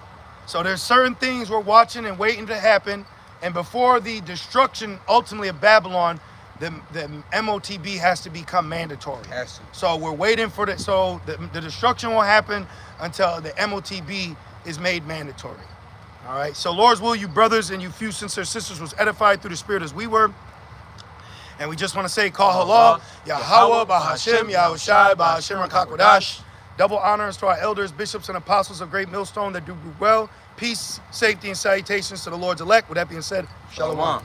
So there's certain things we're watching and waiting to happen. And before the destruction ultimately of Babylon, the MOTB has to become mandatory. Has to. So we're waiting for that. So the destruction will happen until the MOTB is made mandatory. All right. So Lord's will, you brothers and you few sincere sisters was edified through the Spirit as we were. And we just want to say, Call halal, Yahweh, Bahashem, Yahushai, Bahashem, Rakakwadash. Double honors to our elders, bishops, and apostles of Great Millstone that do well. Peace, safety, and salutations to the Lord's elect. With that being said, Shalom. Shalom.